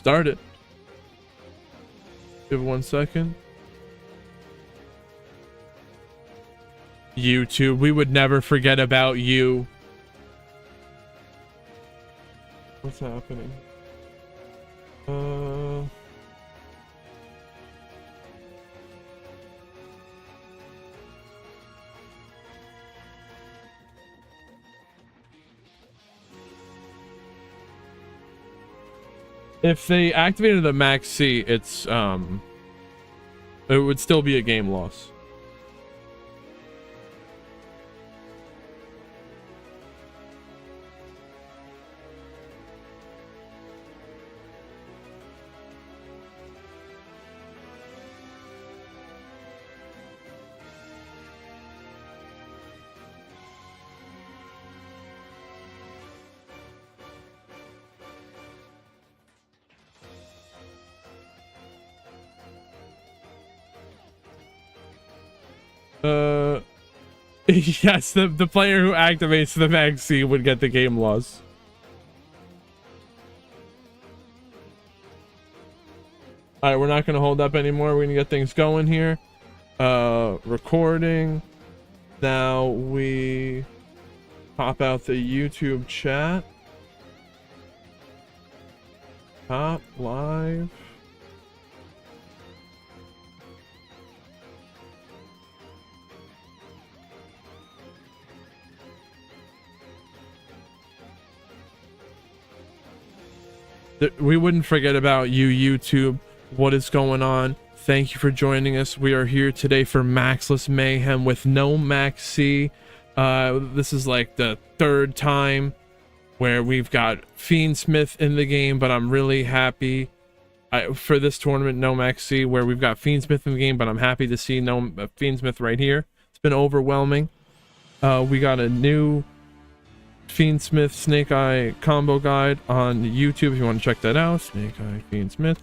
start it. Give it 1 second. YouTube, we would never forget about you. What's happening? If they activated the MAXX-C, it's it would still be a game loss. Yes, the player who activates the MAXX-C would get the game loss. All right, we're not gonna hold up anymore. We're gonna get things going here. Recording. Now we pop out the YouTube chat. Top live. We wouldn't forget about you, YouTube. What is going on? Thank you for joining us. We are here today for MAXX-LESS Mayhem with no MAXX-C. This is like the third time where we've got Fiendsmith in the game, but I'm really happy for this tournament, no MAXX-C, where we've got Fiendsmith in the game, but I'm happy to see no Fiendsmith right here. It's been overwhelming. We got a new Fiendsmith Snake Eye combo guide on YouTube if you want to check that out. Snake Eye Fiendsmith.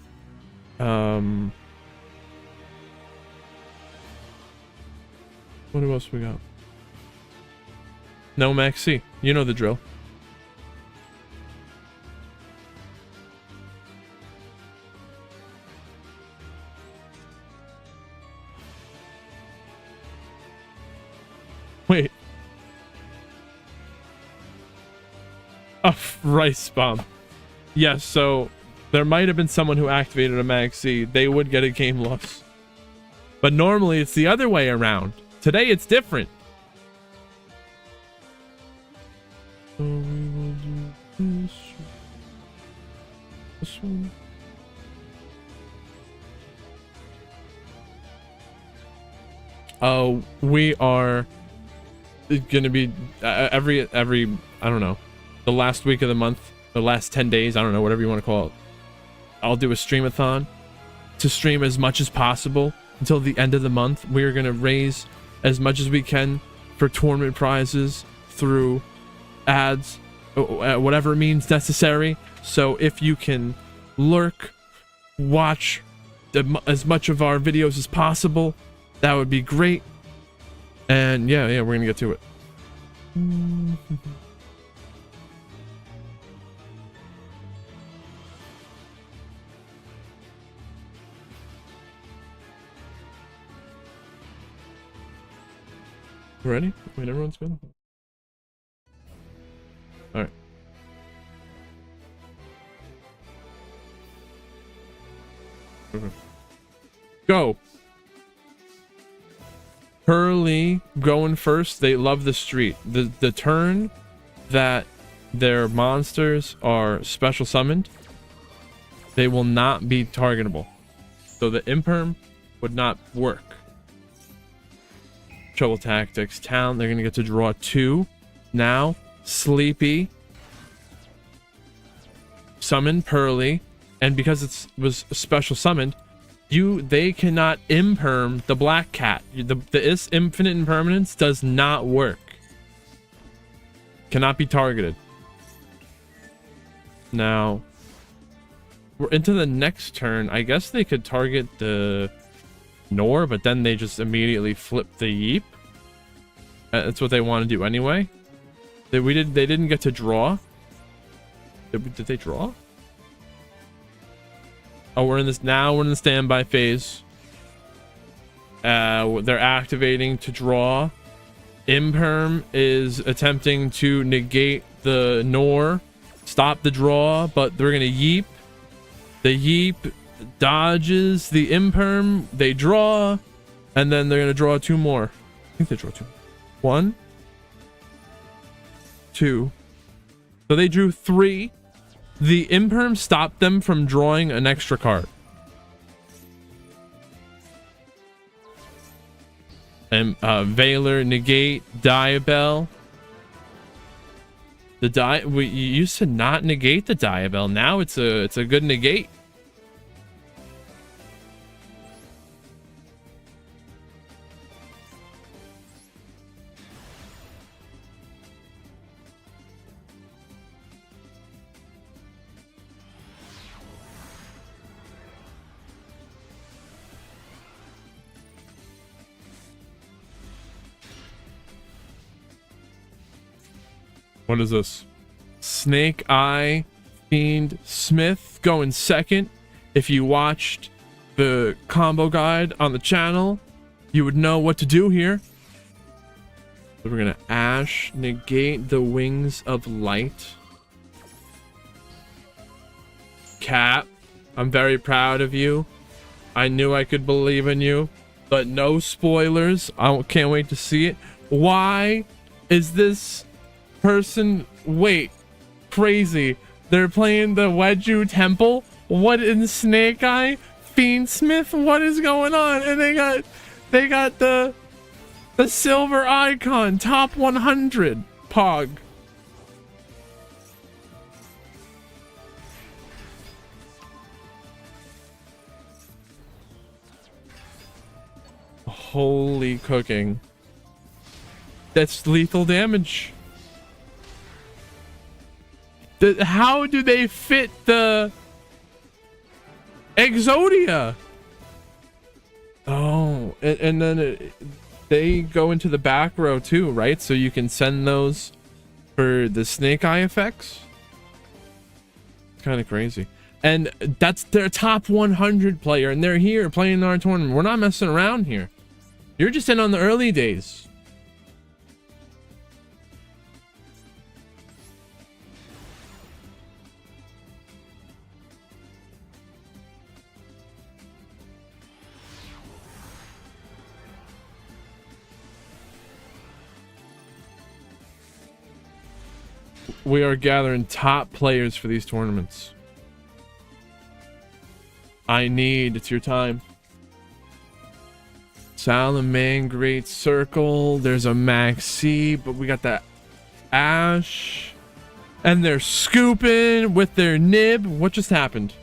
What else we got? No MAXX-C. You know the drill. Wait. A rice bomb. Yes, so there might have been someone who activated a MAXX-C. They would get a game loss. But normally it's the other way around. Today it's different. So we will do this one. Oh, we are gonna be every I don't know, the last week of the month, the last 10 days, I don't know, whatever you want to call it. I'll do a streamathon to stream as much as possible until the end of the month. We are going to raise as much as we can for tournament prizes through ads, whatever means necessary. So if you can lurk, watch as much of our videos as possible, that would be great. And yeah, we're going to get to it. Ready? Wait, everyone's good? Alright. Go! Hurley going first. They love the street. The turn that their monsters are special summoned, they will not be targetable. So the imperm would not work. Trouble Tactics, Town, they're going to get to draw 2. Now, Sleepy, summon Pearly, and because it was special summoned, they cannot imperm the Black Cat. The infinite impermanence does not work. Cannot be targeted. Now, we're into the next turn. I guess they could target the Nor, but then they just immediately flip the Yeep. That's what they want to do anyway. They didn't get to draw. Did they draw? Oh, we're in this now. We're in the standby phase. They're activating to draw. Imperm is attempting to negate the Nor, stop the draw, but they're gonna yeep. The yeep dodges the Imperm. They draw, and then they're gonna draw 2 more. I think they draw 2. 1, 2. So they drew 3. The Imperm stopped them from drawing an extra card. And Valor, negate, Diabell. We used to not negate the Diabell. Now it's a good negate. What is this? Snake Eye Fiend Smith going second. If you watched the combo guide on the channel, you would know what to do here. So we're gonna Ash, negate the Wings of Light. Cap, I'm very proud of you. I knew I could believe in you, but no spoilers. I can't wait to see it. Why is this person, wait, crazy? They're playing the Wedju Temple. What in Snake Eye Fiendsmith? What is going on? And they got the silver icon, top 100 Pog. Holy cooking. That's lethal damage. How do they fit the Exodia? Oh, and then they go into the back row too, right? So you can send those for the Snake Eye effects. Kind of crazy. And that's their top 100 player, and they're here playing in our tournament. We're not messing around here. You're just in on the early days. We are gathering top players for these tournaments. It's your time. Salaman, Great Circle. There's a Maxi, but we got that Ash. And they're scooping with their nib. What just happened?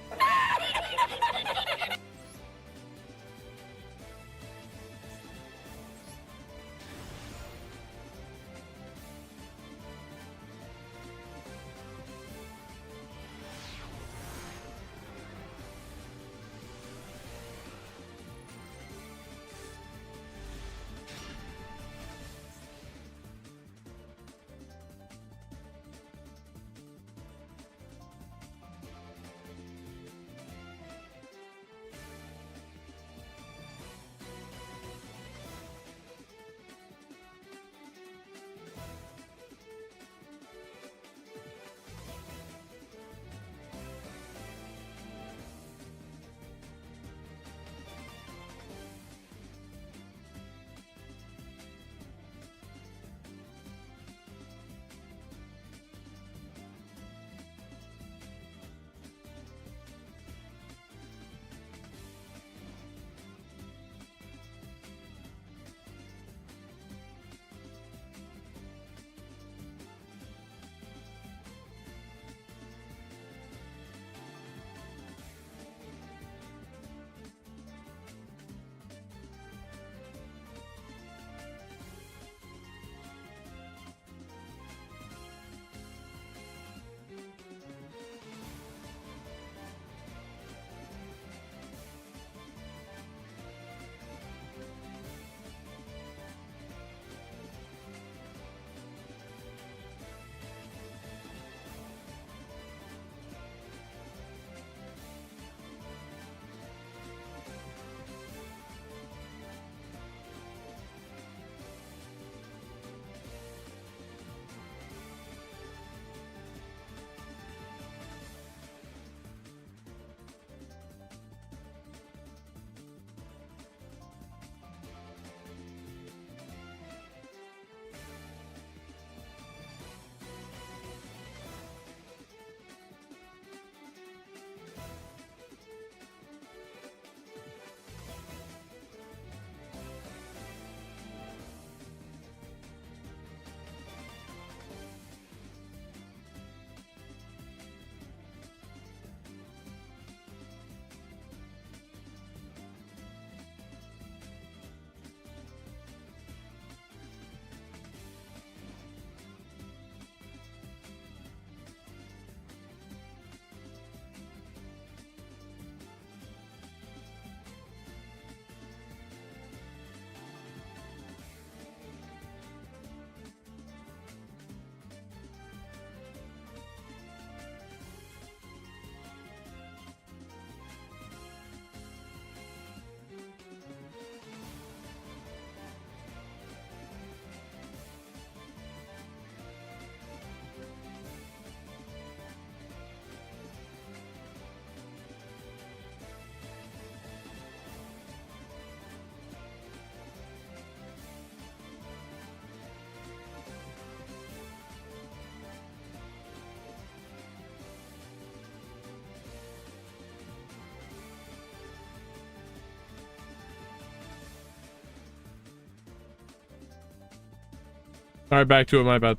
All right, back to it. My bad.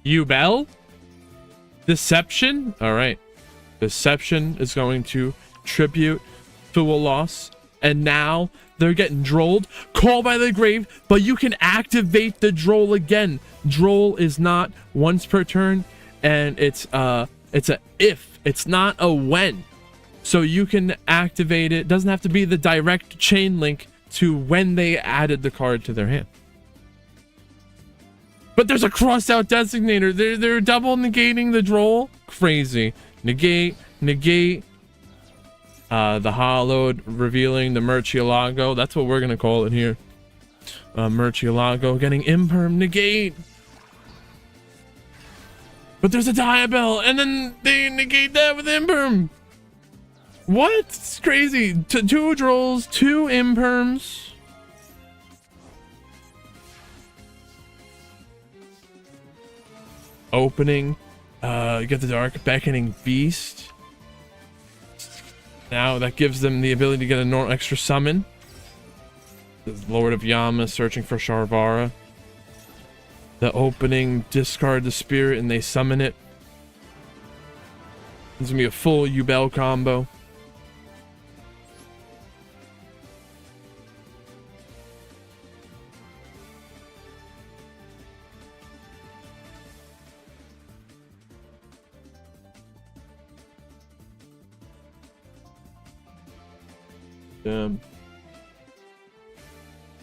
Yubel? Deception? All right. Deception is going to tribute to a loss. And now they're getting drolled. Call by the grave, but you can activate the droll again. Droll is not once per turn, and it's a if. It's not a when. So you can activate it. It doesn't have to be the direct chain link to when they added the card to their hand. But there's a crossed out designator. They're double negating the droll. Crazy. Negate. The hollowed, revealing the Murcielago. That's what we're gonna call it here. Murcielago getting imperm negate. But there's a Diabell, and then they negate that with imperm. What? It's crazy. Two drolls, two imperms. Opening. You get the Dark Beckoning Beast. Now that gives them the ability to get a extra summon. The Lord of Yama searching for Sharvara. The opening, discard the spirit and they summon it. It's gonna be a full Yubel combo.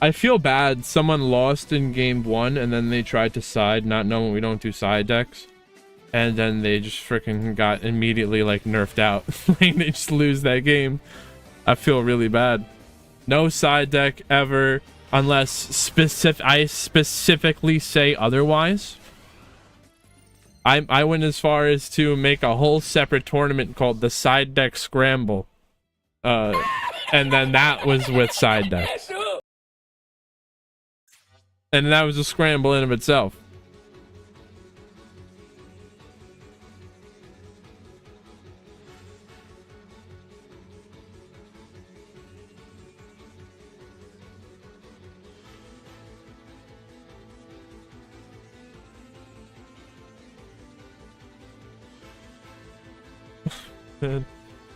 I feel bad. Someone lost in game 1 and then they tried to side, not knowing we don't do side decks, and then they just freaking got immediately like nerfed out. Like they just lose that game. I feel really bad. No side deck ever unless I specifically say otherwise. I went as far as to make a whole separate tournament called the Side Deck Scramble. And then that was with side decks. And that was a scramble in of itself.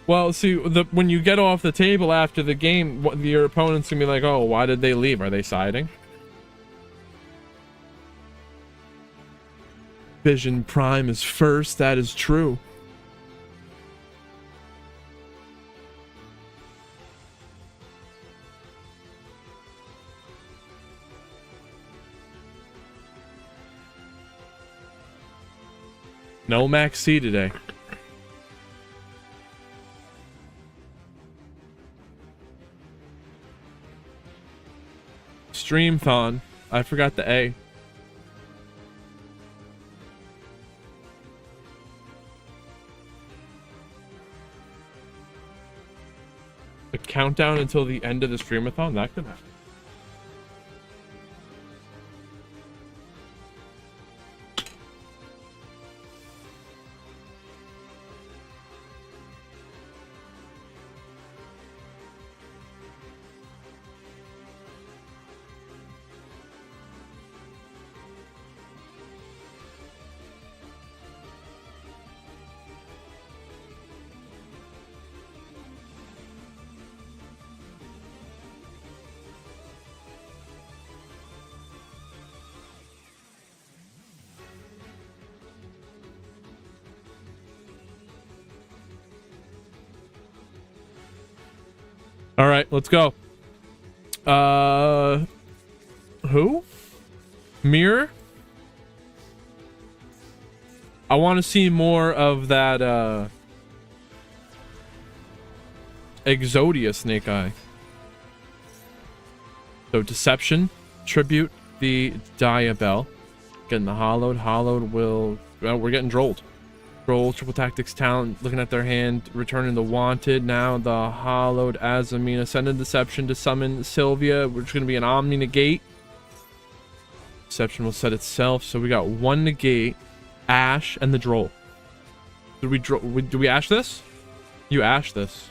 Well, see, when you get off the table after the game, your opponent's gonna be like, oh, why did they leave? Are they siding? Vision Prime is first, that is true. No Max C today. Streamthon. I forgot the A. A countdown until the end of the streamathon? That could happen. All right, let's go. Who? Mirror? I want to see more of that Exodia Snake Eye. So Deception, Tribute the Diabell. Getting the Hollowed. Hollowed will... Well, we're getting drolled. Roll, Triple Tactics Talent, looking at their hand, returning the Wanted. Now the Hollowed Azamina, Ascended Deception to summon Sylvia, which is going to be an Omni Negate. Deception will set itself, so we got one Negate, Ash, and the Droll. Do we Ash this? You Ash this.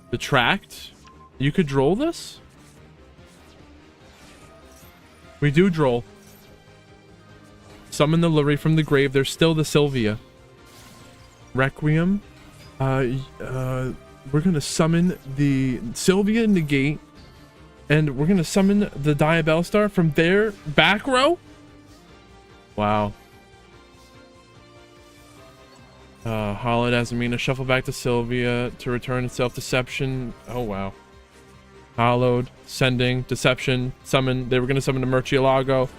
The Tract? You could Droll this? We do Droll. Summon the Lurie from the grave. There's still the Sylvia. Requiem. We're gonna summon the Sylvia Negate, and we're gonna summon the Diabellstar from their back row. Wow. Hollowed Azamina, shuffle back to Sylvia to return itself. Deception. Oh wow. Hollowed, sending, deception, summon. They were gonna summon the Murcielago.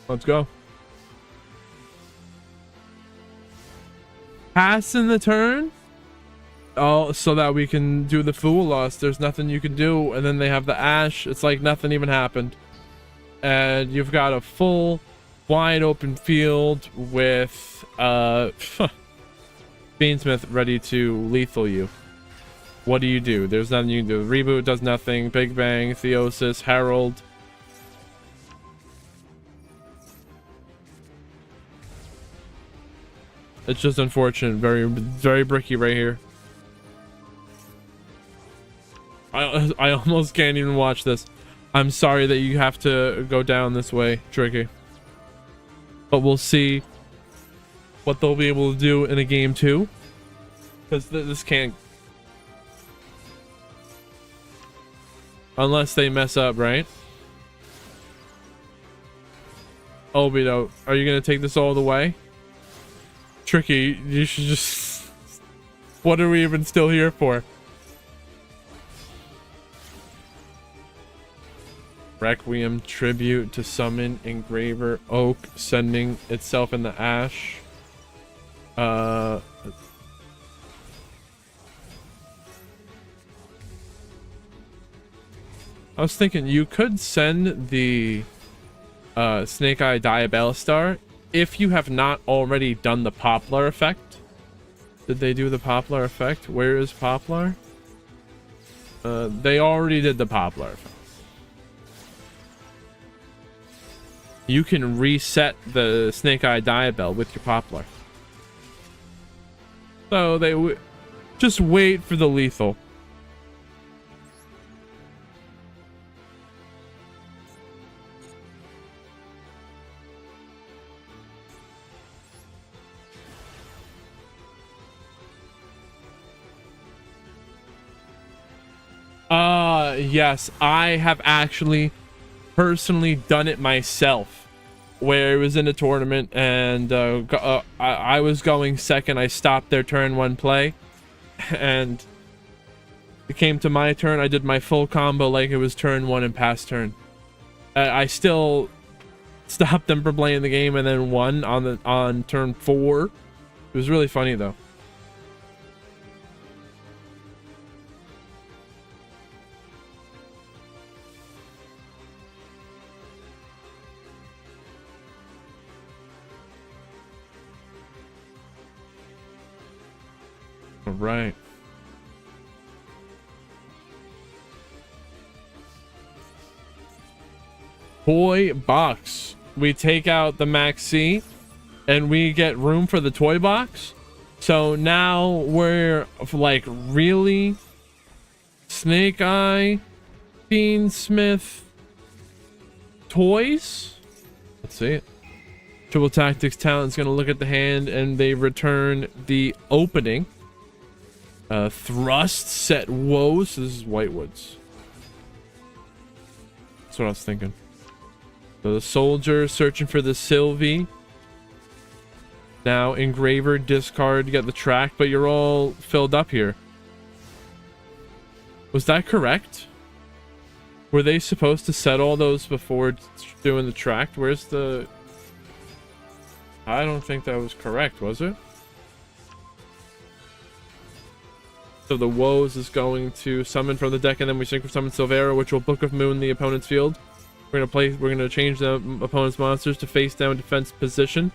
Let's go. Passing the turn. Oh, so that we can do the Fool Loss. There's nothing you can do. And then they have the Ash. It's like nothing even happened. And you've got a full, wide open field with Fiendsmith ready to lethal you. What do you do? There's nothing you can do. Reboot does nothing. Big Bang, Theosis, Herald. It's just unfortunate. Very, very bricky right here. I almost can't even watch this. I'm sorry that you have to go down this way, Tricky. But we'll see what they'll be able to do in a game 2. Because this can't... Unless they mess up, right? Obito, are you going to take this all the way? Tricky, you should just... What are we even still here for? Requiem, tribute to summon Engraver Oak, sending itself in the Ash. I was thinking you could send the Snake Eye Diabellstar if you have not already done the Poplar effect. Did they do the Poplar effect? Where is Poplar? They already did the Poplar effect. You can reset the Snake Eye Diabell with your Poplar. So they just wait for the lethal. Yes, I have actually personally done it myself, where it was in a tournament and I was going second. I stopped their turn 1 play and it came to my turn. I did my full combo like it was turn 1 and past turn. I still stopped them from playing the game and then won on turn 4. It was really funny though. All right. Toy box. We take out the MAXX-LESS and we get room for the toy box. So now we're like really Snake Eye, Fiendsmith toys. Let's see it. Triple Tactics talent's gonna look at the hand and they return the opening. Thrust set woes. So this is Whitewoods. That's what I was thinking. So the soldier searching for the Sylvie. Now Engraver, discard, get the track, but you're all filled up here. Was that correct? Were they supposed to set all those before doing the track? Where's the... I don't think that was correct, was it? So the Woes is going to summon from the deck, and then we sync summon Silvera, which will Book of Moon the opponent's field. We're gonna change the opponent's monsters to face down defense position.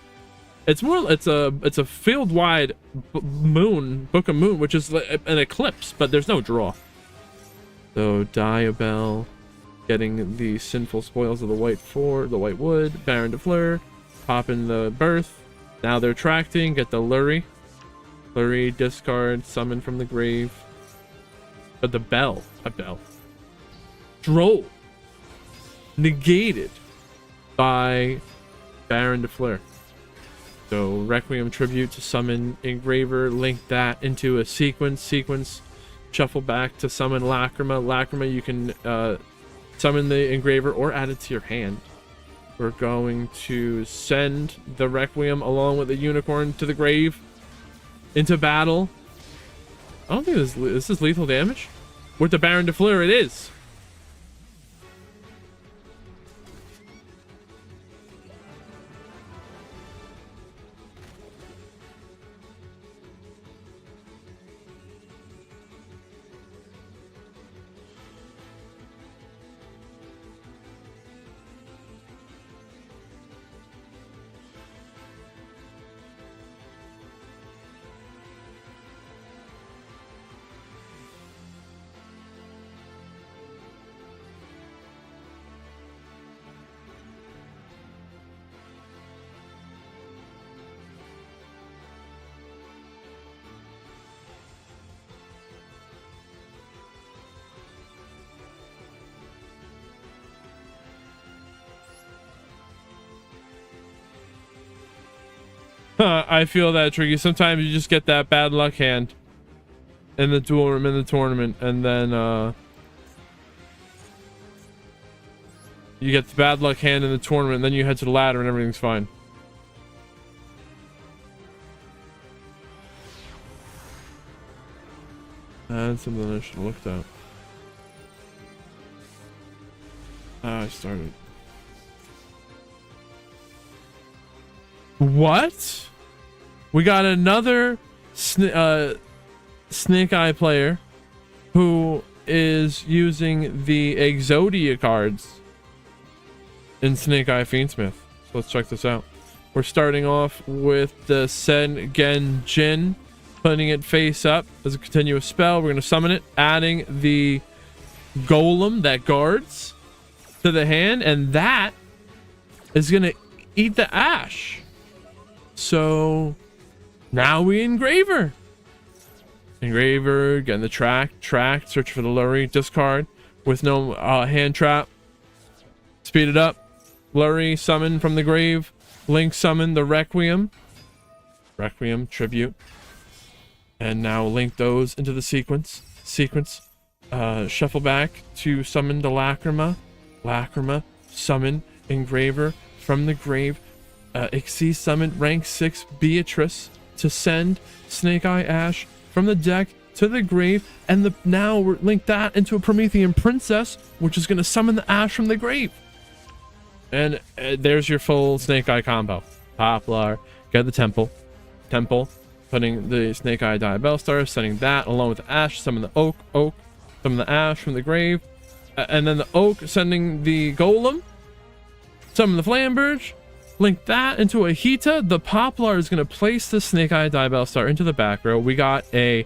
It's a field wide moon, Book of Moon, which is an eclipse, but there's no draw. So Diabell getting the sinful spoils of the white wood, Baron de Fleur, popping the Birth. Now they're attracting, get the Lurie. Lurie, discard, summon from the grave. But the Bell, Droll, negated by Baron de Fleur. So Requiem Tribute to summon Engraver, link that into a sequence, shuffle back to summon Lacrima. Lacrima, you can summon the Engraver or add it to your hand. We're going to send the Requiem along with the Unicorn to the grave, into battle. I don't think this is lethal damage. With the Baron de Fleur, it is. I feel that, Tricky. Sometimes you just get that bad luck hand in the duel room in the tournament, and then you get the bad luck hand in the tournament, and then you head to the ladder and everything's fine. That's something I should have looked at. I started. What? We got another Snake Eye player who is using the Exodia cards in Snake Eye Fiendsmith. So let's check this out. We're starting off with the Sengen Jin, putting it face up as a continuous spell. We're going to summon it, adding the Golem that guards to the hand, and that is going to eat the Ash. So now we Engraver, getting the track, search for the Lurie, discard with no hand trap, speed it up, Lurie, summon from the grave, link summon the Requiem Tribute, and now link those into the sequence, shuffle back to summon the Lacrima, summon Engraver from the grave, Xyz summon rank 6 Beatrice to send Snake Eye Ash from the deck to the grave, and now we're linked that into a Promethean Princess, which is going to summon the Ash from the grave. And there's your full Snake Eye combo. Poplar, get the Temple, putting the Snake Eye Diabell Star, sending that along with the Ash, summon the Oak, summon the Ash from the grave, and then the Oak sending the Golem, summon the Flamberge, link that into a Hita. The Poplar is going to place the Snake Eye Diabell Star into the back row. We got a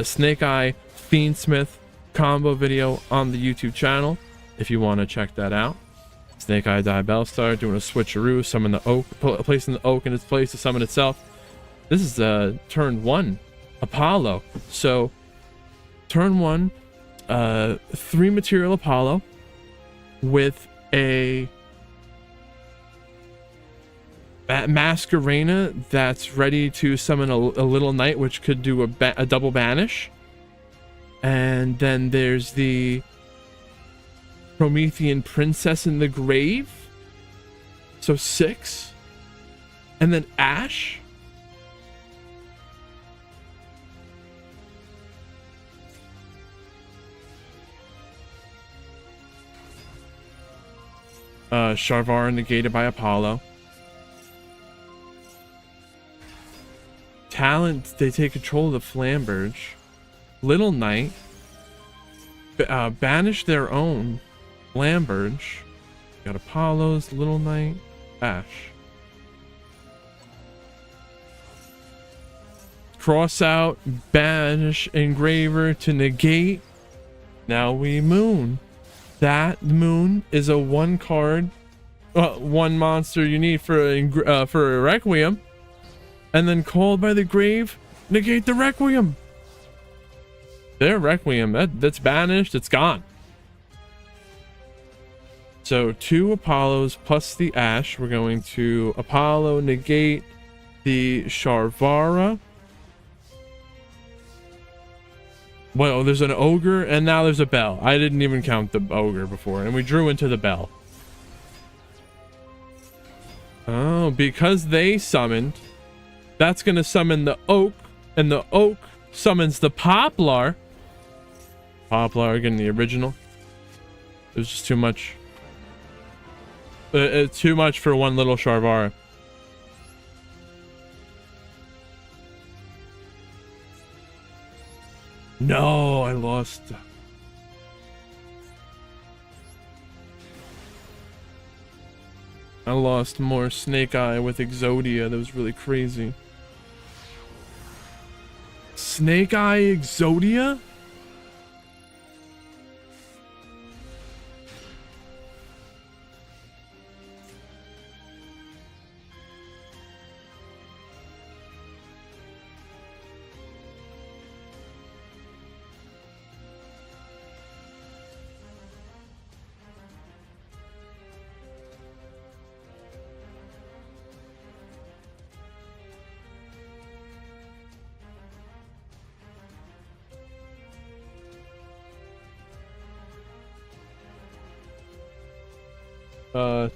Snake Eye Fiendsmith combo video on the YouTube channel if you want to check that out. Snake Eye Diabell Star doing a switcheroo, summon the Oak, placing the Oak in its place to summon itself. This is turn 1 Apollo. So turn 1 3 material Apollo with a Masquerena that's ready to summon a little knight, which could do a double banish. And then there's the Promethean Princess in the grave, so 6. And then Ash. Sharvar negated by Apollo. talent, they take control of the Flamberge. Little Knight. Banish their own. Flamberge. Got Apollo's, Little Knight, Ash. Cross out, banish Engraver to negate. Now we Moon. That Moon is a 1 card, 1 monster you need for a Requiem. And then Called by the Grave, negate the Requiem. Their Requiem, that's banished, it's gone. So 2 Apollos plus the Ash. We're going to Apollo, negate the Sharvara. Well, there's an Ogre, and now there's a Bell. I didn't even count the Ogre before, and we drew into the Bell. Oh, because they summoned, that's going to summon the Oak, and the Oak summons the Poplar. Poplar, again, the original. It was just too much. Too much for one little Sharvara. No, I lost. I lost more Snake Eye with Exodia. That was really crazy. Snake Eye Exodia?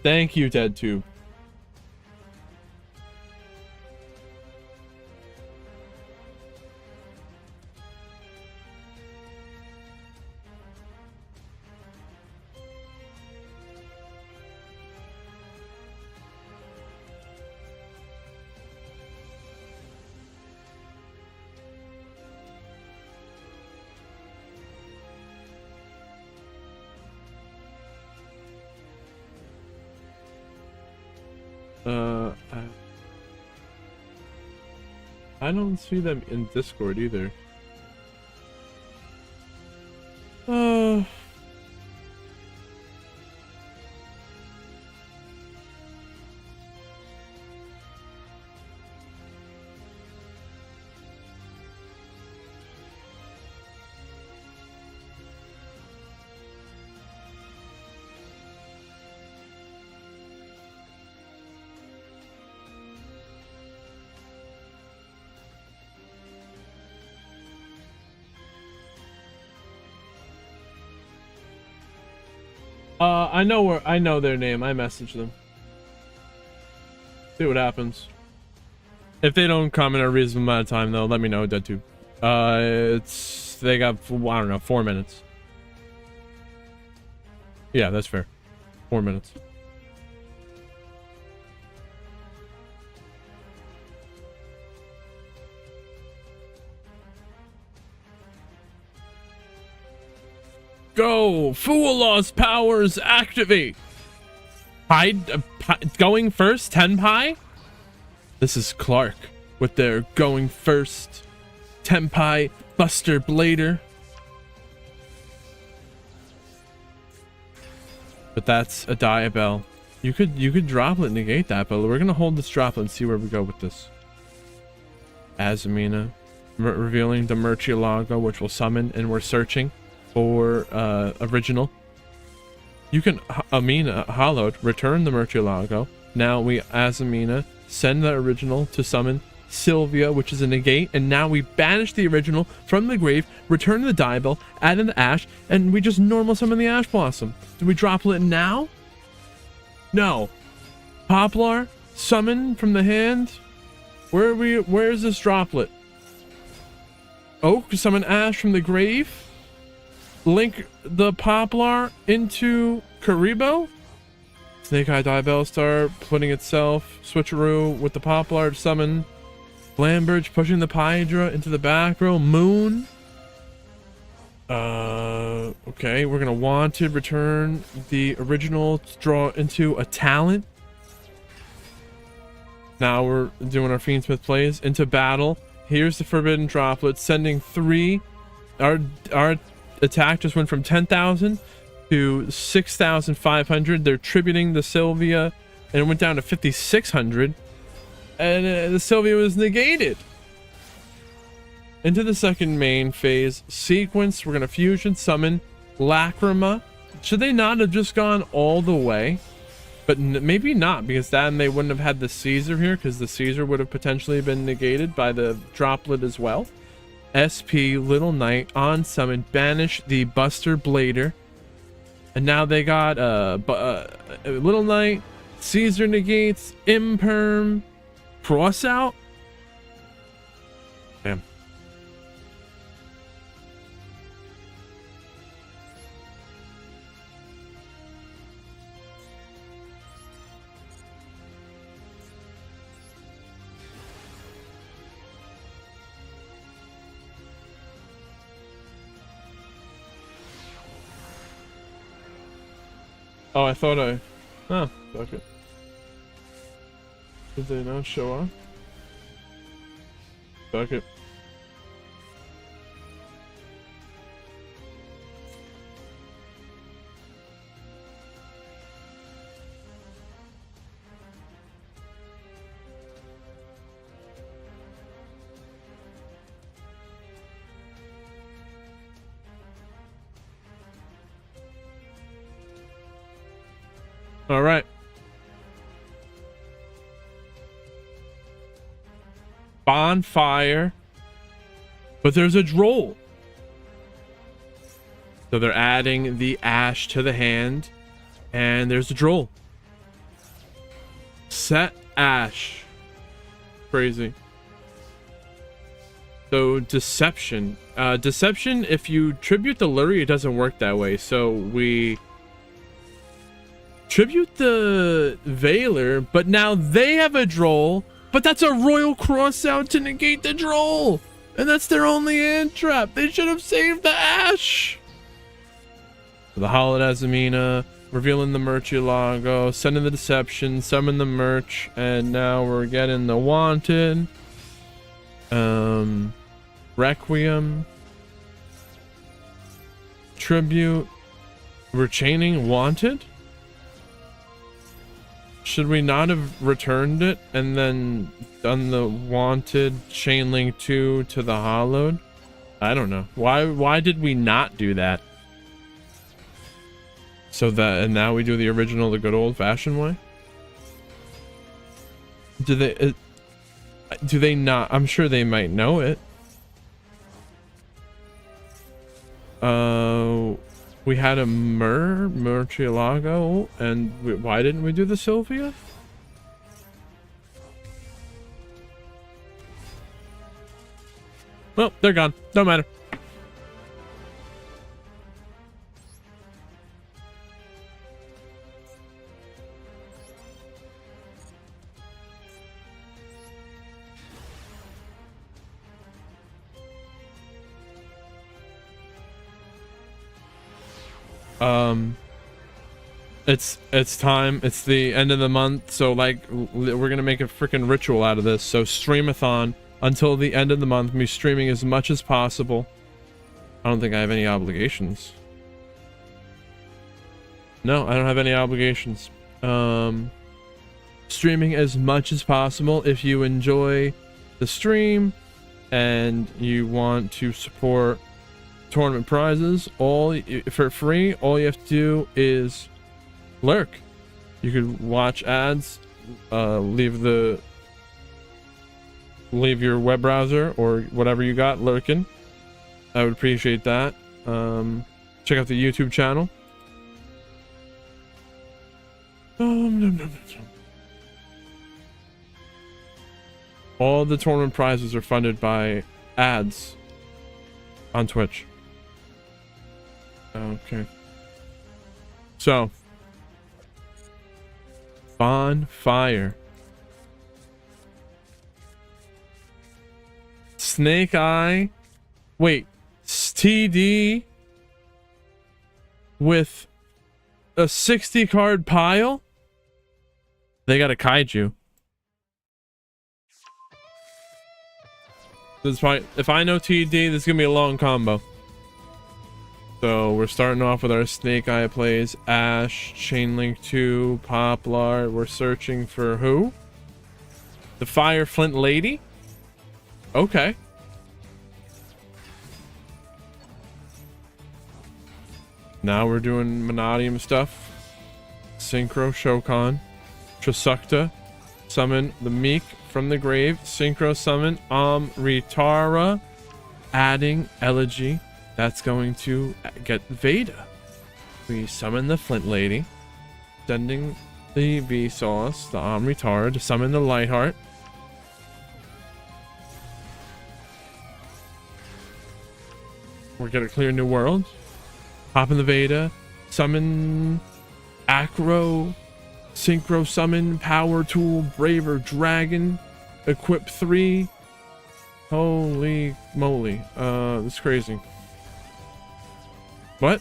Thank you, DeadTube. I don't see them in Discord either. I know their name. I messaged them. See what happens. If they don't come in a reasonable amount of time, though, let me know, DeadTube. They got, I don't know, 4 minutes. Yeah, that's fair. 4 minutes. Go! Fool-Loss powers activate! Going first, Tenpai? This is Clark with their going first. Tenpai, Buster Blader. But that's a Diabell. You could droplet negate that, but we're gonna hold this droplet and see where we go with this. Azumina. Revealing the Murcielago, which will summon, and we're searching for original. You can Amina Hollowed, return the Murcielago. Now we Azumina, send the original to summon Sylvia, which is a negate, and now we banish the original from the grave, return the Diabell, add in the Ash, and we just normal summon the Ash Blossom. Do we droplet now? No. Poplar, summon from the hand. Where's this droplet? Oak, summon Ash from the grave. Link the Poplar into Karibo. Snake Eye Diabell start putting itself switcheroo with the Poplar to summon Flamberge pushing the Hydra into the back row. Moon. Okay, we're gonna Wanted return the original to draw into a talent. Now we're doing our Fiendsmith plays into battle. Here's the Forbidden Droplet, sending 3. Our attack just went from 10,000 to 6,500. They're tributing the Sylvia, and it went down to 5,600. And the Sylvia was negated. Into the second main phase sequence, we're gonna fusion summon Lacrima. Should they not have just gone all the way? But maybe not, because then they wouldn't have had the Caesar here, because the Caesar would have potentially been negated by the Droplet as well. SP Little Knight on summon, banish the Buster Blader, and now they got Little Knight, Caesar negates, Imperm, cross out. Damn. Oh, I thought I... Oh, fuck it. Did they not show up? Fuck it. All right. Bonfire. But there's a Droll. So they're adding the Ash to the hand. And there's a Droll. Set Ash. Crazy. So Deception. Deception, if you tribute the Lurie, it doesn't work that way. So we... tribute the Veiler, but now they have a Droll, but that's a Royal Crossout to negate the Droll, and that's their only hand trap. They should have saved the Ash. The Holiday Azamina, revealing the Murcielago, sending the Deception, summon the Merch, and now we're getting the Wanted. Requiem. Tribute. We're chaining Wanted? Should we not have returned it and then done the Wanted chain link 2 to the Hollowed? I don't know. Why did we not do that? So that, and now we do the original the good old fashioned way? Do they not? I'm sure they might know it. We had a Murcielago, and why didn't we do the Sylvia? Well, they're gone. Don't matter. It's time. It's the end of the month, so like we're gonna make a freaking ritual out of this. So streamathon until the end of the month. Me streaming as much as possible. I don't think I have any obligations. No, I don't have any obligations. Streaming as much as possible. If you enjoy the stream and you want to support tournament prizes for free, all you have to do is lurk. You could watch ads, leave your web browser or whatever you got lurking. I would appreciate that. Check out the YouTube channel. All the tournament prizes are funded by ads on Twitch. Okay. So, Bonfire. Snake Eye. Wait, TD with a 60 card pile? They got a kaiju. This is probably, if I know TD, this is gonna be a long combo. So we're starting off with our Snake Eye plays. Ash, Chainlink 2, Poplar. We're searching for who? The Fire Flint Lady? Okay. Now we're doing Monodium stuff. Synchro Shokan. Trisukta. Summon the Meek from the grave. Synchro summon Ritara. Adding Elegy. That's going to get Veda. We summon the Flint Lady. Sending the Vsauce, the Ritara, to summon the Lightheart. We're gonna clear New World. Hop in the Veda. Summon Acro. Synchro summon Power Tool, Braver Dragon. Equip 3. Holy moly. This is crazy. What?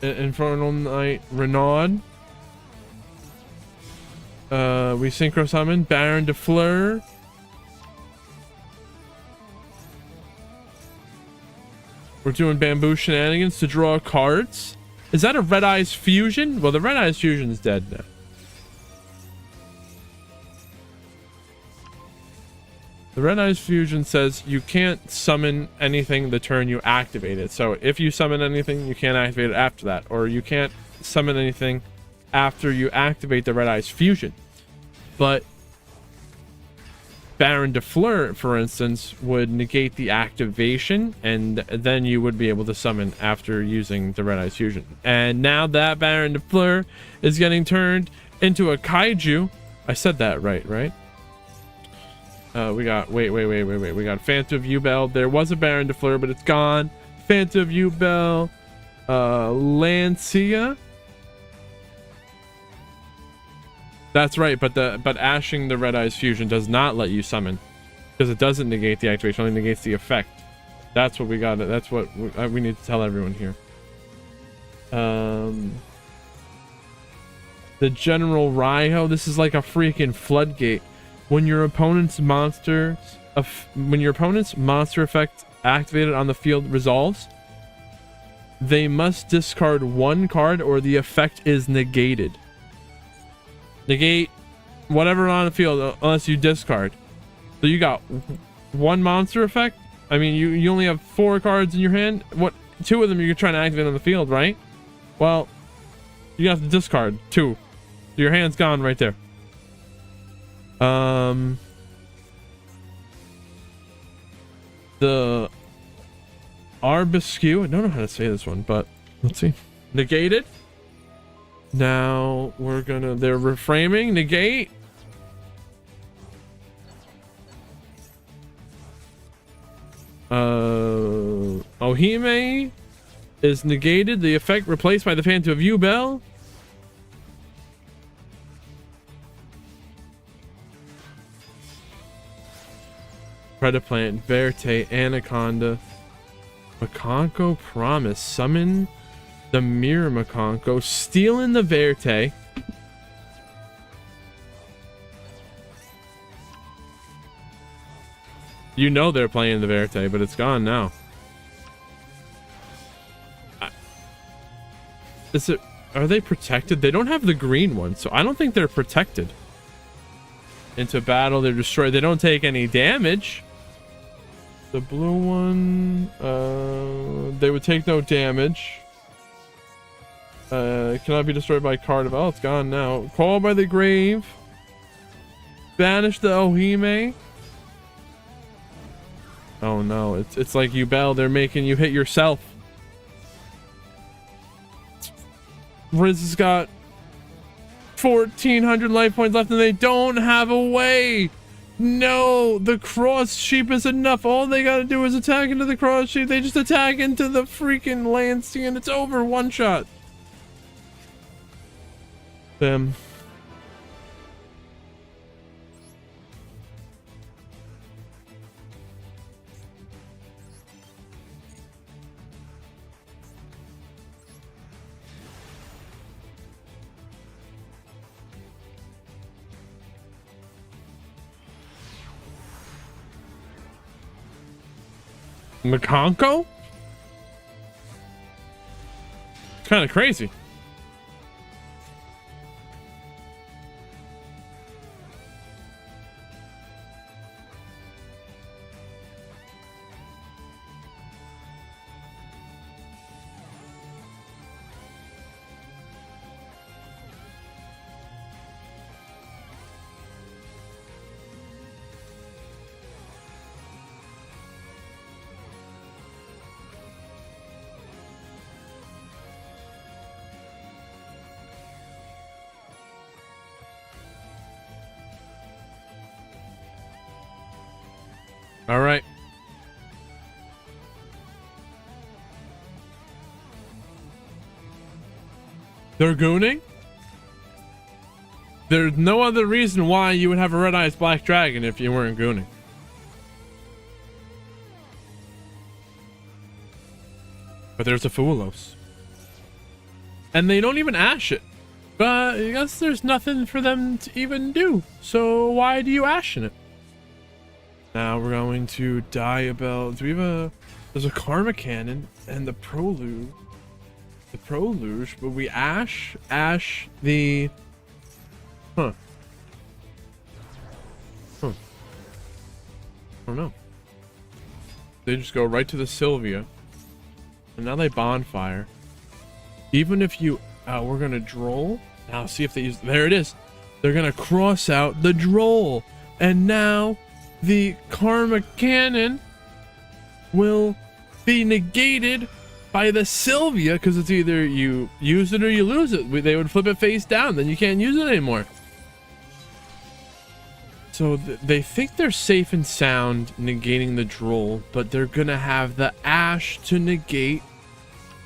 Infernal Knight Renaud. We synchro summon Baron de Fleur. We're doing bamboo shenanigans to draw cards. Is that a Red Eyes fusion? Well, the Red Eyes fusion is dead now. The Red Eyes fusion says you can't summon anything the turn you activate it. So if you summon anything, you can't activate it after that. Or you can't summon anything after you activate the Red Eyes fusion. But Baron de Fleur, for instance, would negate the activation, and then you would be able to summon after using the Red Eyes fusion. And now that Baron de Fleur is getting turned into a kaiju. I said that right? We got wait. We got Phantom of Yubel. There was a Baron de Fleur, but it's gone. Phantom of Yubel, Lancia. That's right, but ashing the Red Eyes fusion does not let you summon, because it doesn't negate the activation, only negates the effect. That's what we got. That's what we need to tell everyone here. The General Raiho. This is like a freaking floodgate. When your opponent's monster effect activated on the field resolves, they must discard one card or the effect is negated. Negate whatever on the field unless you discard. So you got one monster effect. I mean, you only have 4 cards in your hand. What, 2 of them you're trying to activate on the field, right? Well, you have to discard 2. So your hand's gone right there. The Arbisque. I don't know how to say this one, but let's see. Negated. Now we're gonna. They're reframing. Negate. Ohime is negated. The effect replaced by the Phantom of Yubel. Predaplant, Verte, Anaconda, Makonko Promise, summon the Mirror Makonko, stealing the Verte. You know they're playing the Verte, but it's gone now. Is it? Are they protected? They don't have the green one, so I don't think they're protected. Into battle, they're destroyed. They don't take any damage. The blue one, they would take no damage. Cannot be destroyed by card of. Oh, it's gone now. Call by the grave. Banish the Ohime. Oh no, it's like Yubel. They're making you hit yourself. Riz has got 1,400 life points left, and they don't have a way. No, the cross sheep is enough. All they gotta do is attack into the cross sheep. They just attack into the freaking Lancia, and it's over. One shot. McConko? It's kind of crazy. All right. They're gooning? There's no other reason why you would have a Red Eyes Black Dragon if you weren't gooning. But there's a Fulos. And they don't even ash it. But I guess there's nothing for them to even do. So why do you ash in it? Now we're going to Diabell. Do we have a... There's a Karma Cannon and the Proluge. The Proluge, but we ash the... Huh. I don't know. They just go right to the Sylvia. And now they Bonfire. Even if you... we're going to Droll. Now see if they use... There it is. They're going to cross out the Droll. And now... the Karma Cannon will be negated by the Sylvia because it's either you use it or you lose it. They would flip it face down, then you can't use it anymore. So they think they're safe and sound negating the Droll, but they're gonna have the Ash to negate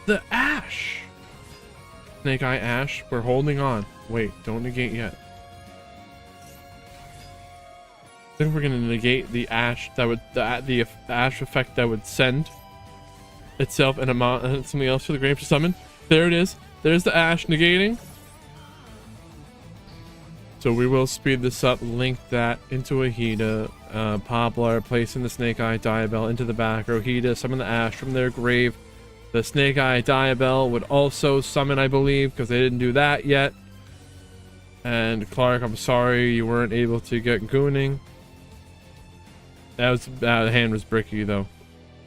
the Ash. Snake Eye Ash, we're holding on. Wait, don't negate yet. I think we're gonna negate the ash that would the ash effect that would send itself and something else for the grave to summon. There it is. There's the ash negating. So we will speed this up, link that into a Hida, Poplar, placing the Snake Eye Diabell into the back row. Hida summon the ash from their grave. The Snake Eye Diabell would also summon, I believe, because they didn't do that yet. And Clark, I'm sorry you weren't able to get gooning. That was the hand was bricky though,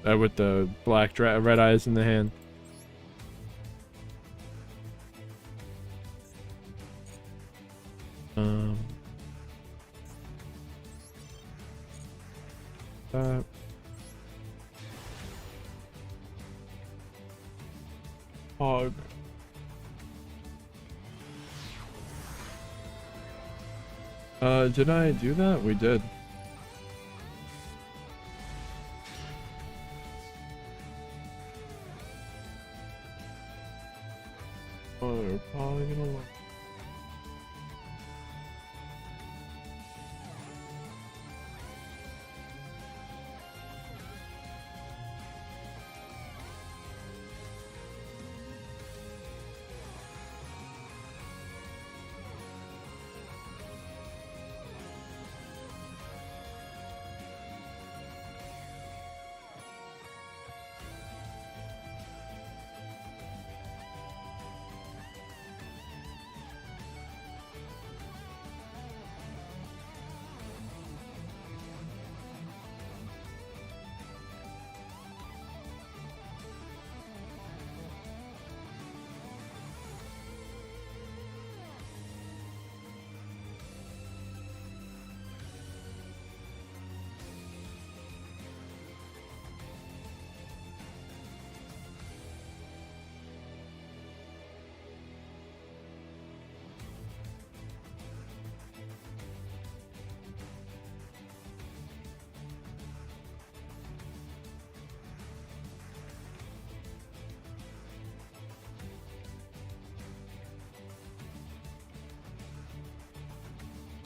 with the black red eyes in the hand. Hog. Did I do that? We did. Oh, they're probably gonna look.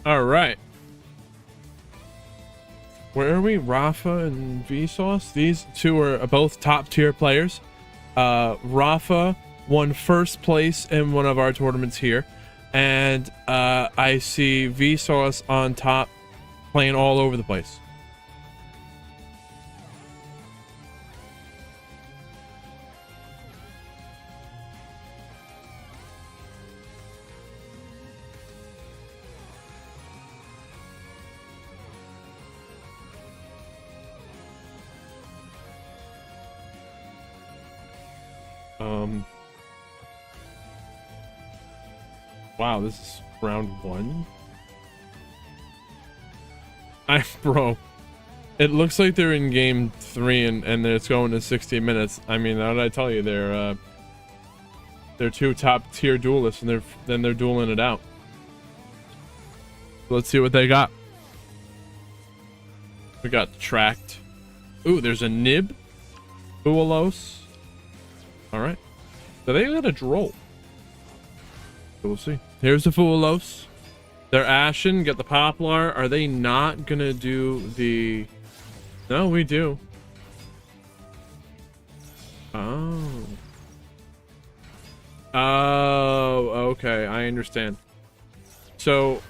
All right. Where are we? Rafa and Vsauce? These two are both top tier players. Rafa won first place in one of our tournaments here. And I see Vsauce on top playing all over the place. Wow, this is round 1. Bro, it looks like they're in game 3 and it's going to 60 minutes. I mean, how did I tell you? They're 2 top tier duelists, and they're dueling it out. Let's see what they got. We got tracked. Ooh, there's a nib. Duelos. All right. So they got a droll. We'll see. Here's the Fuelos. They're Ashen. Get the Poplar. Are they not gonna do the? No, we do. Oh. Oh, okay. I understand. So,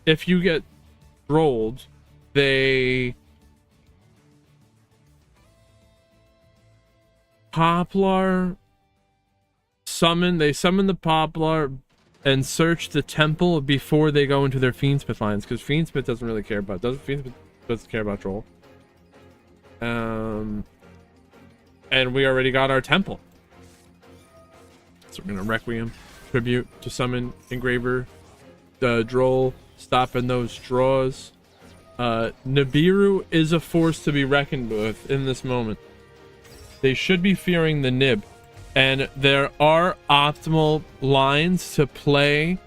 if you get rolled, they Poplar summon. They summon the Poplar and search the temple before they go into their Fiendsmith lines, because Fiendsmith doesn't really care about. Fiendsmith doesn't care about troll. And we already got our temple. So we're gonna Requiem, tribute to summon Engraver, Droll, stopping those draws. Nibiru is a force to be reckoned with in this moment. They should be fearing the Nib, and there are optimal lines to play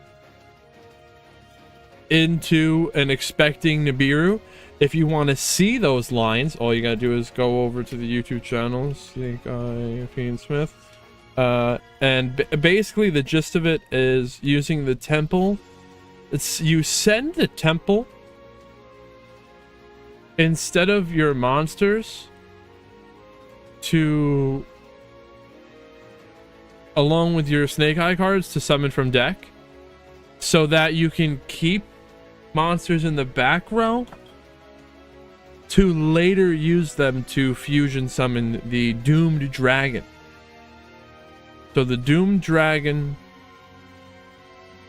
into and expecting Nibiru. If you want to see those lines, all you gotta do is go over to the YouTube channel, Snake Eye Fiendsmith. And basically the gist of it is using the temple. You send the temple instead of your monsters to, along with your Snake Eye cards, to summon from deck, so that you can keep monsters in the back row to later use them to fusion summon the Doomed Dragon. So the Doomed Dragon,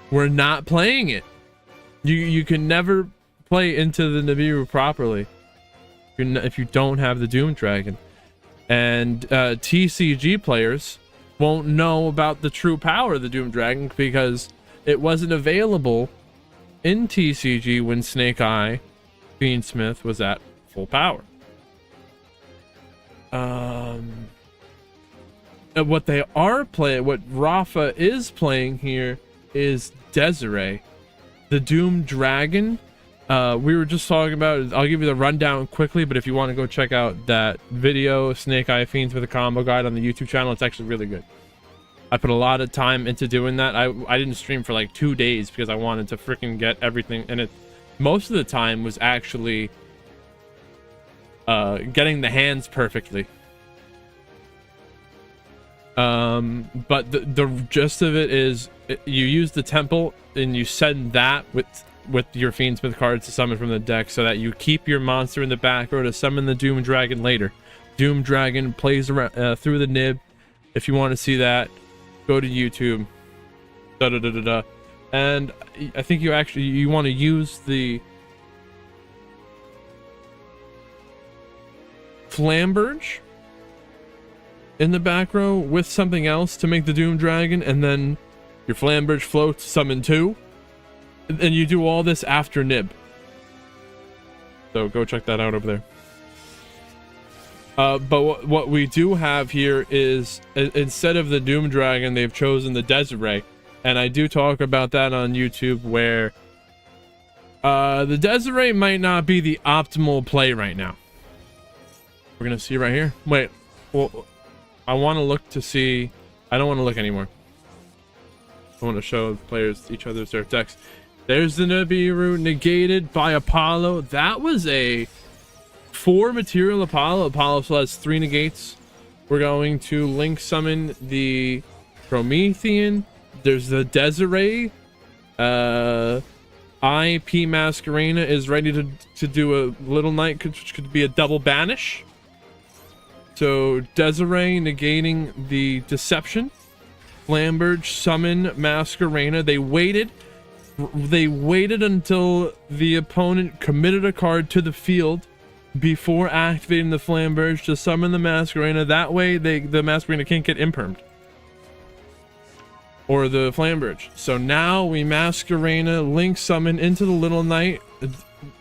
we're not playing it. You can never play into the Nibiru properly if you don't have the Doomed Dragon. And TCG players won't know about the true power of the Doomed Dragon because it wasn't available in TCG when Snake Eye Fiendsmith was at full power. What they are playing, what Rafa is playing here, is Desiree, the Doomed Dragon. We were just talking about, I'll give you the rundown quickly, but if you want to go check out that video, Snake Eye Fiends with a combo guide on the YouTube channel, it's actually really good. I put a lot of time into doing that. I didn't stream for like 2 days because I wanted to freaking get everything, and it most of the time was actually getting the hands perfectly. But the gist of it is you use the temple and you send that with your Fiendsmith cards to summon from the deck, so that you keep your monster in the back row to summon the Doom Dragon later. Doom Dragon plays around through the Nib. If you want to see that, go to YouTube. And I think you want to use the Flamberge in the back row with something else to make the Doom Dragon, and then your Flamberge floats summon 2, and you do all this after Nib. So go check that out over there. But what we do have here is, instead of the Doom Dragon, they've chosen the Desiree, and I do talk about that on YouTube, where the Desiree might not be the optimal play right now. We're gonna see right here. Wait, well, I want to look to see. I don't want to look anymore. I want to show the players each other's their decks. There's the Nibiru negated by Apollo. That was a 4 material Apollo. Apollo still has 3 negates. We're going to link summon the Promethean. There's the Desiree. IP Masquerena is ready to do a Little Knight, which could be a double banish. So Desiree negating the Deception. Flamberge summon Masquerena. They waited until the opponent committed a card to the field before activating the Flamberge to summon the Masquerena. That way the Masquerena can't get impermed. Or the Flamberge. So now we Masquerena, Link summon into the Little Knight.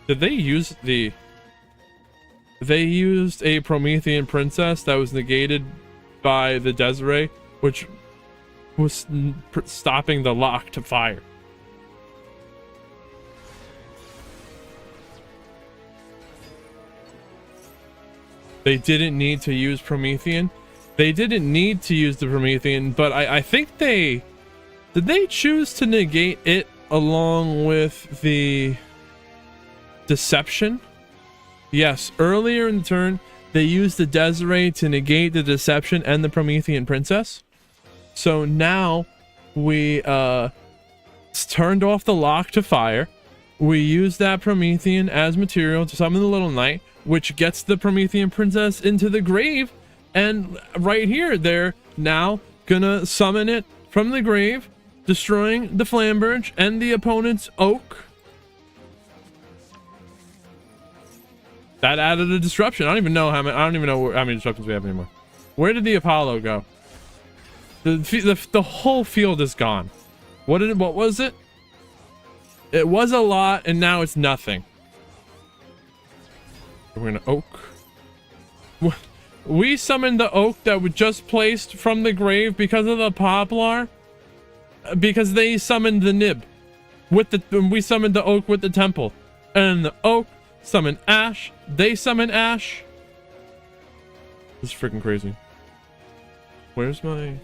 Did they use the... They used a Promethean Princess that was negated by the Desiree, which was stopping the lock to fire. They didn't need to use Promethean. They didn't need to use the Promethean, but I think they... Did they choose to negate it along with the Deception? Yes, earlier in the turn, they used the Desiree to negate the Deception and the Promethean Princess. So now we turned off the lock to fire. We used that Promethean as material to summon the Little Knight, which gets the Promethean Princess into the grave. And right here, they're now gonna summon it from the grave, destroying the Flamberge and the opponent's Oak. That added a disruption. I don't even know how many disruptions we have anymore. Where did the Apollo go? The whole field is gone. What was it? It was a lot, and now it's nothing. We're gonna Oak. We summoned the Oak that was just placed from the grave because of the Poplar. Because they summoned the Nib. We summoned the Oak with the Temple. And the Oak summoned Ash. They summoned Ash. This is freaking crazy. Where's my...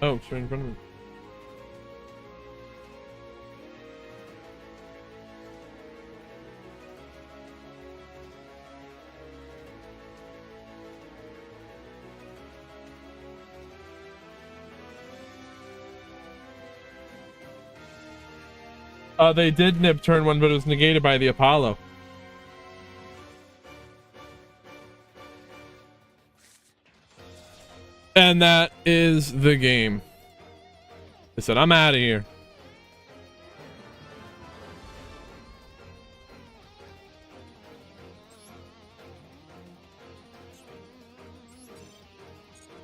Oh, it's right in front of me. They did nib turn one, but it was negated by the Apollo. And that is the game. I said, I'm out of here.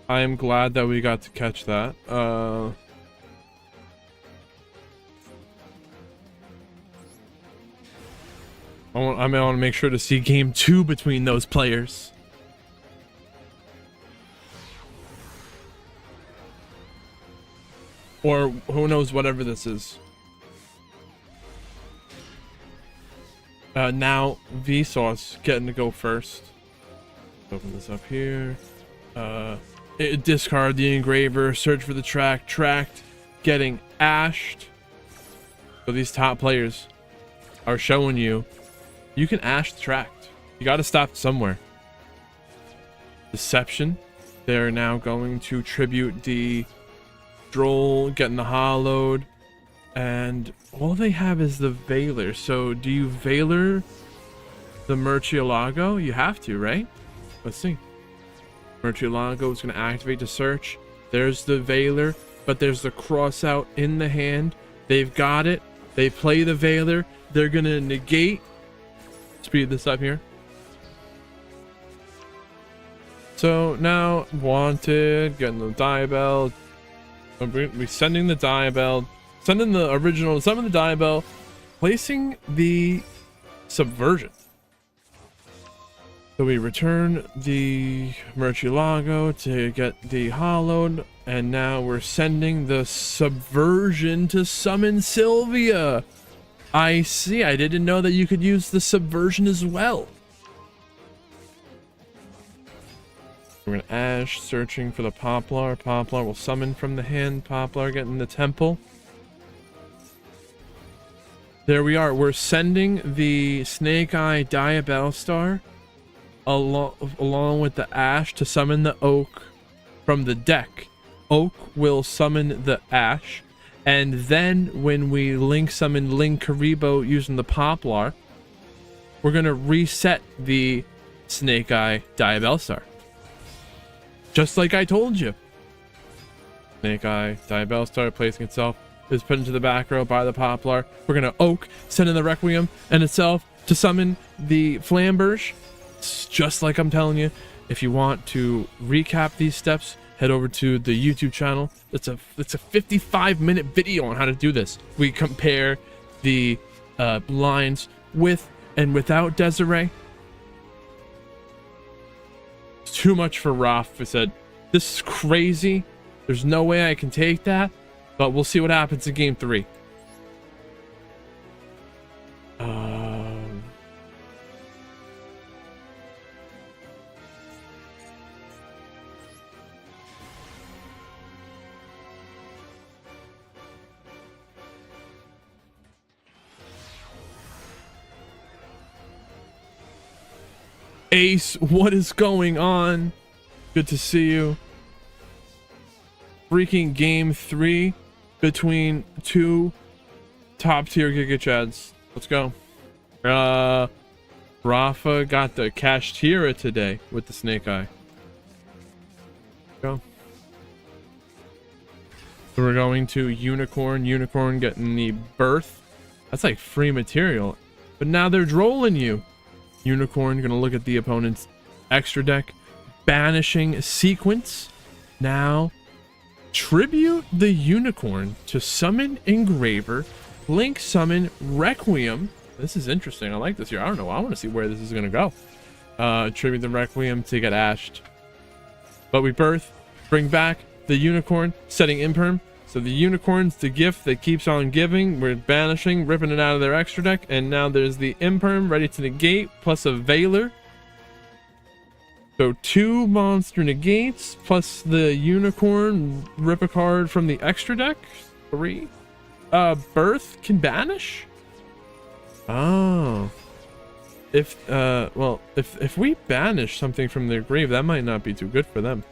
I am glad that we got to catch that. I want to make sure to see game 2 between those players. Or who knows, whatever this is. Now Vsauce getting to go first. Open this up here. Discard the engraver, search for the tracked, getting ashed. So these top players are showing you can ash the tracked. You got to stop somewhere. Deception. They're now going to tribute the Droll, getting the hollowed, and all they have is the Veiler. So do you Veiler the Murcielago? You have to, right? Let's see. Murcielago is going to activate the search. There's the Veiler, but there's the cross out in the hand. They've got it. They play the Veiler. They're going to negate. Speed this up here. So now Wanted, getting the Diabell. We're sending the Diabell, sending the original, summon the Diabell, placing the Subversion. So we return the Murcielago to get the hollowed, and now we're sending the Subversion to summon Sylvia. I see. I didn't know that you could use the Subversion as well. We're gonna Ash, searching for the Poplar. Poplar will summon from the hand. Poplar getting the Temple. There we are. We're sending the Snake Eye Diabell Star along with the Ash to summon the Oak from the deck. Oak will summon the Ash. And then when we Link summon Link Karibo using the Poplar, we're going to reset the Snake Eye Diabellstar. Just like I told you. Snake Eye Diabellstar placing itself is put into the back row by the Poplar. We're gonna Oak, send in the Requiem and itself to summon the Flamberge. It's just like I'm telling you. If you want to recap these steps, head over to the YouTube channel. It's a 55-minute video on how to do this. We compare the lines with and without Desiree. It's too much for Roth. I said, this is crazy. There's no way I can take that, but we'll see what happens in game 3. Ace, what is going on? Good to see you. Freaking game 3 between two top tier Giga Chads. Let's go. Rafa got the Kashtira today with the Snake Eye. Go. So we're going to Unicorn. Unicorn getting the Birth. That's like free material. But now they're drolling you. Unicorn gonna look at the opponent's extra deck, banishing sequence. Now tribute the Unicorn to summon Engraver, link summon Requiem. This is interesting. I like this here. I don't know. I want to see where this is gonna go. Tribute the Requiem to get ashed. But we birth, bring back the Unicorn, setting Imperm. So the Unicorn's the gift that keeps on giving. We're banishing, ripping it out of their extra deck. And now there's the Imperm ready to negate, plus a Veiler. So 2 monster negates, plus the Unicorn, rip a card from the extra deck. 3. Birth can banish? Oh. If we banish something from their grave, that might not be too good for them.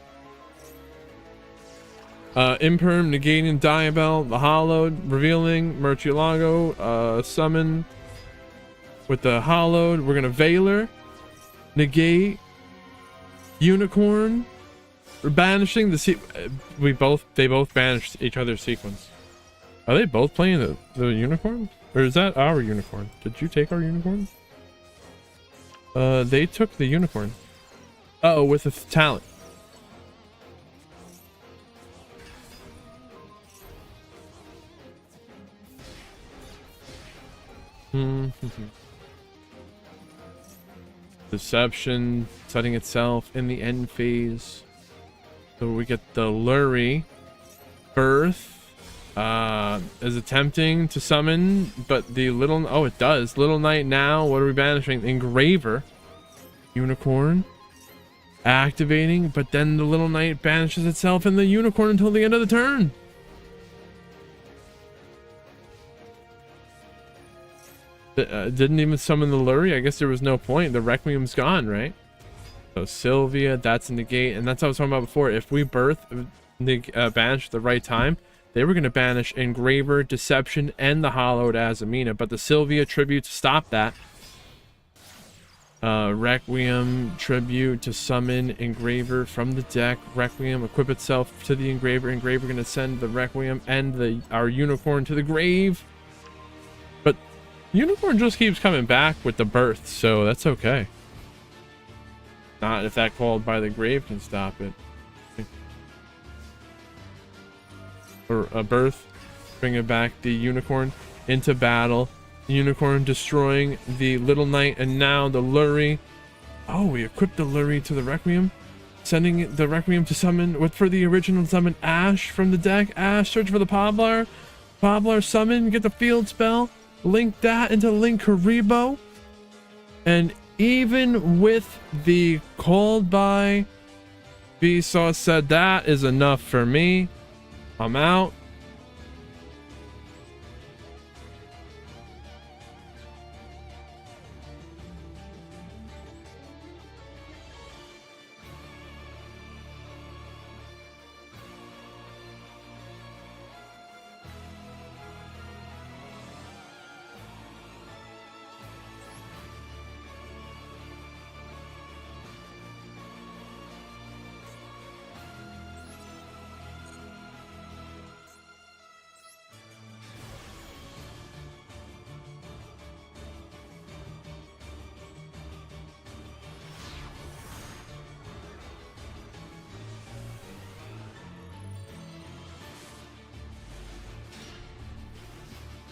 Imperm, negating Diabell, the Hollowed, revealing Murcielago, summon with the Hollowed. We're gonna Veiler, negate, Unicorn. We're banishing the they both banished each other's sequence. Are they both playing the Unicorn? Or is that our Unicorn? Did you take our Unicorn? They took the Unicorn. Uh oh, with a talent. Deception setting itself in the end phase. So we get the Lurie. Birth is attempting to summon, but the little, oh, it does. Little Knight now. What are we banishing? Engraver. Unicorn. Activating, but then the Little Knight banishes itself in the Unicorn until the end of the turn. Didn't even summon the Lurie. I guess there was no point. The Requiem's gone, right? So Sylvia, that's in the gate, and that's what I was talking about before. If we birth banish at the right time, they were going to banish Engraver, Deception, and the Hollowed Azamina, but the Sylvia tribute to stop that. Requiem tribute to summon Engraver from the deck. Requiem equip itself to the Engraver. Engraver going to send the Requiem and our Unicorn to the grave. But Unicorn just keeps coming back with the Birth, so that's okay. Not if that called by the grave can stop it. Or a Birth, bringing back the Unicorn into battle. Unicorn destroying the Little Knight, and now the Lurie. Oh, we equipped the Lurie to the Requiem, sending the Requiem to summon for the original summon Ash from the deck. Ash, search for the Poblar. Poblar summon, get the field spell. Link that into Link Karibo. And even with the called by, Vsauce said that is enough for me. I'm out.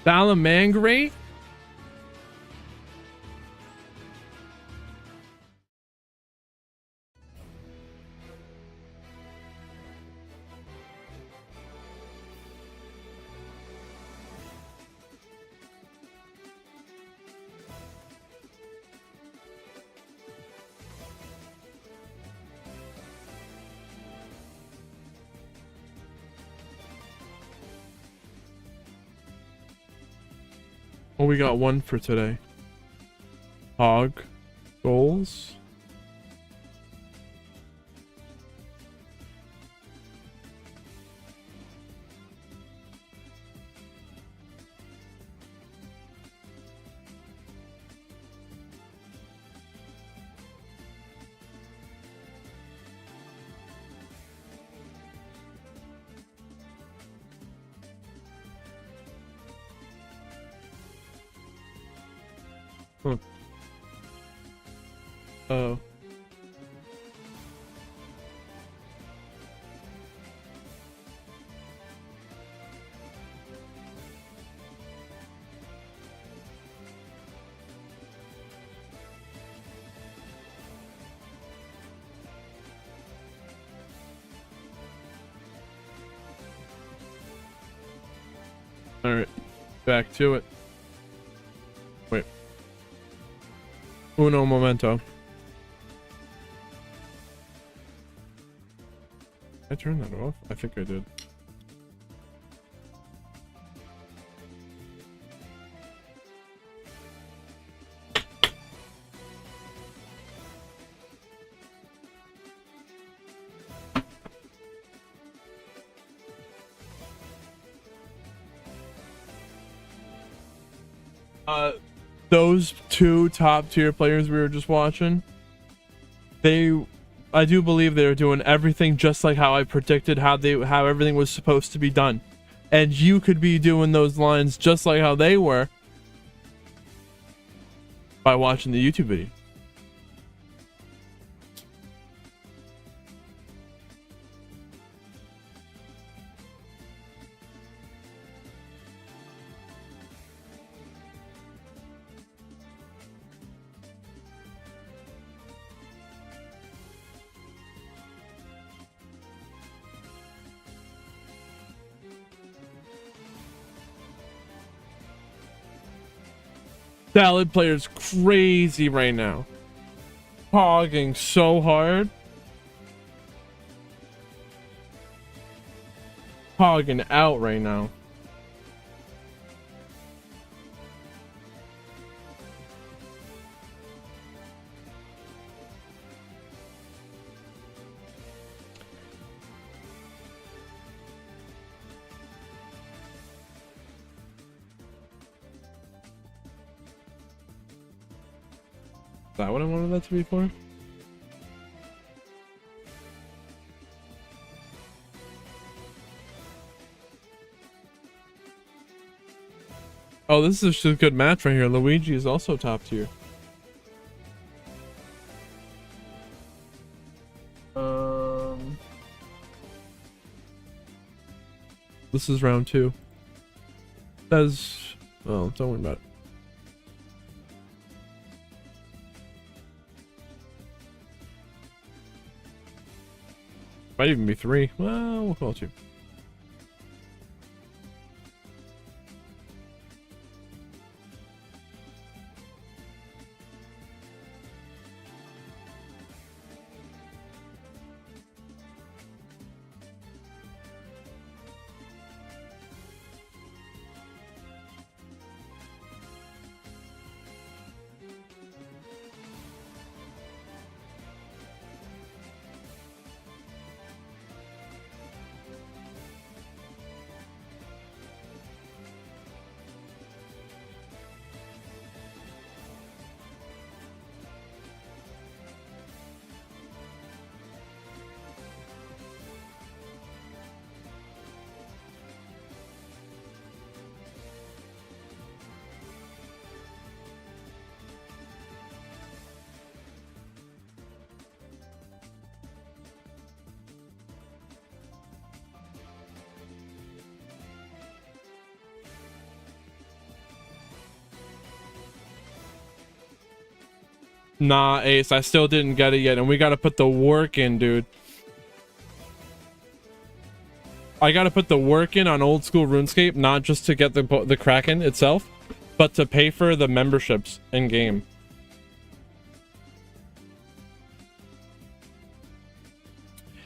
Salamangreat? Oh, we got one for today. Hog goals. Huh. Oh. All right, back to it. Wait. Uno momento. Did I turn that off? I think I did. Those two top tier players we were just watching, I do believe they were doing everything just like how I predicted how everything was supposed to be done. And you could be doing those lines just like how they were by watching the YouTube video. Salad player's crazy right now. Hogging so hard. Hogging out right now. Is that what I wanted that to be for? Oh, this is just a good match right here. Luigi is also top tier. This is round 2. Says, well, don't worry about it. Might even be 3. Well, we'll call it 2. Nah, Ace, I still didn't get it yet, and we gotta put the work in, dude. I gotta put the work in on old school RuneScape, not just to get the Kraken itself, but to pay for the memberships in game.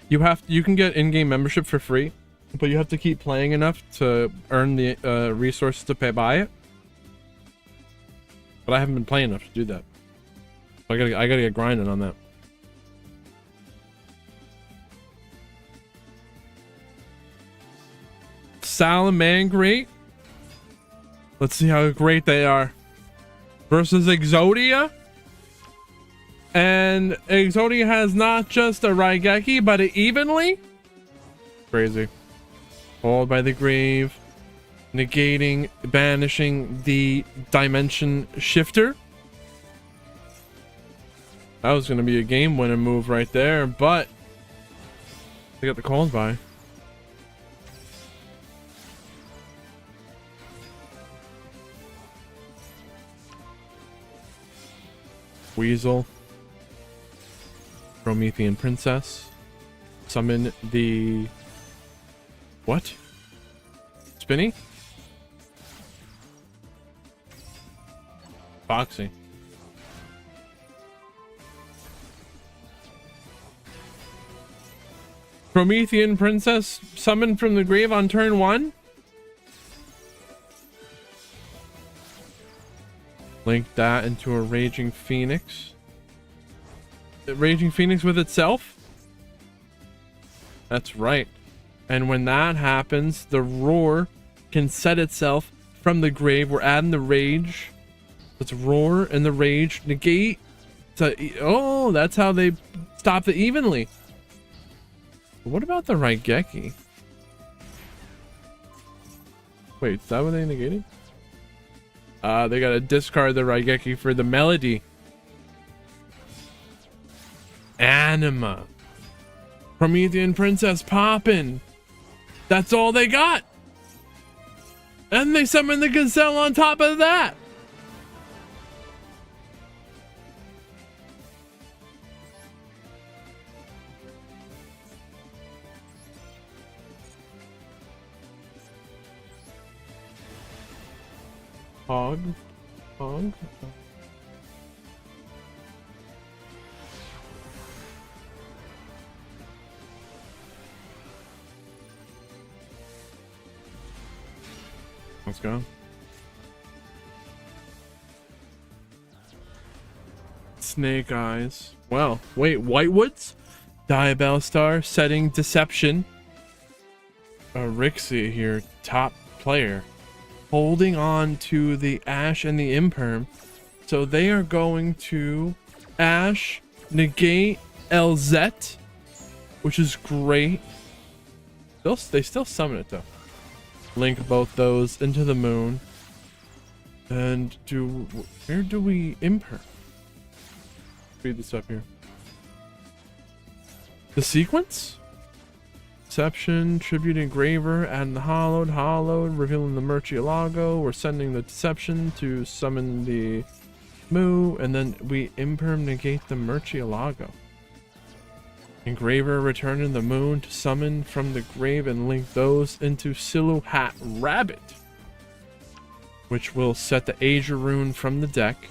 You can get in-game membership for free, but you have to keep playing enough to earn the resources to buy it. But I haven't been playing enough to do that. So I gotta get grinding on that. Salamangreat. Let's see how great they are. Versus Exodia. And Exodia has not just a Raigeki, but an evenly. Crazy. Followed by the grave. Negating, banishing the dimension shifter. That was going to be a game winner move right there, but they got the calls by. Weasel. Promethean Princess. Summon the... What? Spinny? Foxy. Promethean Princess summoned from the grave on turn 1. Link that into a Raging Phoenix. Raging Phoenix with itself? That's right. And when that happens, the roar can set itself from the grave. We're adding the rage. Let's roar and the rage negate. Oh, that's how they stop the evenly. What about the Raigeki? Wait, is that what they negated? They gotta discard the Raigeki for the melody. Anima. Promethean Princess poppin'. That's all they got. And they summon the Gazelle on top of that. Hog. Let's go. Snake Eyes. Well, wait, Whitewoods? Diabell Star, setting Deception. Rixie here, top player. Holding on to the Ash and the Imperm. So they are going to Ash, negate LZ, which is great. They still summon it though. Link both those into the moon. And where do we Imperm? Read this up here. The sequence? Deception, Tribute Engraver, adding the Hollowed, revealing the Murcielago. We're sending the Deception to summon the Moo, and then we Imperm negate the Murcielago. Engraver returning the moon to summon from the grave and link those into Silhouette Rabbit, which will set the Asia rune from the deck.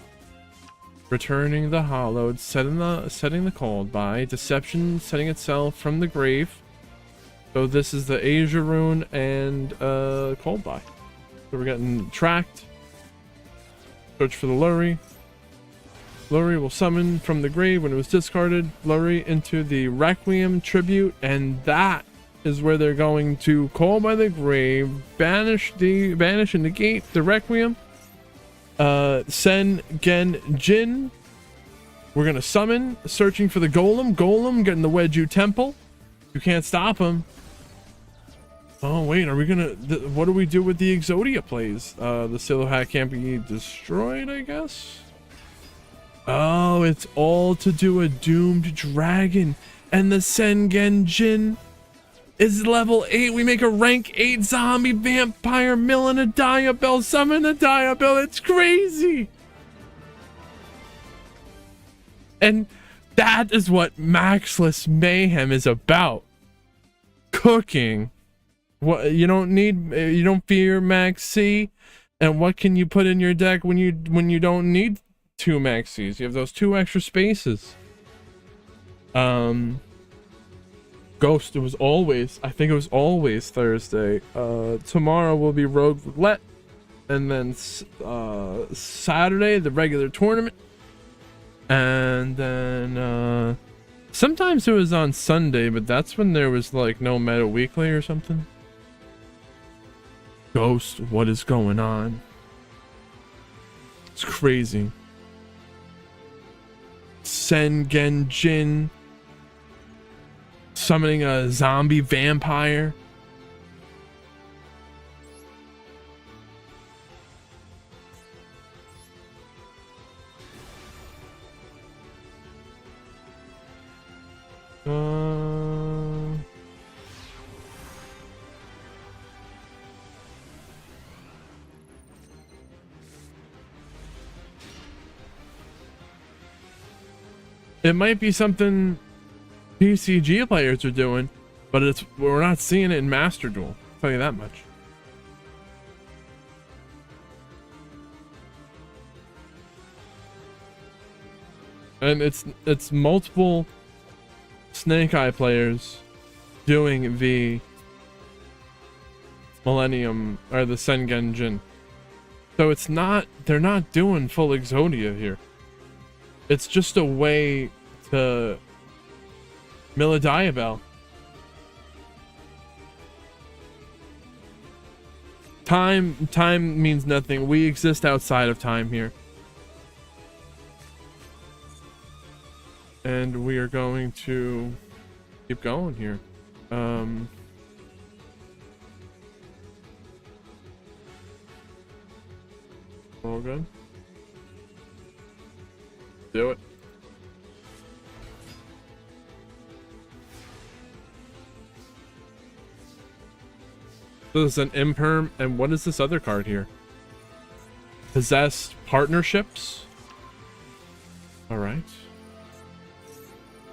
Returning the Hollowed, setting the Called by. Deception setting itself from the grave. So this is the Asia rune and Called by. So we're getting tracked. Search for the Lurry. Lurry will summon from the grave when it was discarded. Lurry into the Requiem Tribute, and that is where they're going to Call by the Grave, banish and negate the Requiem. Sen Gen Jin. We're gonna summon, searching for the Golem getting the Wedju Temple. You can't stop him. Oh wait, are we gonna what do we do with the Exodia plays? The Silhouette can't be destroyed, I guess. Oh, it's all to do a doomed dragon, and the Sengen Jin is level 8. We make a rank 8 zombie vampire mill and a Diabell, summon a Diabell. It's crazy. And that is what MAXX-LESS Mayhem is about. Cooking. What you don't fear Max C, and what can you put in your deck when you don't need 2 Maxis? You have those 2 extra spaces. Ghost, I think it was always Thursday. Tomorrow will be Rogue Roulette, and then Saturday the regular tournament, and then sometimes it was on Sunday, but that's when there was like no Meta Weekly or something. Ghost, what is going on? It's crazy. Sengenjin summoning a zombie vampire. It might be something PCG players are doing, but we're not seeing it in Master Duel. I'll tell you that much. And it's multiple Snake Eye players doing the Millennium or the Sengenjin. So they're not doing full Exodia here. It's just a way to mill a Diabell. Time means nothing. We exist outside of time here. And we are going to keep going here. All good. Do it. So this is an imperm, and what is this other card here? Possessed Partnerships. All right.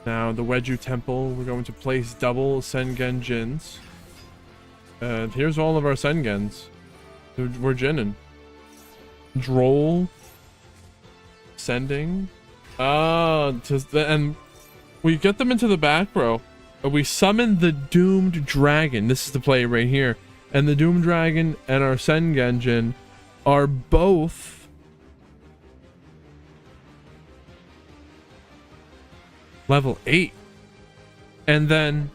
Now the Wedju Temple, we're going to place double Sengenjins. And here's all of our Sengens. We're Jinnin. Droll. Sending. And we get them into the back row. We summon the Doomed Dragon. This is the play right here. And the Doomed Dragon and our Sengenjin are both level 8. And then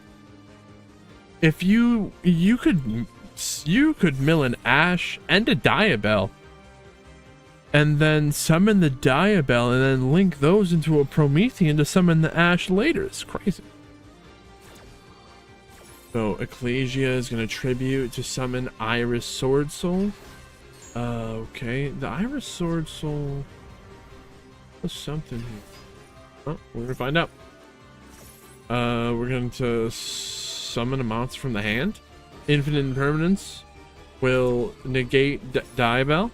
if you could mill an Ash and a Diabell, and then summon the Diabell, and then link those into a Promethean to summon the Ash later. It's crazy. So Ecclesia is going to tribute to summon Iris Sword Soul. Okay, the Iris Sword Soul was something here. Oh, we're going to find out. We're going to summon a monster from the hand. Infinite Impermanence will negate Diabell.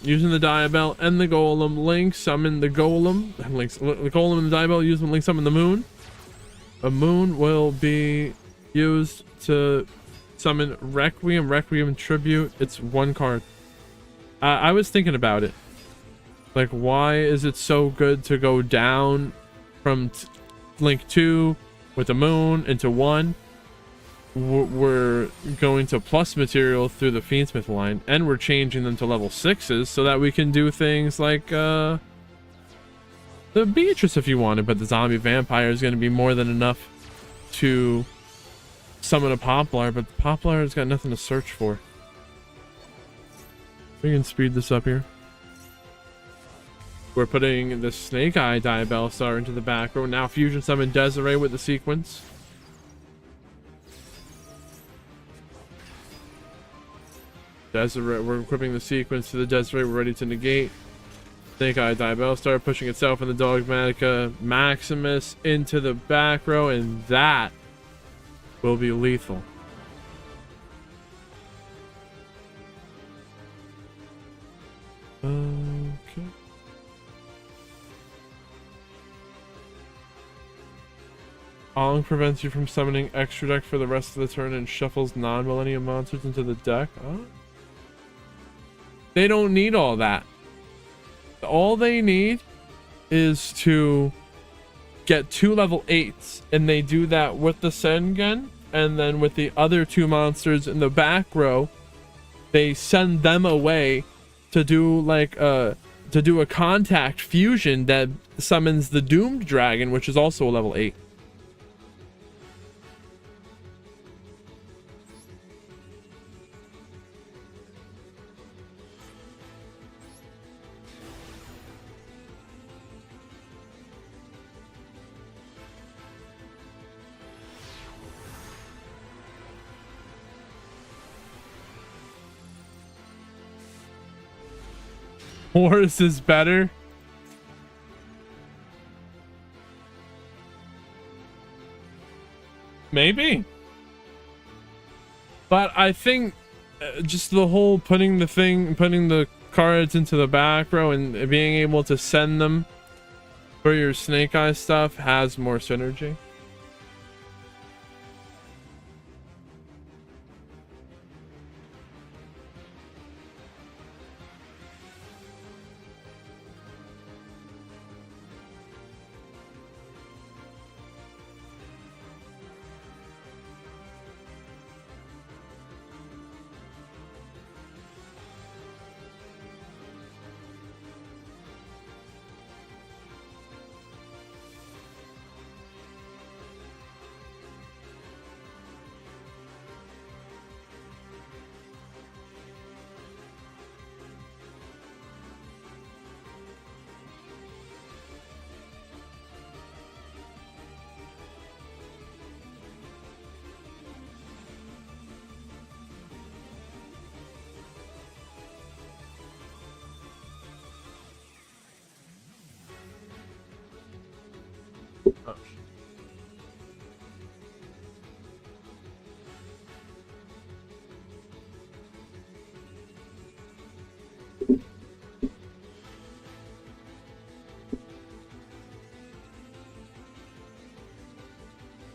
Using the Diabell and the Golem, link summon the Golem. Links the Golem and the Diabell. Use them, link summon the Moon. A Moon will be used to summon Requiem. Requiem Tribute. It's 1 card. I was thinking about it. Like, why is it so good to go down from link 2 with the Moon into 1? We're going to plus material through the Fiendsmith line, and we're changing them to level 6s so that we can do things like the Beatrice if you wanted, but the zombie vampire is going to be more than enough to summon a Poplar, but the Poplar has got nothing to search for. We can speed this up here. We're putting the Snake Eye Diabell Star into the back row. Now fusion summon Desiree with the sequence. Desiree, we're equipping the sequence to the Desiree. We're ready to negate. Snake Eye Diabell Star pushing itself in the Dogmatica Maximus into the back row, and that will be lethal. Ong prevents you from summoning extra deck for the rest of the turn and shuffles non-millennium monsters into the deck. Oh. They don't need all that. All they need is to get 2 level 8s, and they do that with the Sengen, and then with the other 2 monsters in the back row, they send them away to do like a contact fusion that summons the Doomed Dragon, which is also a level 8. Horse is better. Maybe. But I think just the whole putting the cards into the back row and being able to send them for your Snake Eye stuff has more synergy.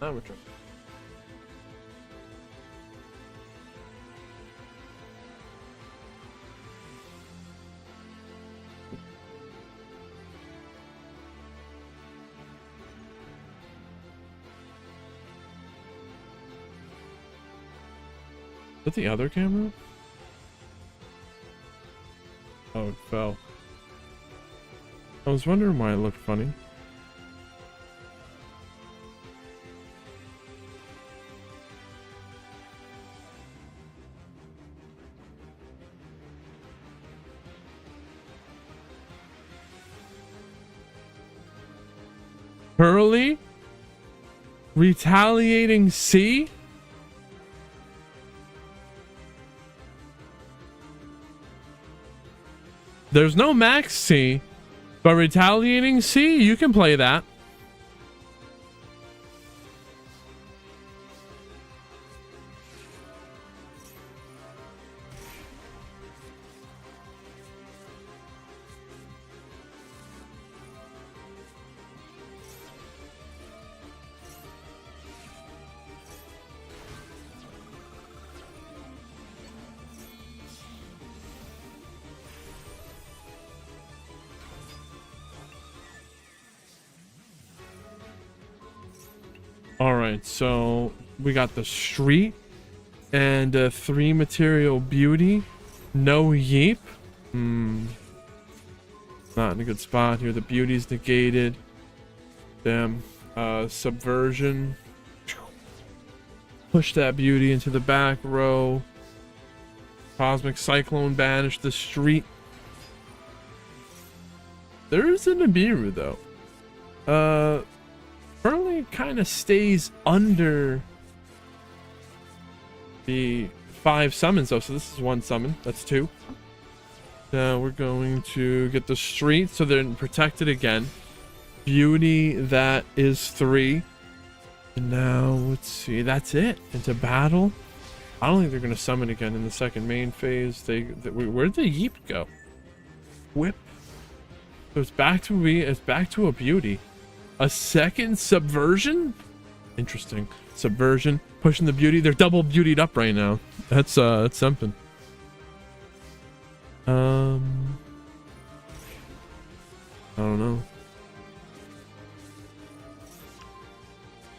Amateur. Is that the other camera? Oh, it fell. I was wondering why it looked funny. Hurley? Retaliating C? There's no max C, but retaliating C, you can play that. Alright, so we got the street and 3 material beauty. No yeep. Not in a good spot here. The beauty's negated. Damn. Subversion. Push that beauty into the back row. Cosmic Cyclone banish the street. There's an Nibiru though. Hurley kind of stays under the 5 summons though, so this is 1 summon. That's 2. Now we're going to get the street so they're protected again. Beauty, that is 3. And now let's see, that's it. Into battle. I don't think they're going to summon again in the second main phase. Where'd the yeep go? Whip. So it's back to a beauty. A second subversion? Interesting. Subversion, pushing the beauty. They're double beautied up right now. That's something. I don't know.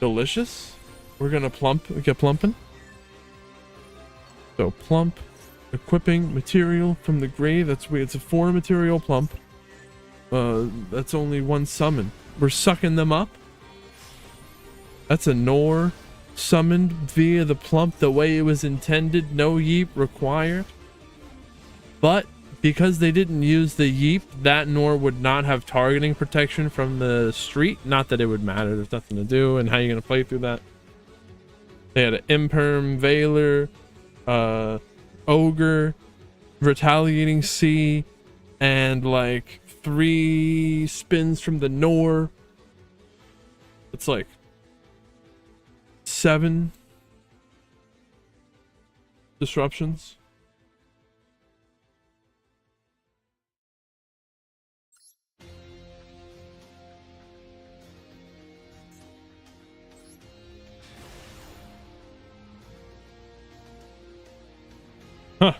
Delicious. We're gonna get plumping. So plump, equipping material from the grave. That's weird. It's a 4 material plump. That's only 1 summon. We're sucking them up. That's a Nor summoned via the plump the way it was intended. No yeep required. But because they didn't use the yeep, that Nor would not have targeting protection from the street. Not that it would matter. There's nothing to do. And how are you going to play through that? They had an Imperm, Veiler, Ogre, Retaliating Sea, and like 3 spins from the Nor. It's like 7 disruptions. Huh.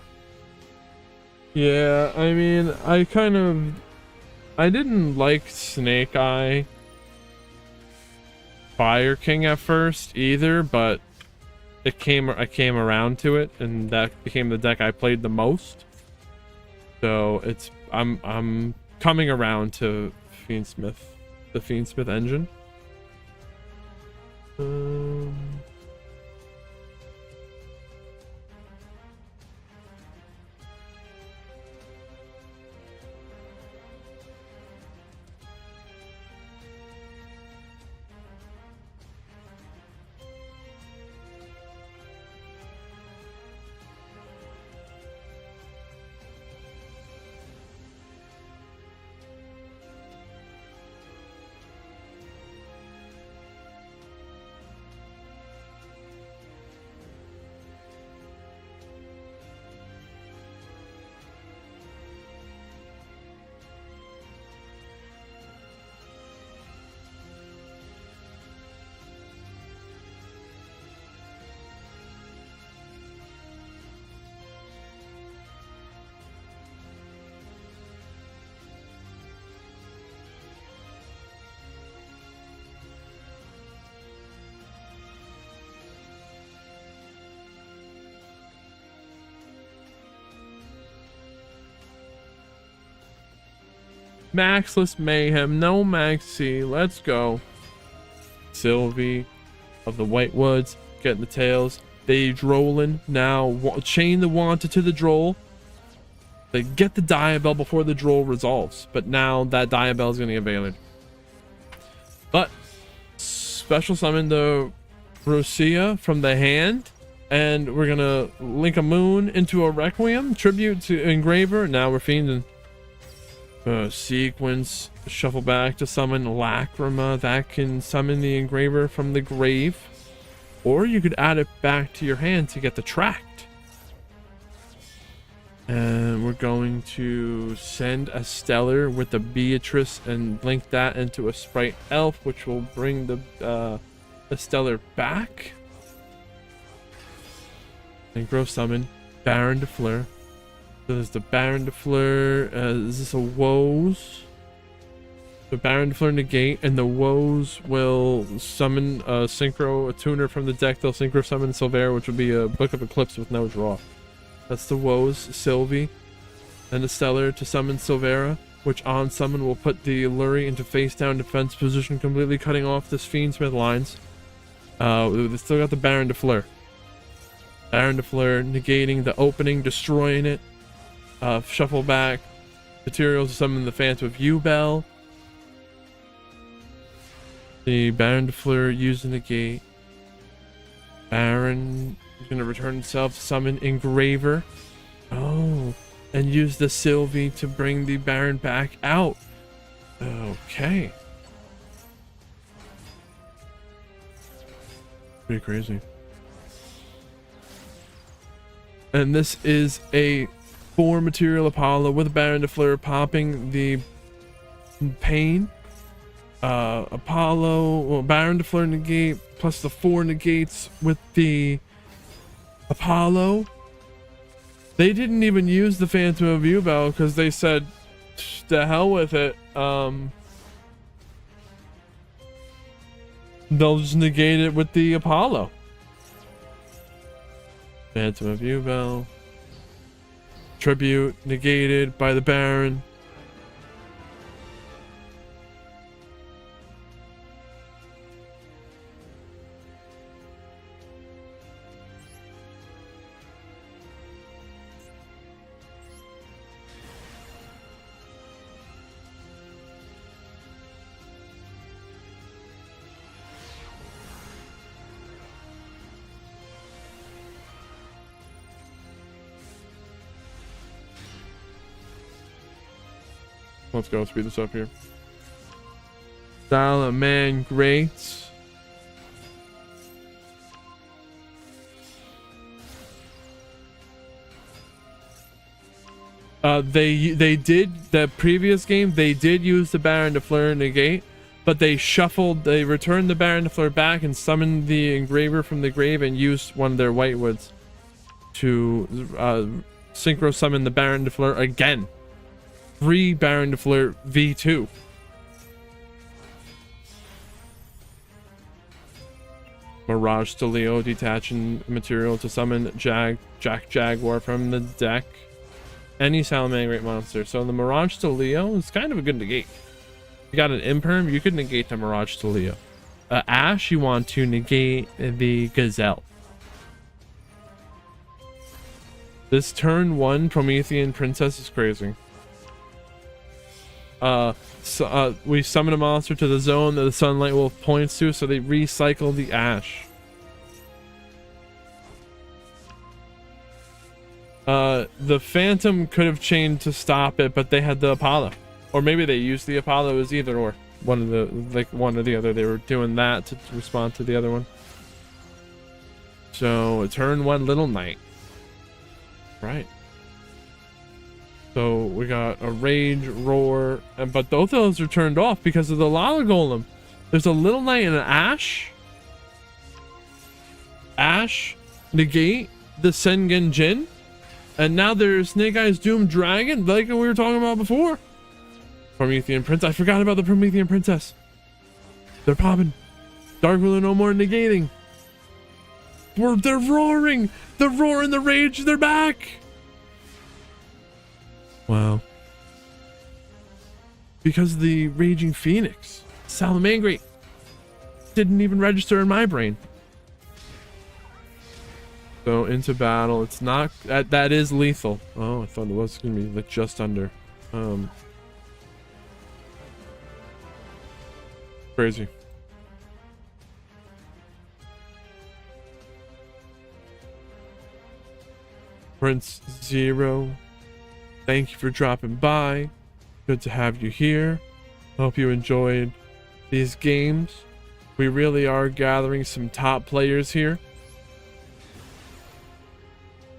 Yeah, I mean, I didn't like Snake Eye Fire King at first either, but I came around to it, and that became the deck I played the most. So I'm coming around to Fiendsmith, the Fiendsmith engine. MAXX-LESS Mayhem, no Maxi, let's go. Sylvie of the White Woods, getting the tails. They drolling now, chain the Wanted to the Droll. They get the Diabell before the Droll resolves, but now that Diabell is going to get Veilered. But special summon the Rosia from the hand, and we're going to link a Moon into a Requiem, tribute to Engraver. Now we're fiending. Sequence, shuffle back to summon Lacrima. That can summon the Engraver from the grave. Or you could add it back to your hand to get the Tract. And we're going to send a Stellar with the Beatrice and link that into a Sprite Elf, which will bring the Stellar back. And grow summon Baron de Fleur. So there's the Baron de Fleur. Is this a Woes? The Baron de Fleur negate, and the Woes will summon a tuner from the deck. They'll synchro summon Silvera, which would be a Book of Eclipse with no draw. That's the Woes, Sylvie. And the Stellar to summon Silvera, which on summon will put the Luri into face down defense position, completely cutting off this Fiendsmith lines. They still got the Baron de Fleur. Baron de Fleur negating the opening, destroying it. Shuffle back materials to summon the Phantom of Yubel. The Baron de Fleur using the gate. Baron is going to return itself to summon Engraver. Oh, and use the Sylvie to bring the Baron back out. Okay. Pretty crazy. And this is a 4 material Apollo with Baron de Fleur popping the Pain. Apollo, well, Baron de Fleur negate, plus the 4 negates with the Apollo. They didn't even use the Phantom of Yubel because they said, "To hell with it." They'll just negate it with the Apollo. Phantom of Yubel. Tribute negated by the Baron. Let's go speed this up here. Salaman Greats. They did the previous game. They did use the Baron de Fleur negate, but they shuffled. They returned the Baron de Fleur back and summoned the Engraver from the grave and used one of their Whitewoods to synchro summon the Baron de Fleur again. 3 Baron de Fleur V2. Mirage to Leo, detaching material to summon Jack Jaguar from the deck. Any Salamangreat monster. So the Mirage to Leo is kind of a good negate. You got an Imperm, you could negate the Mirage to Leo. Ash, you want to negate the Gazelle. This turn 1 Promethean Princess is crazy. We summon a monster to the zone that the Sunlight Wolf points to, so they recycle the Ash. The Phantom could have chained to stop it, but they had the Apollo, or maybe they used the Apollo. It was either or, one or the other. They were doing that to respond to the other one. So turn 1 Little Knight, right? So we got a Rage, Roar, but both of those are turned off because of the Lala Golem. There's a Little Knight and an Ash. Ash, negate the Sengen Jin. And now there's Snake Eyes Doom Dragon, like we were talking about before. Promethean Princess. I forgot about the Promethean Princess. They're popping. Dark Ruler no more negating. They're roaring. The roar and the rage, they're back. Wow. Because the Raging Phoenix, Salamangreat, didn't even register in my brain. So into battle. It's not that is lethal. Oh, I thought it was gonna be like just under. Crazy. Prince Zero, thank you for dropping by. Good to have you here. Hope you enjoyed these games. We really are gathering some top players here.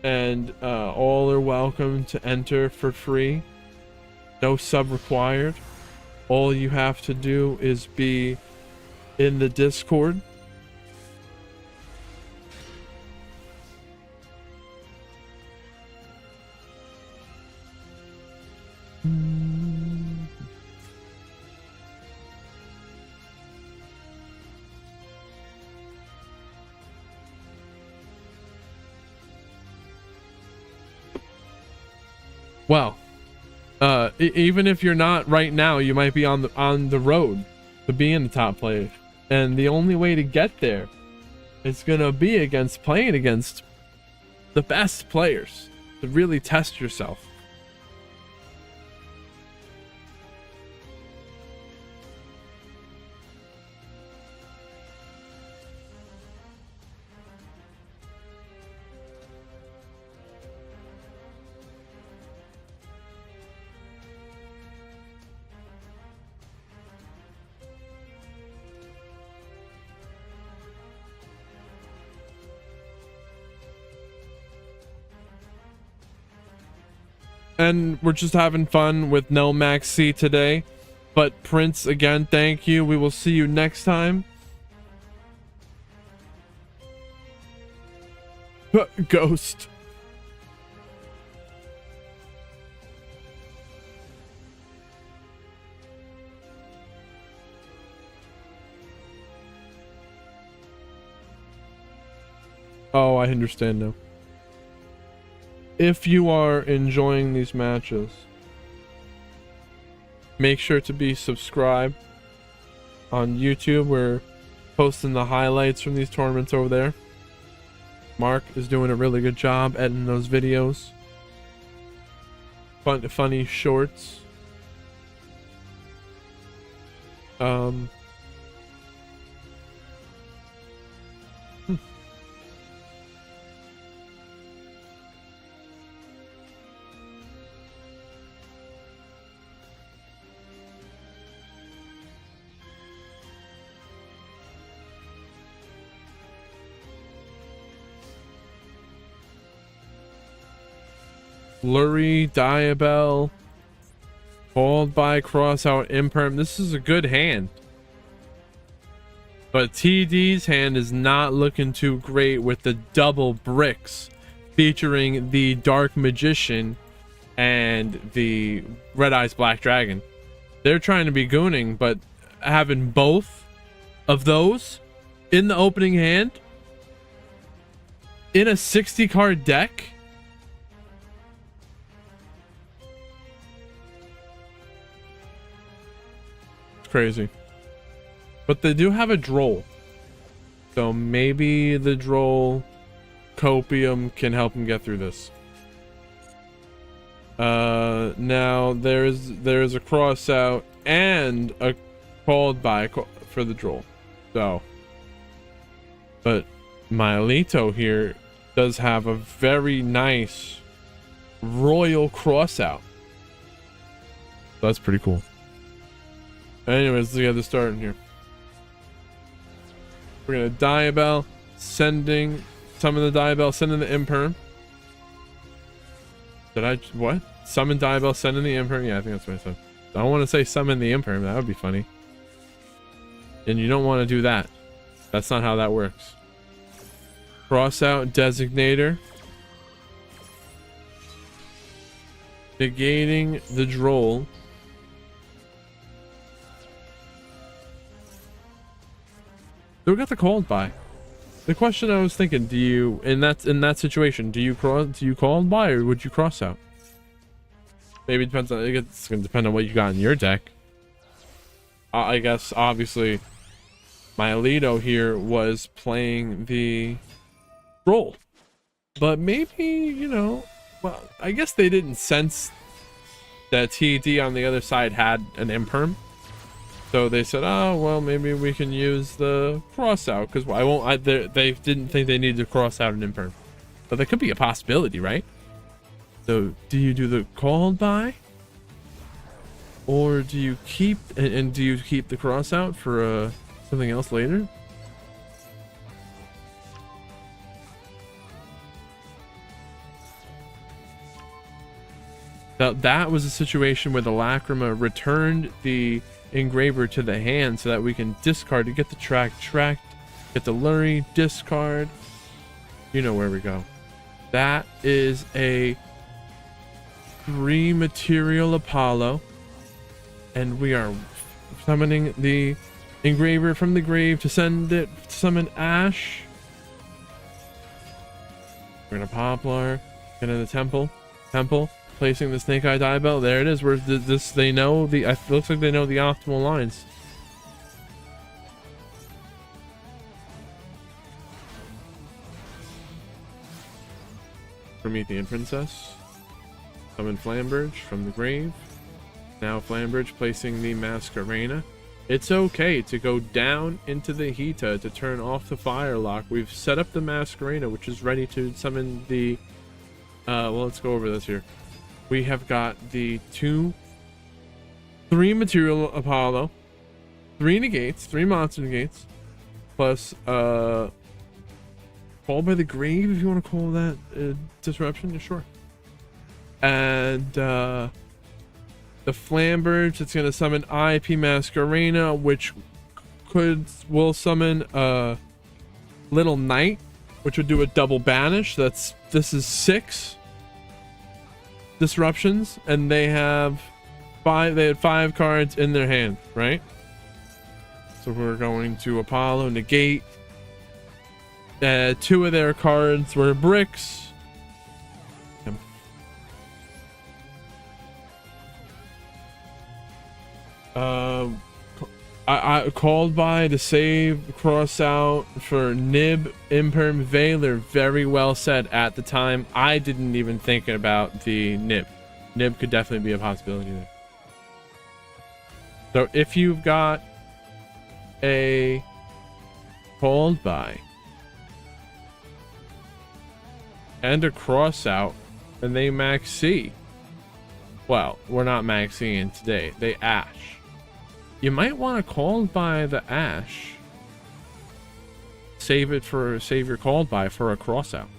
And all are welcome to enter for free. No sub required. All you have to do is be in the Discord. Well, even if you're not right now, you might be on the road to being the top player, and the only way to get there is gonna be playing against the best players to really test yourself. And we're just having fun with no MAXX today. But Prince, again, thank you. We will see you next time. Ghost. Oh, I understand now. If you are enjoying these matches, make sure to be subscribed on YouTube. We're posting the highlights from these tournaments over there. Mark is doing a really good job editing those videos. Funny shorts. Flurry, Diabell, called by Crossout, Imperm. This is a good hand. But TD's hand is not looking too great with the double bricks featuring the Dark Magician and the Red Eyes Black Dragon. They're trying to be gooning, but having both of those in the opening hand in a 60 card deck. Crazy. But they do have a Droll, so maybe the Droll Copium can help him get through this. Now there's a cross out and a called by for the Droll. So, but Myelito here does have a very nice royal cross out. So that's pretty cool. Anyways, let's get this started here. We're gonna Diabell, summon the Diabell, sending the Imperm. Did I what? Summon Diabell, sending the Imperm? Yeah, I think that's what I said. I don't want to say summon the Imperm, that would be funny. And you don't want to do that. That's not how that works. Cross out Designator. Negating the Droll. We got the called by. The question I was thinking, do you in that situation, do you call by or would you cross out? Maybe it depends on it's gonna depend on what you got in your deck. I guess obviously Myelito here was playing the role. But maybe, you know, well, I guess they didn't sense that TD on the other side had an Imperm. So they said, oh, well, maybe we can use the cross out because they didn't think they needed to cross out an Imperm. But that could be a possibility, right? So do you do the called by? Or do you keep, and do you keep the cross out for something else later? Now, that was a situation where the Lacrima returned the engraver to the hand so that we can discard to get the tracked, get the Lurry, discard. You know where we go. That is a 3 material Apollo, and we are summoning the engraver from the grave to summon Ash. We're gonna Poplar, get in the temple, placing the Snake Eye Diabell. There it is. Where this they know the. It looks like they know the optimal lines. Promethean Princess. Summon Flamberge from the grave. Now Flamberge placing the Masquerena. It's okay to go down into the Hita to turn off the Firelock. We've set up the Masquerena, which is ready to summon the. Well, let's go over this here. We have got the 3 material Apollo, 3 negates, 3 monster negates, plus call by the grave if you want to call that disruption. Yeah, sure. And the Flamberge, it's going to summon IP Masquerena, which will summon Little Knight, which would do a double banish. This is 6 disruptions, and they have 5. They had 5 cards in their hand, right? So we're going to Apollo negate. 2 of their cards were bricks. I called by to save cross out for Nib Imperm Veiler. Very well said at the time. I didn't even think about the Nib. Nib could definitely be a possibility there. So if you've got a called by and a cross out and they max C, well, we're not maxing today. They ash. You might want to call by the ash. Save your called by for a cross out.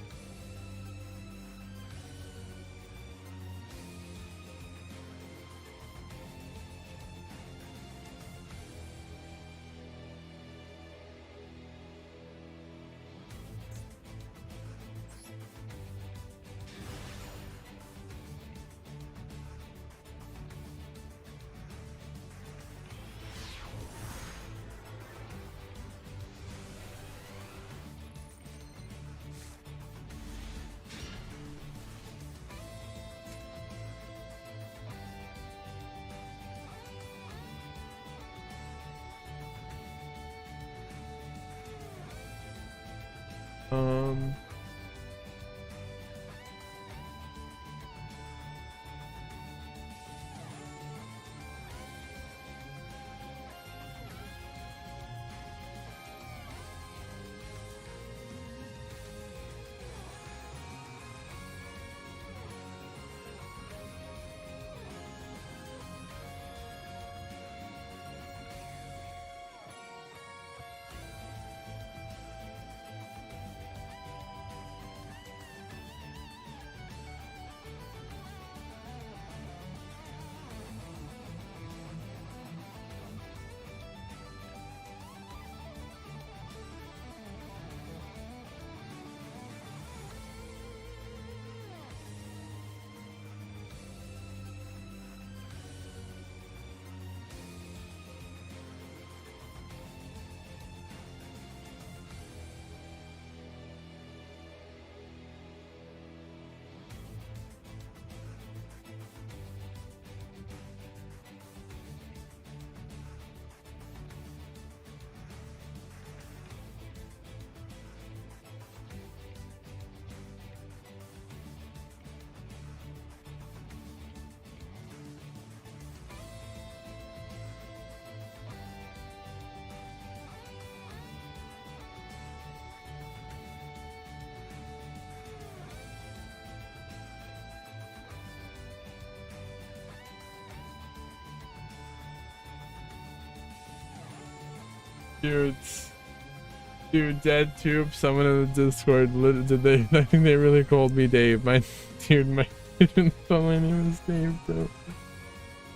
Dude, dead tube. Someone in the Discord. Did they? I think they really called me Dave. My dude, my didn't thought my name was Dave, bro.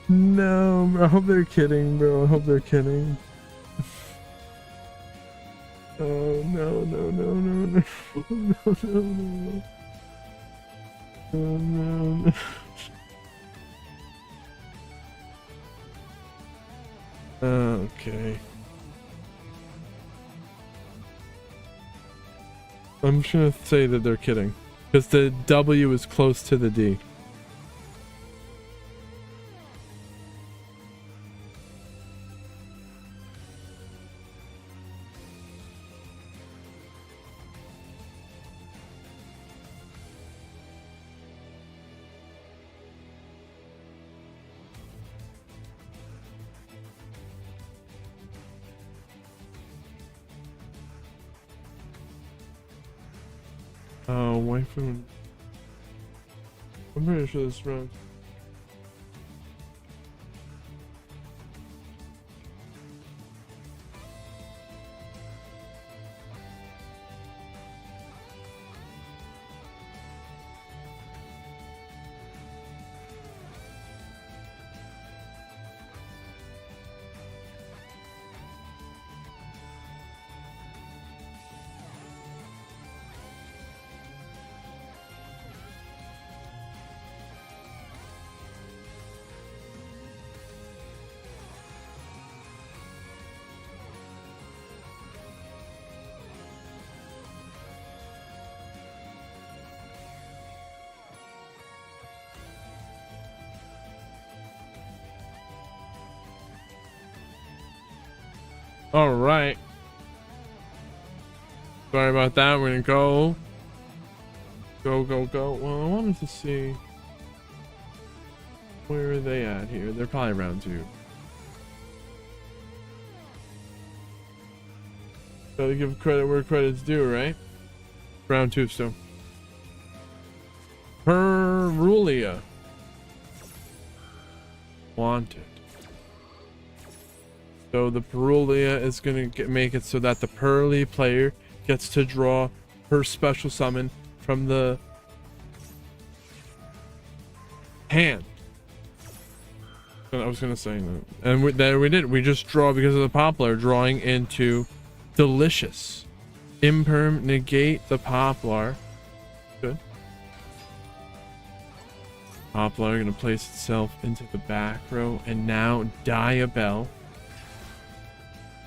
No, bro. I hope they're kidding, bro. I hope they're kidding. Oh no, no, no, no, no, no, no, no. Oh no, no. Okay. I'm just gonna say that they're kidding, because the W is close to the D. Oh, waifu. I'm pretty sure that's wrong. All right. Sorry about that. We're gonna go. Well, I wanted to see where are they at here. They're probably round 2. Gotta give credit where credit's due, right? Round 2 still. Perulia. Wanted. So the Perulia is gonna make it so that the Pearly player gets to draw her special summon from the hand. I was gonna say that, and then we did. We just draw because of the Poplar drawing into Delicious. Imperm, negate the Poplar. Good. Poplar gonna place itself into the back row, and now Diabell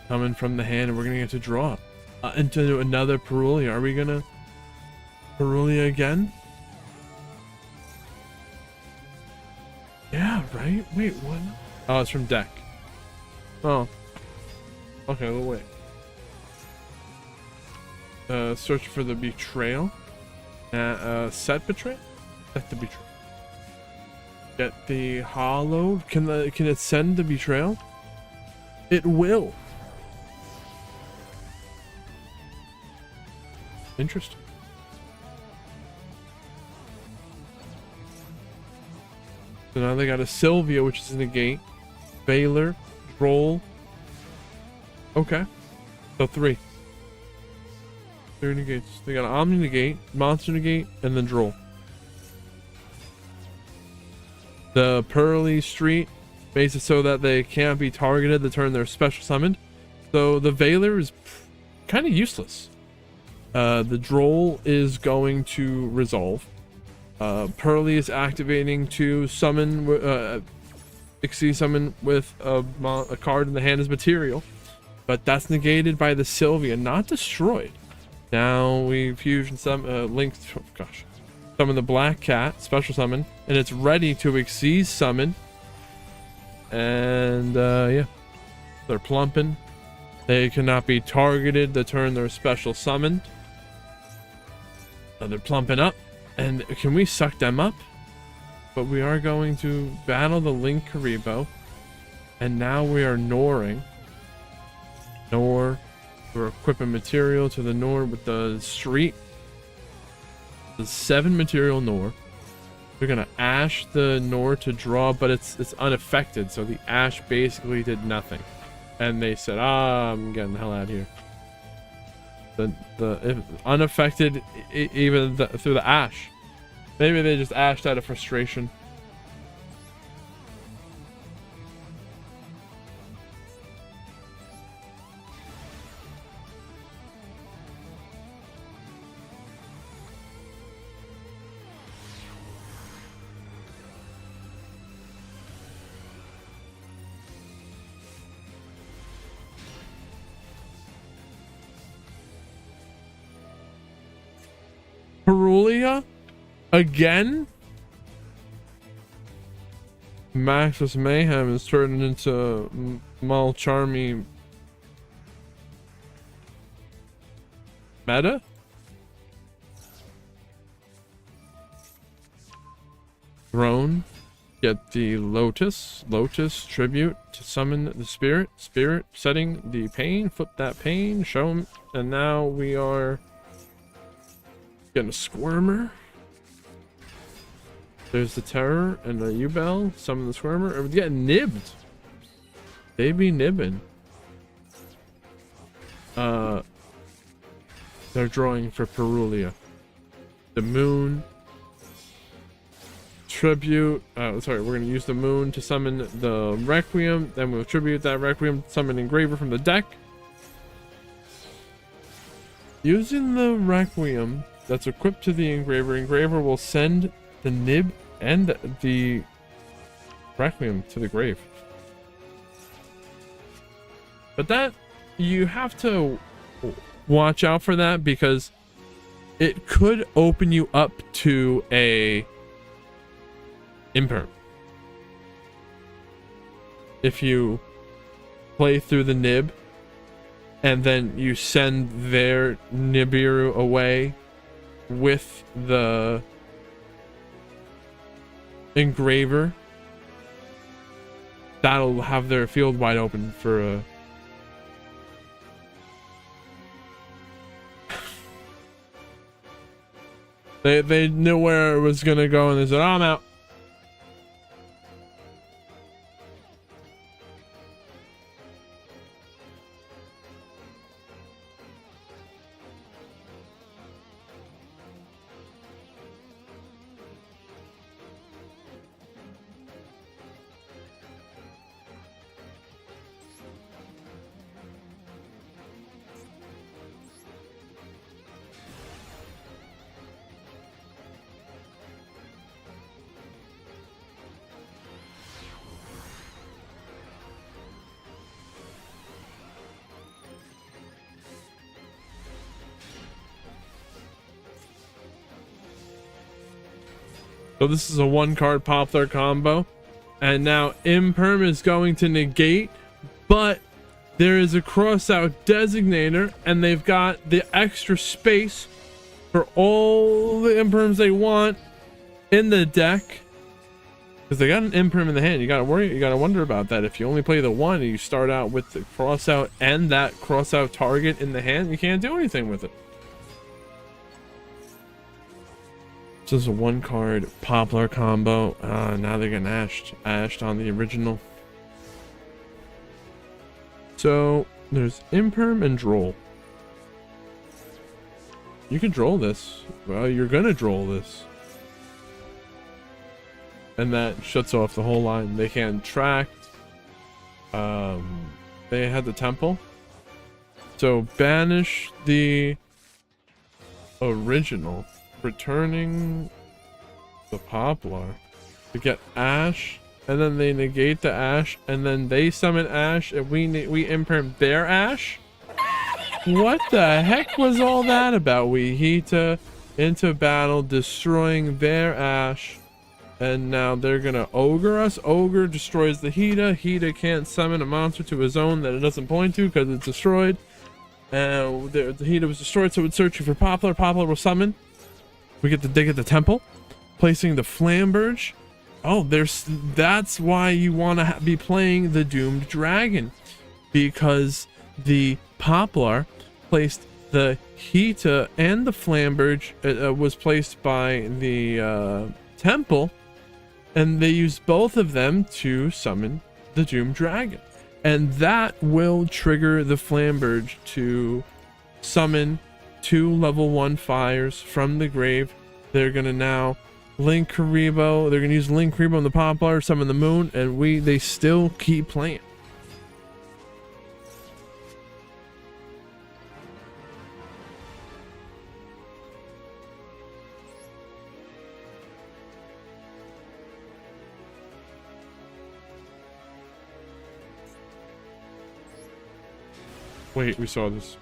coming from the hand, and we're gonna get to draw into another Perulia. Are we gonna Perulia again? Yeah, right? Wait, what? Oh, it's from deck. Oh. Okay, we'll wait. Search for the betrayal. Set betrayal? Set the betrayal. Get the hollow. Can it send the betrayal? It will. Interesting. So now they got a Sylvia, which is a negate. Baylor, Droll. Okay. So 3. 3 negates. They got an Omni negate, Monster negate, and then Droll. The Pearly Street makes it so that they can't be targeted the turn they're special summoned. So the Veiler is kind of useless. The Droll is going to resolve. Pearly is activating to summon, exceed summon with a card in the hand as material, but that's negated by the Sylvia, not destroyed. Now we fusion linked. Oh gosh, summon the Black Cat, special summon, and it's ready to exceed summon. And yeah, they're plumping. They cannot be targeted the turn they're special summoned. They're plumping up. And can we suck them up? But we are going to battle the Link Karibo. And now we are Noring. Nor. We're equipping material to the Nor with the Street. The 7 material Nor. We're gonna Ash the Nor to draw, but it's unaffected, so the Ash basically did nothing. And they said, I'm getting the hell out of here. The unaffected even through the Ash. Maybe they just ashed out of frustration. Perulia? Again? MAXX-LESS Mayhem is turning into Malcharmy meta? Throne. Get the Lotus tribute to summon the spirit setting the pain, flip that pain, show him, and now we are getting a Squirmer. There's the Terror and the U-Bell, summon the Squirmer, and we're getting nibbed. They be nibbing. They're drawing for Perulia. The Moon. Tribute. Sorry, we're gonna use the Moon to summon the Requiem. Then we'll tribute that Requiem, summon Engraver from the deck. Using the Requiem that's equipped to the Engraver will send the Nib and the Requiem to the grave. But that, you have to watch out for that, because it could open you up to a Imperm. If you play through the Nib and then you send their Nibiru away with the engraver, that'll have their field wide open for a they knew where it was gonna go, and they said, oh, I'm out. So this is a 1-card Poplar combo, and now Imperm is going to negate, but there is a cross-out designator, and they've got the extra space for all the Imperms they want in the deck, because they got an Imperm in the hand. You gotta wonder about that. If you only play the one and you start out with the cross-out and that cross-out target in the hand, you can't do anything with it. This is a 1-card Poplar combo. Now they're getting ashed on the original. So there's Imperm and Droll. You can Droll this. Well, you're gonna Droll this. And that shuts off the whole line. They can't track. They had the temple. So banish the original, returning the Poplar to get Ash, and then they negate the Ash, and then they summon Ash, and we imprint their Ash. What the heck was all that about? We Hita into battle, destroying their Ash, and now they're gonna Ogre us. Ogre destroys the Hita. Hita can't summon a monster to his own that it doesn't point to because it's destroyed. The Hita was destroyed, so it's searching for Poplar. Poplar will summon. We get to dig at the temple, placing the Flamberge. Oh, that's why you want to be playing the Doomed Dragon, because the Poplar placed the Hita, and the Flamberge was placed by the temple, and they used both of them to summon the Doomed Dragon, and that will trigger the Flamberge to summon 2 level 1 fires from the grave. They're gonna now Link Karibo. They're gonna use Link Karibo on the Poplar, summon the moon, and they still keep playing. Wait, we saw this.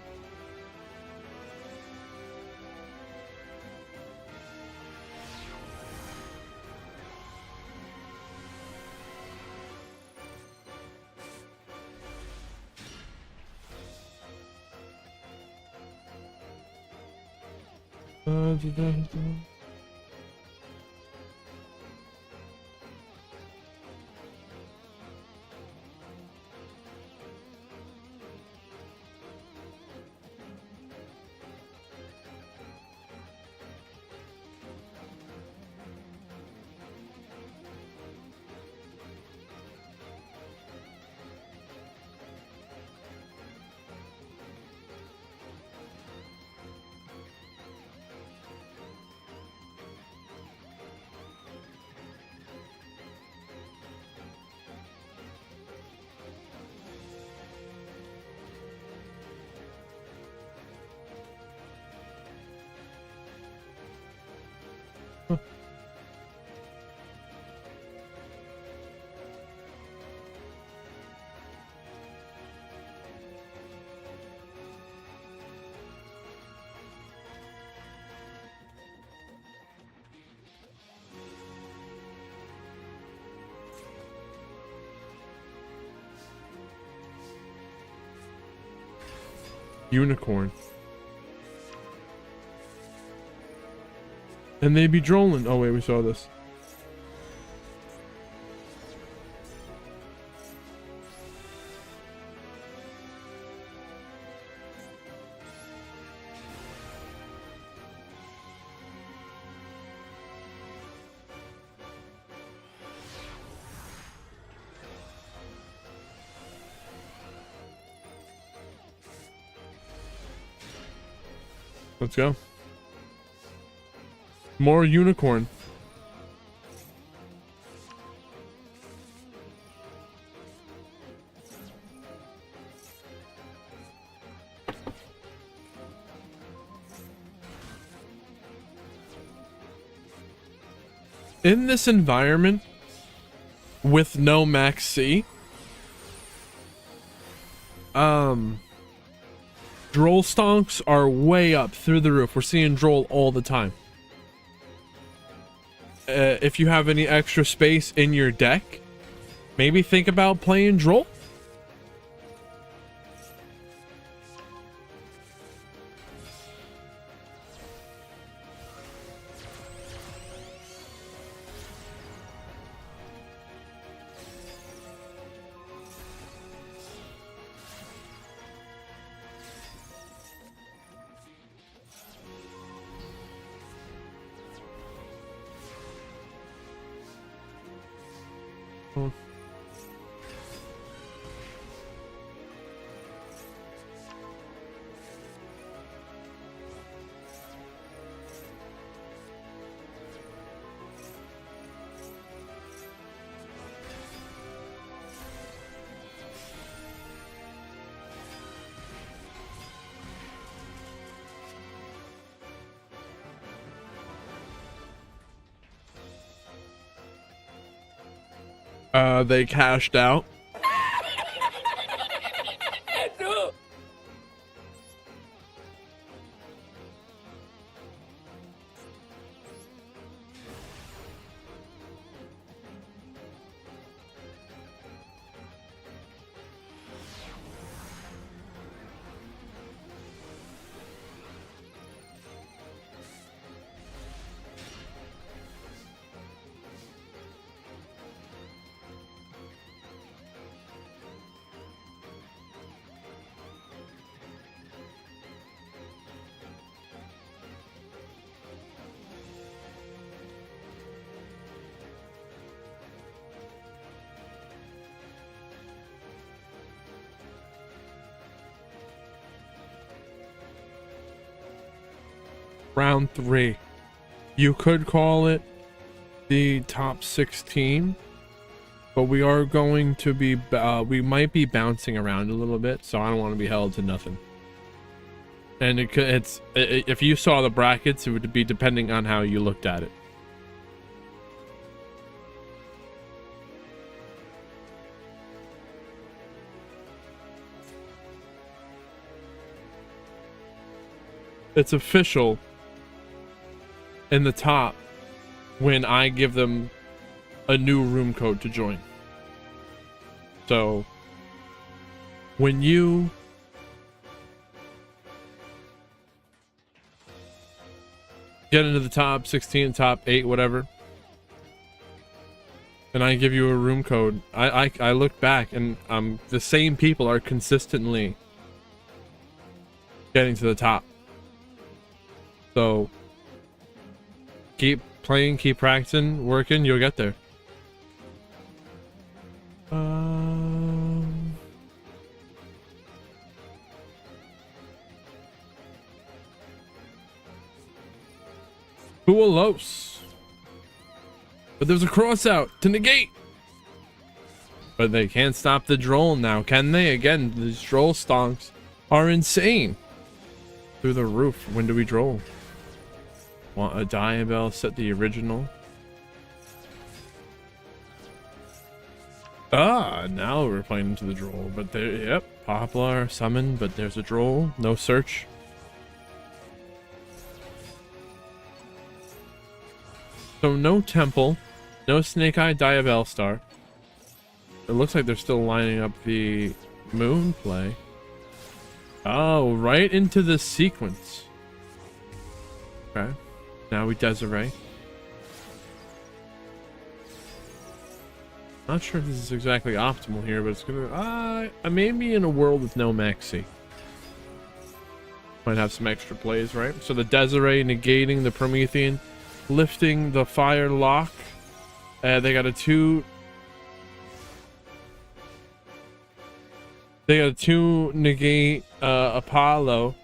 Unicorn. And they be drolling. Oh wait, we saw this. Let's go. More unicorn. In this environment with no max C, Droll stonks are way up through the roof. We're seeing Droll all the time. If you have any extra space in your deck, maybe think about playing Droll. They cashed out. Round 3. You could call it the top 16, but we are going to be we might be bouncing around a little bit, so I don't want to be held to nothing. And if you saw the brackets, it would be depending on how you looked at it. It's official in the top when I give them a new room code to join. So when you get into the top 16, top 8, whatever, and I give you a room code, I look back and the same people are consistently getting to the top. So keep playing, keep practicing, working, you'll get there. Duelist. But there's a cross out to negate. But they can't stop the Droll now, can they? Again, these Droll stonks are insane. Through the roof. When do we Droll? Want a Diabell, set the original. Now we're playing into the Droll. But there, yep, Poplar, summon, but there's a Droll. No search. So no Temple, no Snake Eye Diabell Star. It looks like they're still lining up the Moon play. Oh, right into the sequence. Okay. Now we Desiree. Not sure if this is exactly optimal here, but it's gonna maybe in a world with no Maxi. Might have some extra plays, right? So the Desiree negating the Promethean, lifting the Fire Lock. They got a two negate Apollo.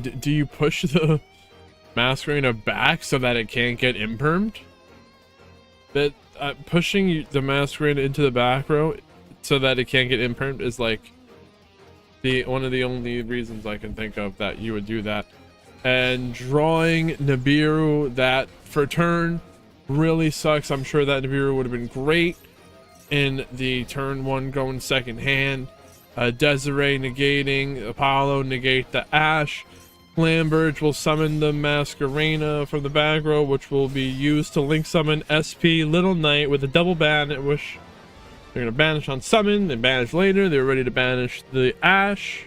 Do you push the Masquerader back so that it can't get impermed? That pushing the Masquerader into the back row so that it can't get impermed is like one of the only reasons I can think of that you would do that. And drawing Nibiru that for turn really sucks. I'm sure that Nibiru would have been great in the turn one going second hand. Desiree negating Apollo, negate the Ash. Flamberge will summon the Masquerena from the back row, which will be used to link summon SP Little Knight with a double ban, at which they're going to banish on summon, then banish later. They're ready to banish the Ash.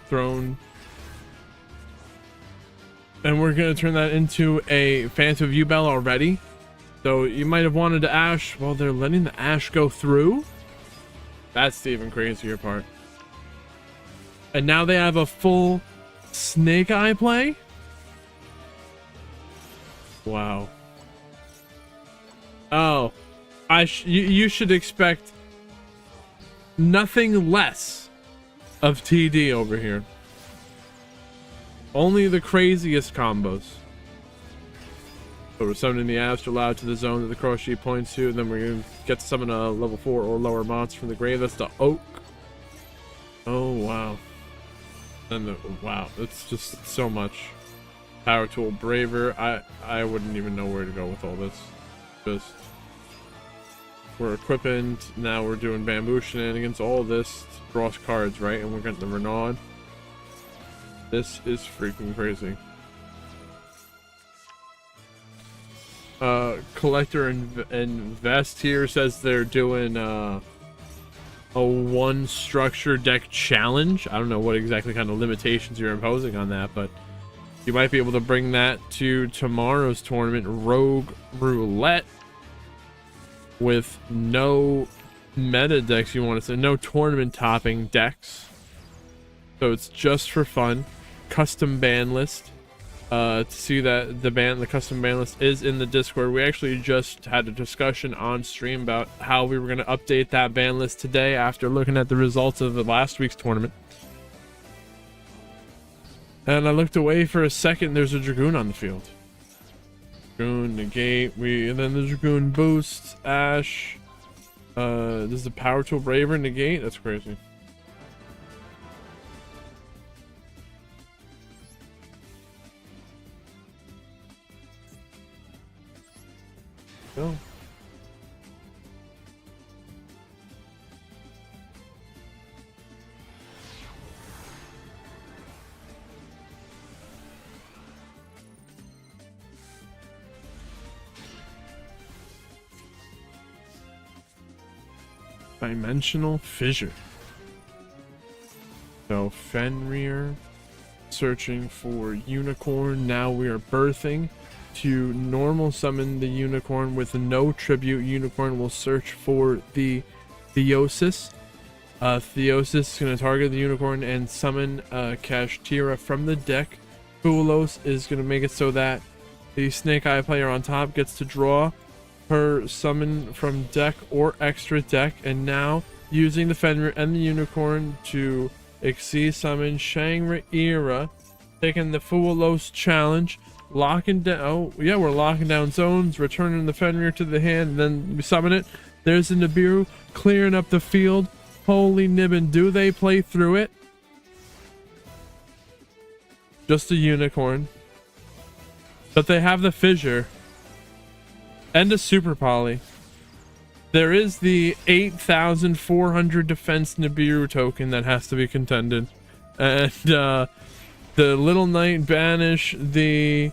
Throne. And we're going to turn that into a Phantom View Bell already. So you might have wanted to Ash. Well, they're letting the Ash go through. That's the even crazier part. And now they have a full Snake Eye play. Wow. Oh, you should expect nothing less of TD over here. Only the craziest combos. So we're summoning the Astrolabe to the zone that the cross sheet points to, and then we're gonna get to summon a level 4 or lower monster from the grave. That's the Oak. Oh wow. And wow, it's just so much. Power Tool, Braver. I wouldn't even know where to go with all this. Just we're equipping, now we're doing bamboo shenanigans, all this draws cards, right? And we're getting the Renaud. This is freaking crazy. Collector Invest here says they're doing a one structure deck challenge. I don't know what exactly kind of limitations you're imposing on that, but you might be able to bring that to tomorrow's tournament, Rogue Roulette, with no meta decks, you want to say, no tournament topping decks. So it's just for fun. Custom ban list. To see that the custom ban list is in the Discord. We actually just had a discussion on stream about how we were going to update that ban list today after looking at the results of the last week's tournament. And I looked away for a second. There's a Dragoon on the field. Dragoon, negate, and then the Dragoon boost, Ash. This is the Power Tool, Braver, negate. That's crazy. Go. Dimensional Fissure. So Fenrir searching for Unicorn. Now we are birthing to normal summon the Unicorn with no tribute. Unicorn will search for the Theosis. Theosis is going to target the Unicorn and summon Kashtira from the deck. Fulos is going to make it so that the Snake Eye player on top gets to draw her summon from deck or extra deck, and now using the Fenrir and the Unicorn to Xyz summon Shangri-Ira, taking the Fulos challenge. locking down. Oh, yeah, we're locking down zones, returning the Fenrir to the hand, and then we summon it. There's the Nibiru clearing up the field. Holy Nibbin, do they play through it? Just a unicorn. But they have the fissure. And a super poly. There is the 8,400 defense Nibiru token that has to be contended. And the Little Knight banish the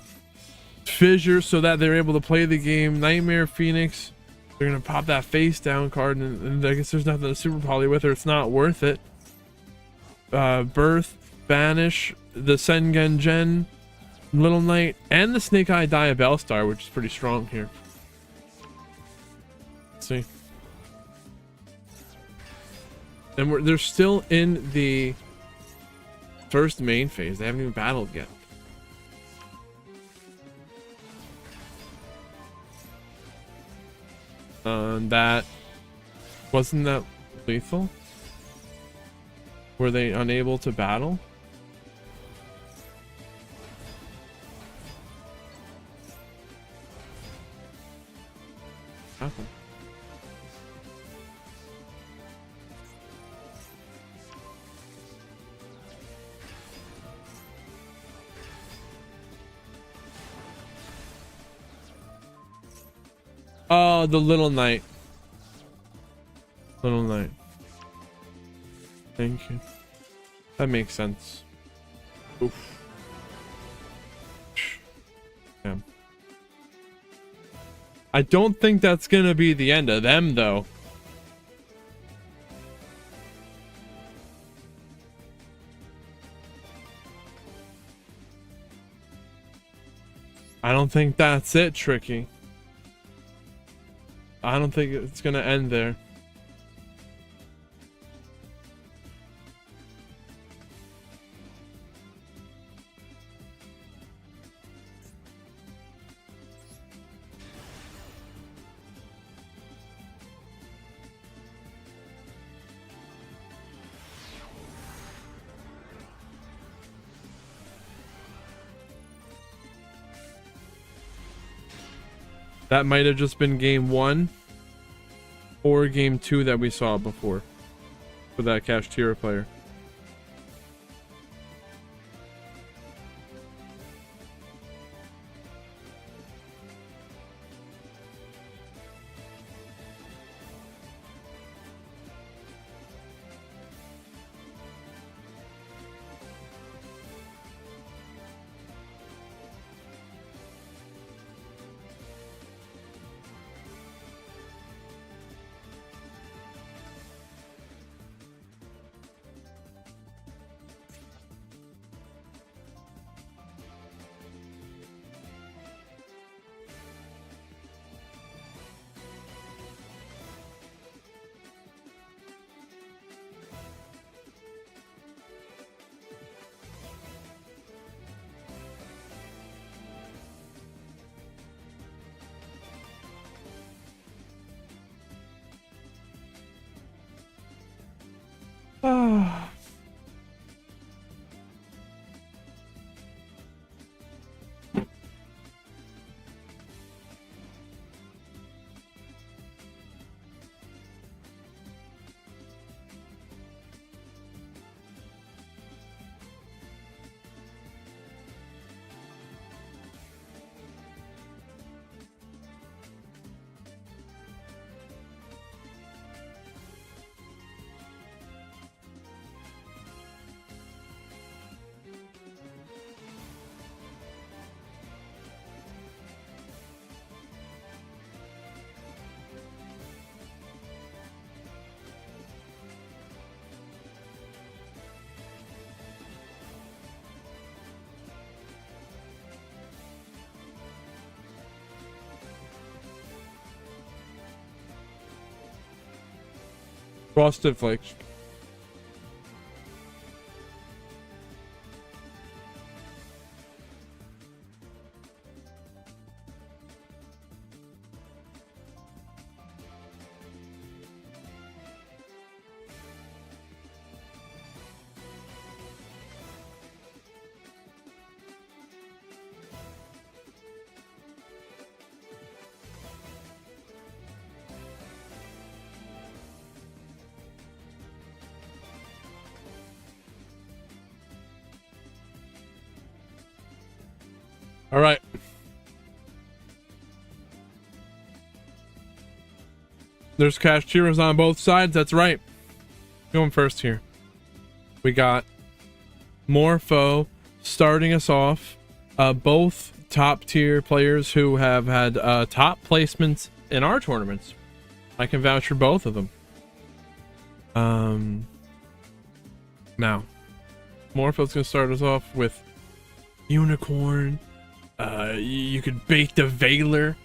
fissure so that they're able to play the game. Nightmare Phoenix. They're going to pop that face down card. And I guess there's nothing to super poly with her. It's not worth it. Birth, banish, the Sengen Gen, Little Knight, and the Snake Eye Diabell Star, which is pretty strong here. See, and they're still in the first main phase. They haven't even battled yet. That wasn't that lethal. Were they unable to battle? Happened. Oh, the Little Knight. Little Knight. Thank you. That makes sense. Oof. Damn. I don't think that's gonna be the end of them, though. I don't think that's it, Tricky. I don't think it's gonna end there. That might have just been game 1 or game 2 that we saw before for that Kashtira player. Frosted Flakes. All right. There's cashiers on both sides. That's right. Going first here. We got Morpho starting us off. Both top tier players who have had top placements in our tournaments. I can vouch for both of them. Now, Morpho's gonna start us off with Unicorn. You could bait the Veiler,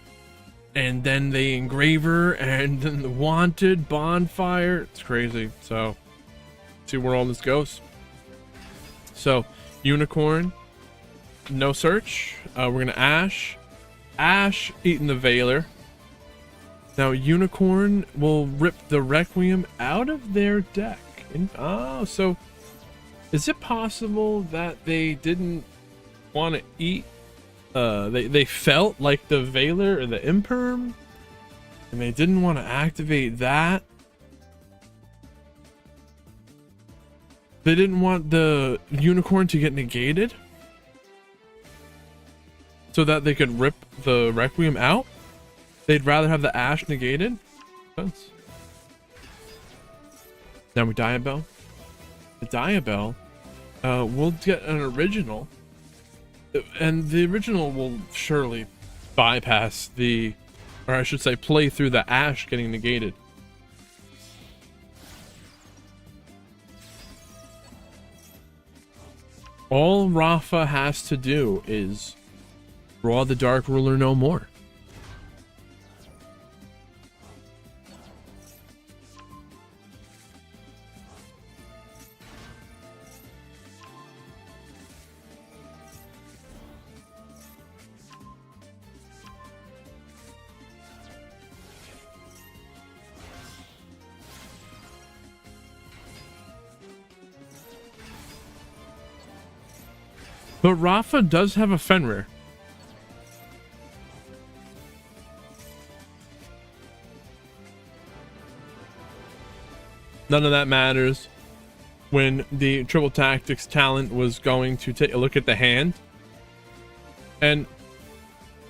and then the Engraver, and then the Wanted Bonfire. It's crazy. So, see where all this goes. So, Unicorn, no search. We're gonna Ash eating the Veiler. Now, Unicorn will rip the Requiem out of their deck. So is it possible that they didn't want to eat? They felt like the Veiler or the Imperm, and they didn't want to activate that. They didn't want the Unicorn to get negated, so that they could rip the Requiem out. They'd rather have the Ash negated. Sense. Now we Diabell. The Diabell will get an original, and the original will surely bypass the, or I should say play through the Ash getting negated. All Rafa has to do is draw the Dark Ruler no more. But Rafa does have a Fenrir. None of that matters when the Triple Tactics talent was going to take a look at the hand. And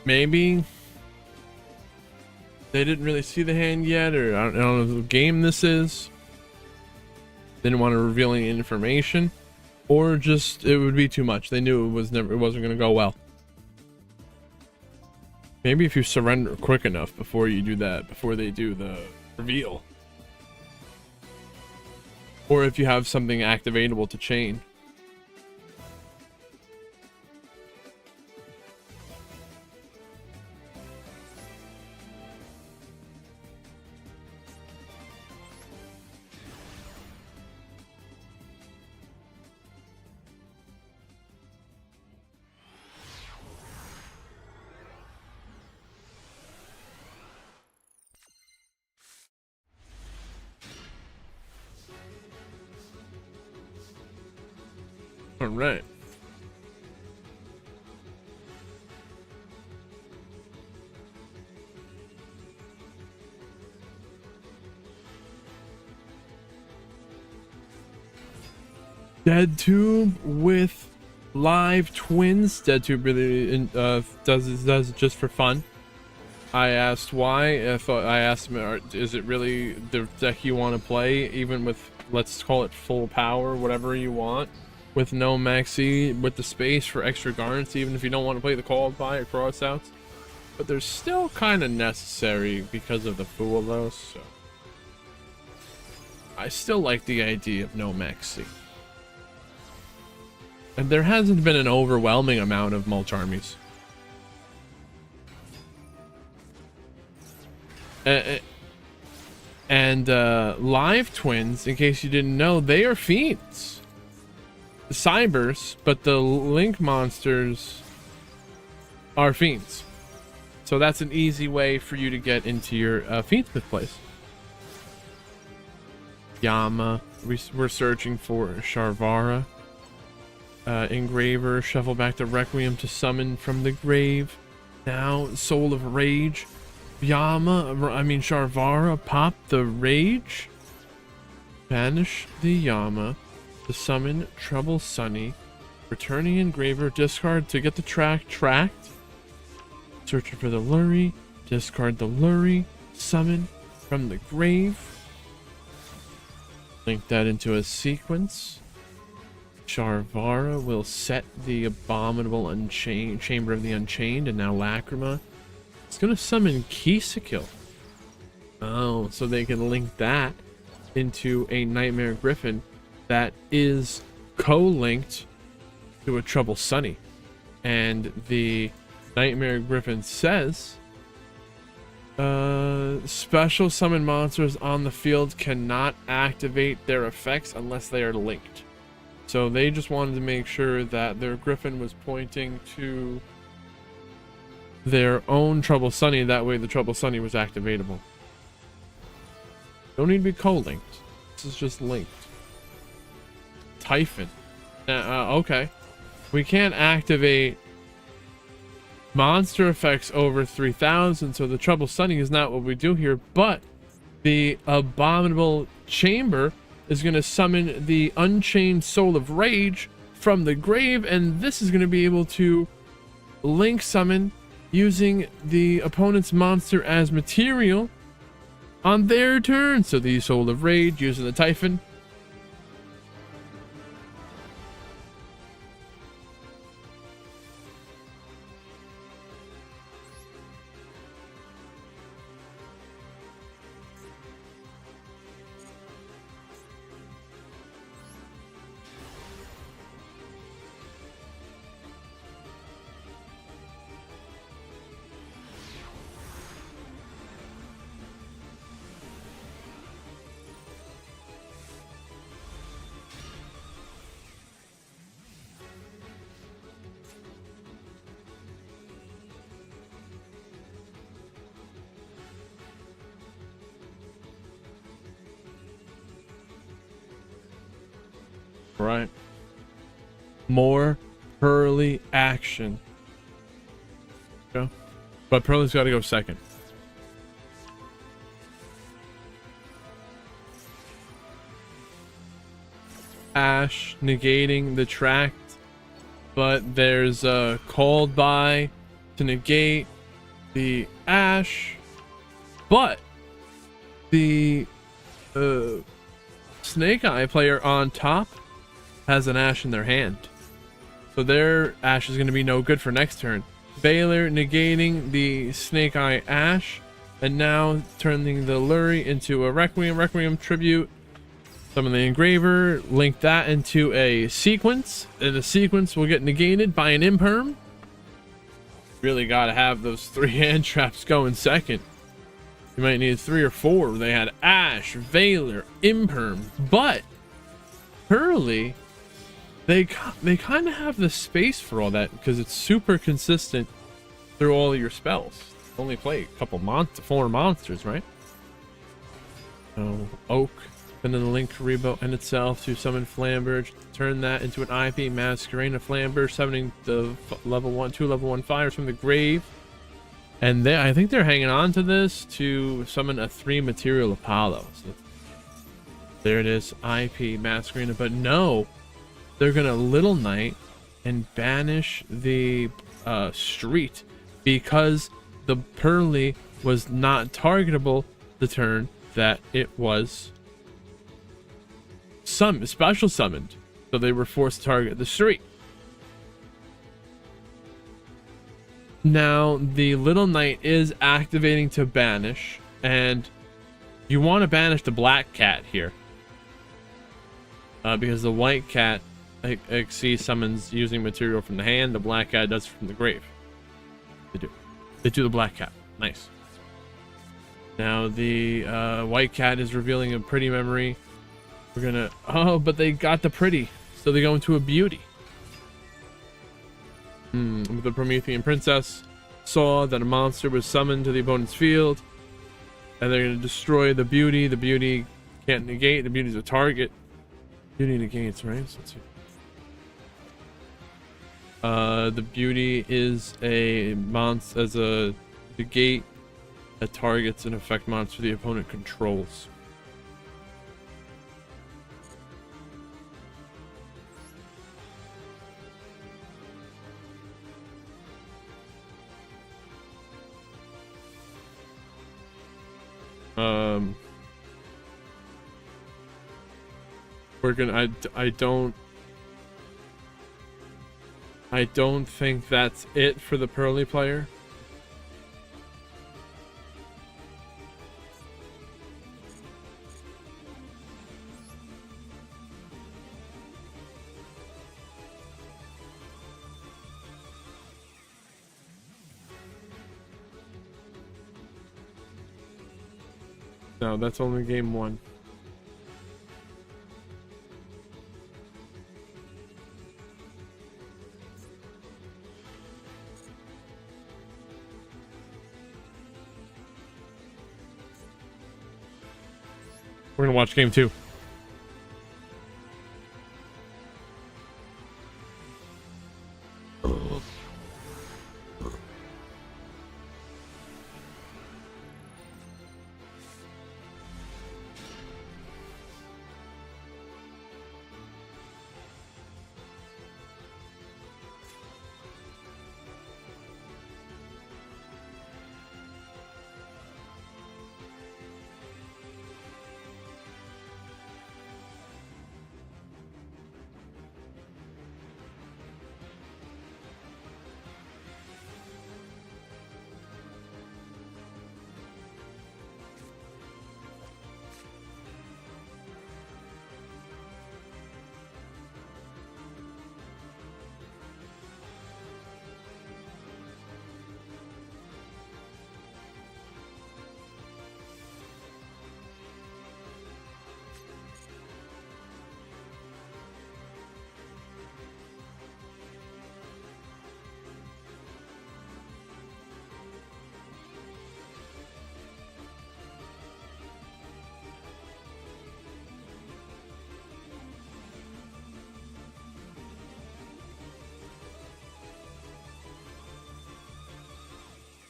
maybe they didn't really see the hand yet, or I don't know what game this is. Didn't want to reveal any information. Or just it would be too much. They knew it wasn't going to go well. Maybe if you surrender quick enough before you do that, before they do the reveal. Or if you have something activatable to chain. All right. DeadTube with live twins. DeadTube really does it just for fun. I asked why. I asked him, is it really the deck you want to play, even with, let's call it full power, whatever you want, with no maxi, with the space for extra garnets, even if you don't want to play the called by or crossouts. But they're still kind of necessary because of the Fool, though, so I still like the idea of no maxi. And there hasn't been an overwhelming amount of mulch armies. And live twins, in case you didn't know, they are fiends. Cybers, but the link monsters are fiends. So that's an easy way for you to get into your fiendsmith place. Yama, we're searching for Sharvara. Engraver, shuffle back the Requiem to summon from the grave. Now, Soul of Rage. Sharvara, pop the Rage. Banish the Yama to summon Trouble Sunny. Returning Engraver, discard to get the tracked. Searching for the Lurie. Discard the Lurie. Summon from the grave. Link that into a sequence. Charvara will set the Abominable Unchained Chamber of the Unchained, and now Lacrima. It's gonna summon Kisakill. Oh, so they can link that into a Nightmare Griffin that is co-linked to a Trouble Sunny. And the Nightmare Griffin says, special summon monsters on the field cannot activate their effects unless they are linked. So they just wanted to make sure that their Griffin was pointing to their own Trouble Sunny. That way the Trouble Sunny was activatable. Don't need to be co-linked. This is just linked. Typhon. Okay. We can't activate monster effects over 3000, so the Trouble Sunny is not what we do here, but the Abominable Chamber is going to summon the Unchained Soul of Rage from the grave, and this is going to be able to link summon using the opponent's monster as material on their turn. So the Soul of Rage using the Typhon. Right. More Pearly action. Go. But Pearly's got to go second. Ash negating the tract, but there's a called by to negate the Ash, but the Snake Eye player on top has an Ash in their hand, so their Ash is going to be no good for next turn. Baylor negating the Snake Eye Ash, and now turning the Lurie into a Requiem tribute. Summon the Engraver, link that into a sequence, and the sequence will get negated by an Imperm. Really got to have those 3 hand traps going second. You might need 3 or 4. They had Ash, Valor, Imperm, but Pearly, they kind of have the space for all that because it's super consistent through all of your spells. Only play a couple 4 monsters, right? So Oak, and then the link Rebo in itself to summon Flamberge, turn that into an IP Masquerade of Flamberge, summoning the level 1, 2 level 1 fires from the grave. And I think they're hanging on to this to summon a 3 material Apollo. So there it is, IP Masquerade, but no, they're gonna Little Knight and banish the street because the Pearly was not targetable the turn that it was special summoned, so they were forced to target the street. Now the Little Knight is activating to banish, and you want to banish the Black Cat here because the White Cat XC summons using material from the hand, the Black Cat does from the grave. They do the Black Cat. Nice. Now the White Cat is revealing a pretty memory. We're gonna, oh, but they got the pretty, so they go into a beauty. The Promethean Princess saw that a monster was summoned to the opponent's field, and they're gonna destroy the beauty. The beauty can't negate. The beauty's a target. Beauty negates, right? So let's see. The beauty is a monster as a negate that targets an effect monster the opponent controls. we're gonna. I don't think that's it for the Pearly player. No, that's only game one. We're gonna watch game two.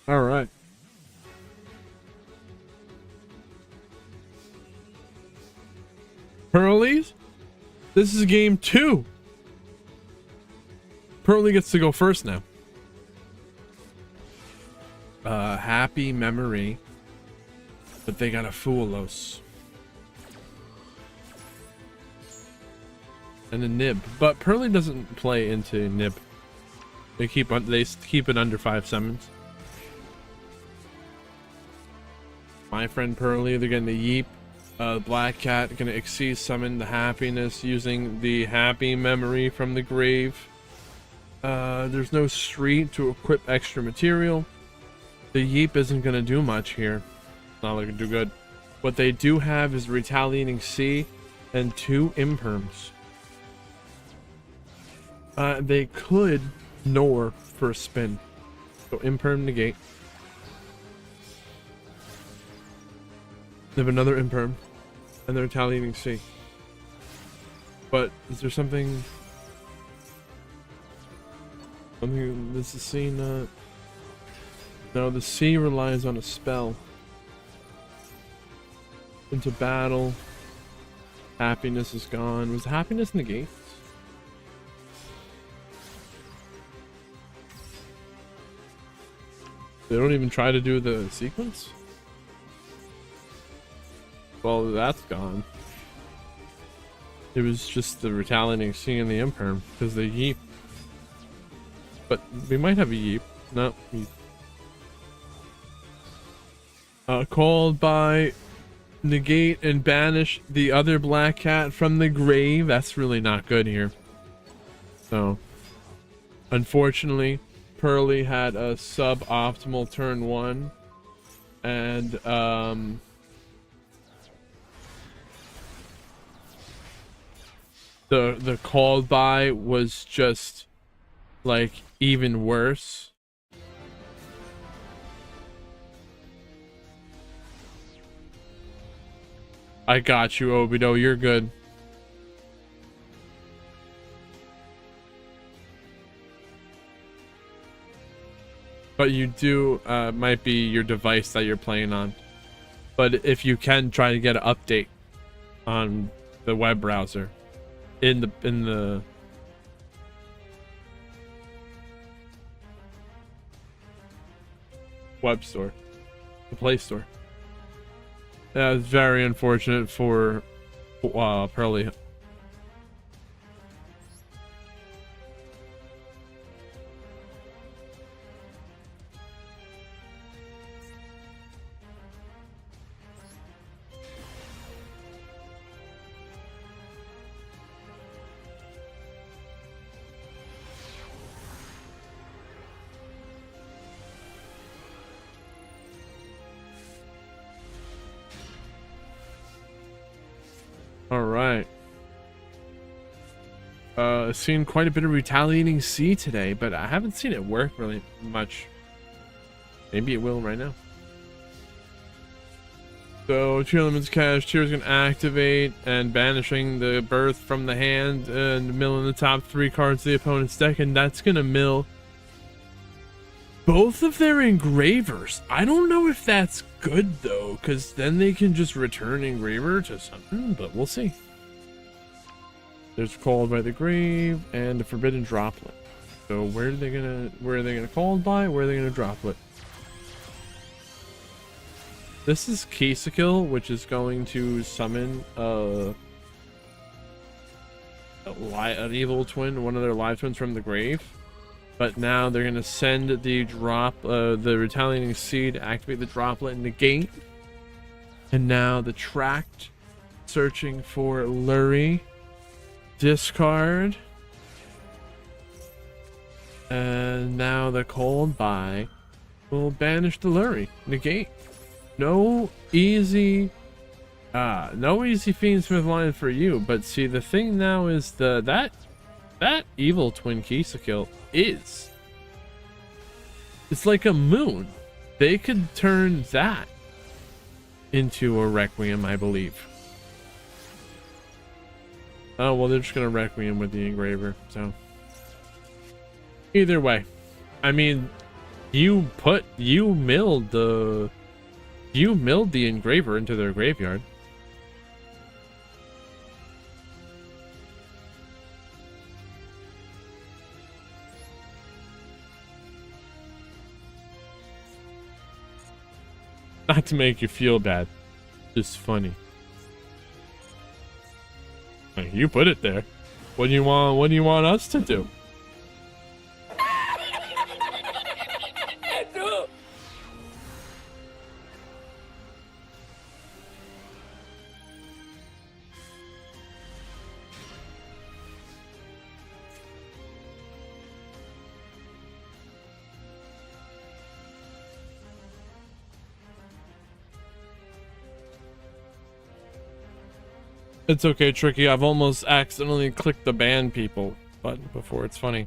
All right. Pearlies, this is game two. Pearly gets to go first now. Happy memory, but they got a Foolos and a Nib, but Pearly doesn't play into Nib. They keep it under 5 summons. My friend Pearly, they're getting the Yeep. Black Cat gonna exceed summon the Happiness using the Happy Memory from the grave. There's no street to equip extra material. The Yeep isn't gonna do much here. Not looking too good. What they do have is Retaliating Sea and 2 Imperms. They could Nor for a spin. So Imperm negate. They have another Imperm and they're Retaliating Sea. But is there something does the sea not? No, the sea relies on a spell. Into battle. Happiness is gone. Was Happiness negate? They don't even try to do the sequence? Well, that's gone. It was just the Retaliating Sea and the Imperm, because they Yeep. But we might have a Yeep. No, Yeep. Called by negate and banish the other Black Cat from the grave. That's really not good here. So, unfortunately, Pearly had a suboptimal turn 1, and the called by was just like even worse. I got you, Obito. You're good. But you do, might be your device that you're playing on. But if you can try to get an update on the web browser in the web store, the Play Store. That's very unfortunate for Pearly. All right. Seen quite a bit of retaliating C today, but I haven't seen it work really much. Maybe it will right now. So 2 elements cash, Tier's gonna activate and banishing the birth from the hand and milling the top 3 cards of the opponent's deck, and that's gonna mill both of their engravers. I don't know if that's good though, because then they can just return engraver to something, but we'll see. There's Called by the Grave and the Forbidden Droplet. So where are they gonna called by? Where are they gonna droplet? This is Kill, which is going to summon an evil twin, one of their live twins from the grave. But now they're gonna send the the retaliating seed, activate the droplet and negate. And now the tracked, searching for Lurie, discard. And now the Called by will banish the Lurie, negate. No easy Fiendsmith line for you, but see the thing now is that evil twin Kill is, it's like a moon. They could turn that into a Requiem, I believe. Oh well, they're just gonna Requiem with the engraver, so either way, I mean, you milled the engraver into their graveyard. Not to make you feel bad, just funny. Like, you put it there. What do you want us to do? It's okay, Tricky. I've almost accidentally clicked the ban people button before. It's funny.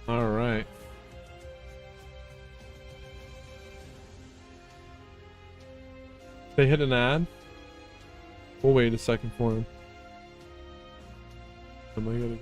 All right. They hit an ad. We'll wait a second for him. Am I gonna...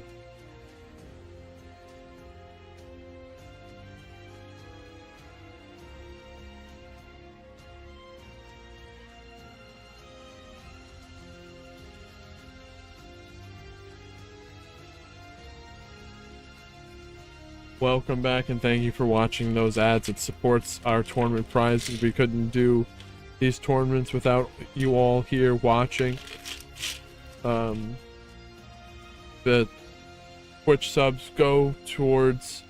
Welcome back and thank you for watching those ads. It supports our tournament prizes. We couldn't do these tournaments without you all here watching. The Twitch subs go towards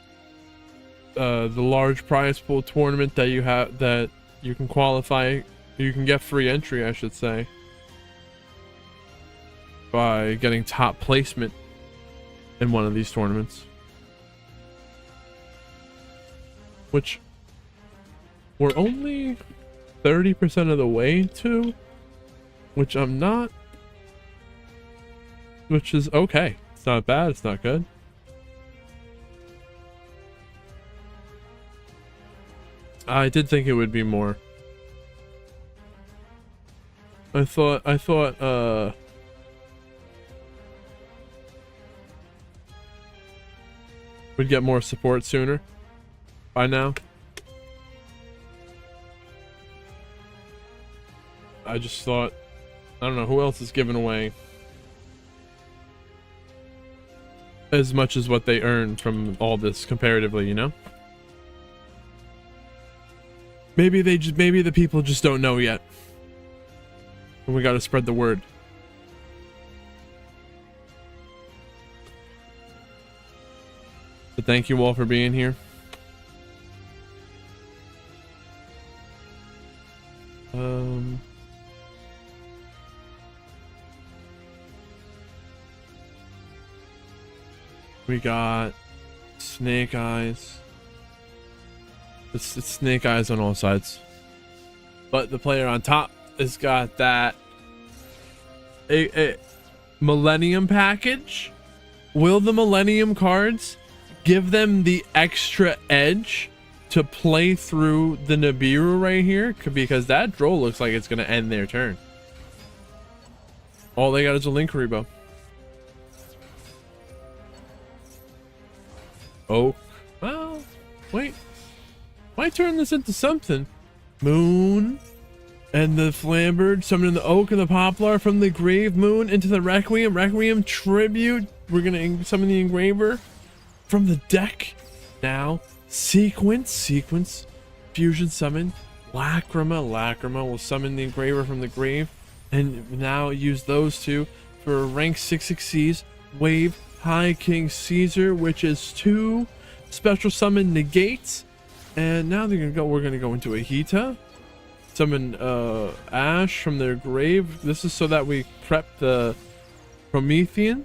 the large prize pool tournament that you have, that you can qualify, you can get free entry, I should say, by getting top placement in one of these tournaments, which we're only 30% of the way to, which I'm not, which is okay. It's not bad, it's not good. I did think it would be more. I thought We'd get more support sooner by now. I just thought, I don't know who else is giving away as much as what they earn from all this comparatively, you know? Maybe the people just don't know yet. And we got to spread the word. But thank you all for being here. We got Snake Eyes. It's Snake Eyes on all sides. But the player on top has got that a Millennium package. Will the Millennium cards give them the extra edge to play through the Nibiru right here? Because that Droll looks like it's going to end their turn. All they got is a Linkuriboh. Oh, well, wait. Might turn this into something. Moon and the Flambird summoning the Oak and the Poplar from the grave. Moon into the Requiem. Requiem tribute. We're going to summon the Engraver from the deck. Now, Sequence. Fusion summon. Lacrima will summon the Engraver from the grave. And now use those two for rank 6/6 Wave High King Caesar, which is 2 special summon negates. And now we're gonna go into a Hita. Summon Ash from their grave. This is so that we prep the Promethean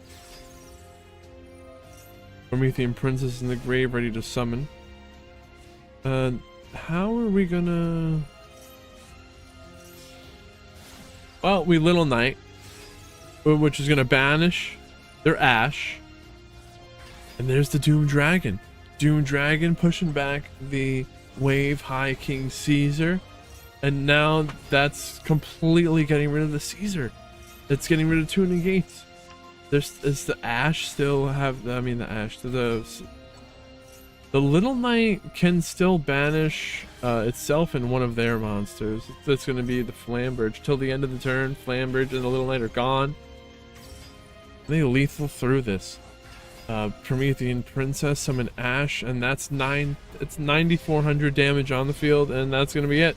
Princess in the grave ready to summon. How are we gonna... Well, we Little Knight, which is gonna banish their Ash. And there's the Doom Dragon. Doom Dragon pushing back the Wave High King Caesar. And now that's completely getting rid of the Caesar. It's getting rid of 2 negates. Is the Ash still have... I mean, the Ash... The Little Knight can still banish itself and one of their monsters. That's going to be the Flambird. Till the end of the turn, Flambird and the Little Knight are gone. They lethal through this. Promethean Princess summon Ash, and that's 9,400 damage on the field, and that's gonna be it.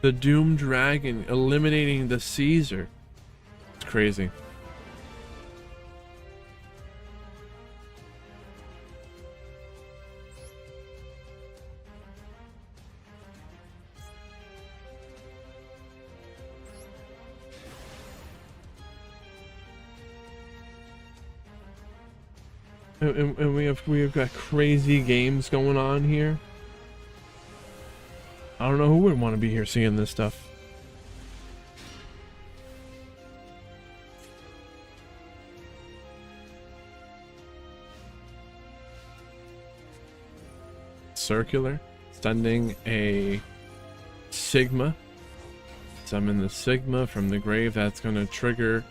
The Doom Dragon eliminating the Caesar. It's crazy. And we have got crazy games going on here. I don't know who would want to be here seeing this stuff. Circular, sending a Sigma. Summon the Sigma from the grave. That's going to trigger.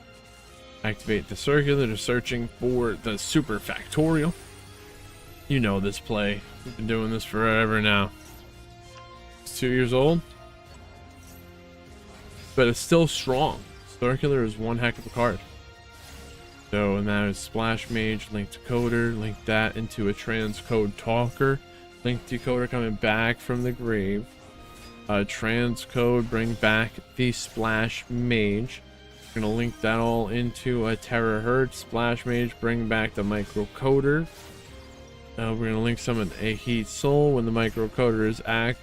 Activate the circular. They're searching for the super factorial. You know this play. We've been doing this forever now. It's 2 years old. But it's still strong. Circular is one heck of a card. So, and that is Splash Mage, Link Decoder, link that into a Transcode Talker. Link Decoder coming back from the grave. Transcode, bring back the Splash Mage. Gonna link that all into a Terahertz. Splash Mage, bring back the Microcoder. We're gonna link summon a Heat Soul. When the Microcoder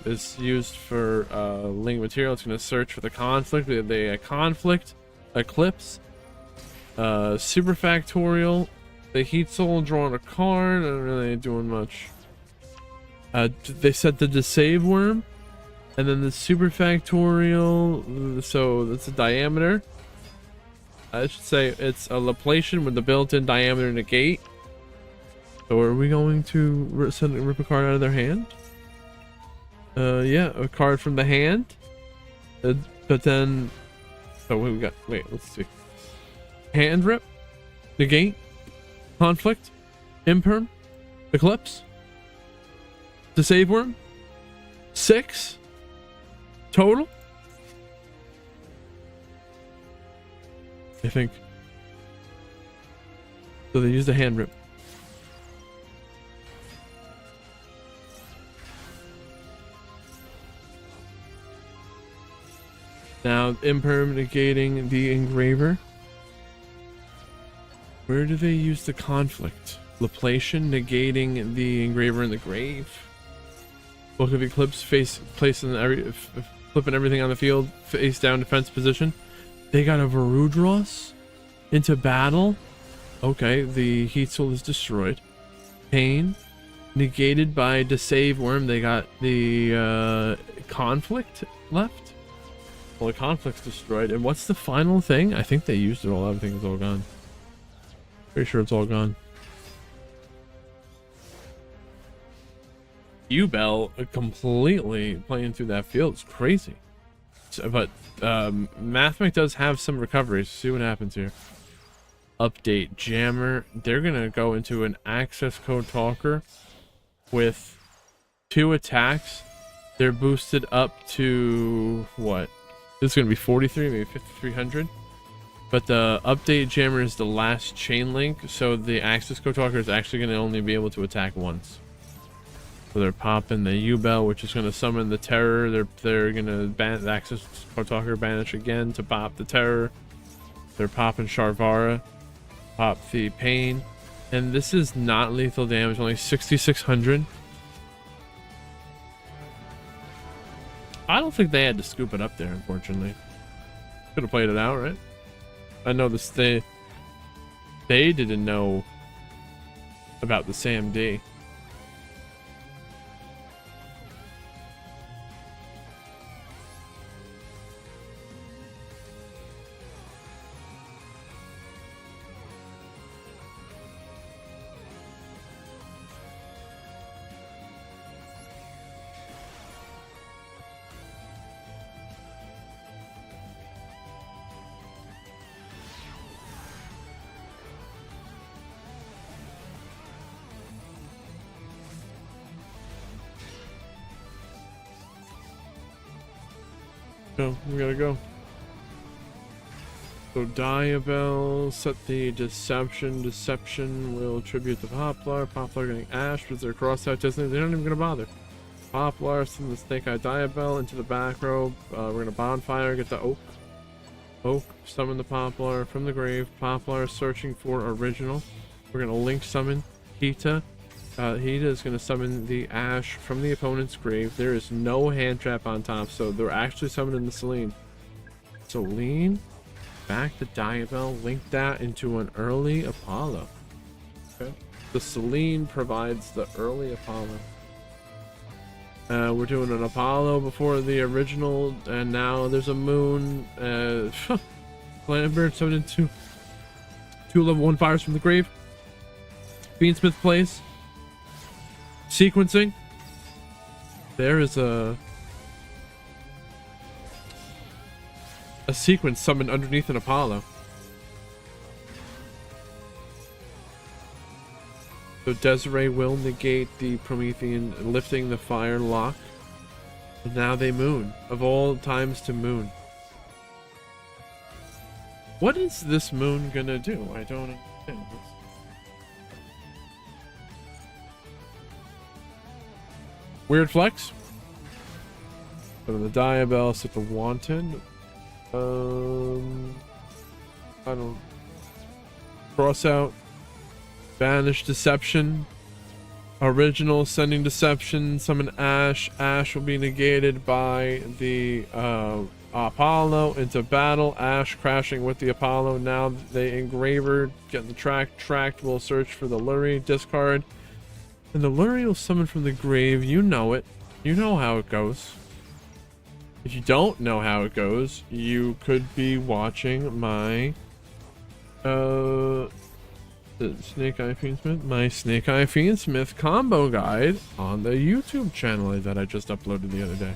is used for link material, it's gonna search for the conflict. The conflict eclipse. Super Factorial. The Heat Soul drawing a card. I don't really doing much. They set the Disave Worm, and then the Super Factorial. So that's a diameter. I should say it's a Laplacian with the built-in diameter negate. So are we going to rip a card out of their hand? Yeah, a card from the hand. But then, so we got. Wait, let's see. Hand rip, negate, conflict, Imperm, Eclipse, the save worm, 6 total. I think. So they used a hand rip. Now Imperm negating the engraver. Where do they use the conflict? Laplation negating the engraver in the grave. Book of Eclipse placing flipping everything on the field, face down defense position. They got a Varudros into battle. Okay, the Heat Soul is destroyed. Pain negated by the save worm. They got the conflict left. Well, the conflict's destroyed. And what's the final thing? I think they used it all. Everything's all gone. Pretty sure it's all gone. U-Bell completely playing through that field. It's crazy. So, but MAXX-LESS does have some recoveries. See what happens here. Update Jammer. They're gonna go into an access code talker with 2 attacks. They're boosted up to what? This is gonna be 43, maybe 5300. But the update Jammer is the last chain link, so the access code talker is actually gonna only be able to attack once. So they're popping the U-Bell, which is going to summon the Terror. They're going to ban the access code talker, banish again to pop the Terror. They're popping Sharvara, pop the Pain, and this is not lethal damage, only 6600. I don't think they had to scoop it up there, unfortunately. Could have played it out, right? I know this they didn't know about the SAMD. So we gotta go. So Diabell, set the Deception. Deception will tribute to Poplar. Poplar getting Ash with their crossout Disney. They're not even gonna bother. Poplar, send the Snake Eye Diabell into the back row. We're gonna Bonfire, get the Oak. Oak, summon the Poplar from the grave. Poplar searching for original. We're gonna Link summon Hita. Hita is going to summon the Ash from the opponent's grave. There is no hand trap on top, so they're actually summoning the Selene. So lean back the Diabell, link that into an early Apollo. Okay. The Selene provides the early Apollo. We're doing an Apollo before the original, and now there's a Moon. Lambert summoned two level 1 fires from the grave. Fiendsmith plays. Sequencing. There is a sequence summoned underneath an Apollo. So Desiree will negate the Promethean, lifting the fire lock. And now they moon. Of all times to moon. What is this moon gonna do? I don't understand. Weird flex. Go to the Diabell, set the Wanton. I don't. Cross out. Banish Deception. Original sending Deception. Summon Ash. Ash will be negated by the Apollo into battle. Ash crashing with the Apollo. Now the Engraver getting the tracked. Will search for the Lurie. Discard. And the Lurie will summon from the grave. You know it. You know how it goes. If you don't know how it goes, you could be watching my Snake Eye Fiendsmith, my Snake Eye Fiendsmith combo guide on the YouTube channel that I just uploaded the other day.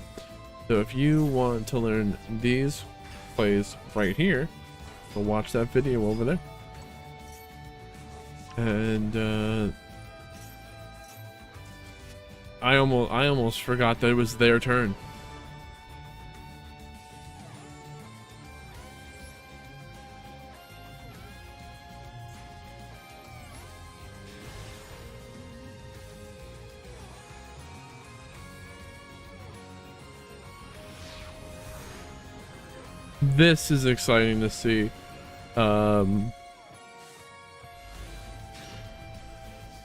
So if you want to learn these plays right here, go watch that video over there. And I almost forgot that it was their turn. This is exciting to see.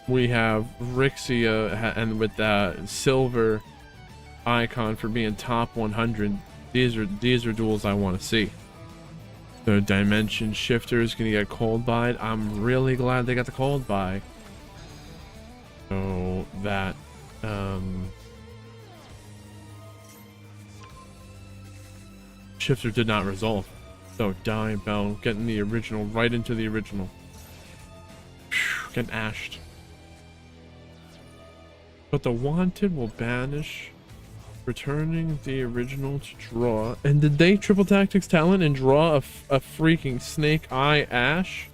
We have Rixia and with that silver icon for being top 100. These are duels I want to see. The dimension shifter is gonna get cold buy. I'm really glad they got the cold buy. So that shifter did not resolve. So Diabell getting the original right into the original. Phew, getting ashed. But the wanted will banish, returning the original to draw. And did they triple tactics talent and draw a freaking snake eye ash?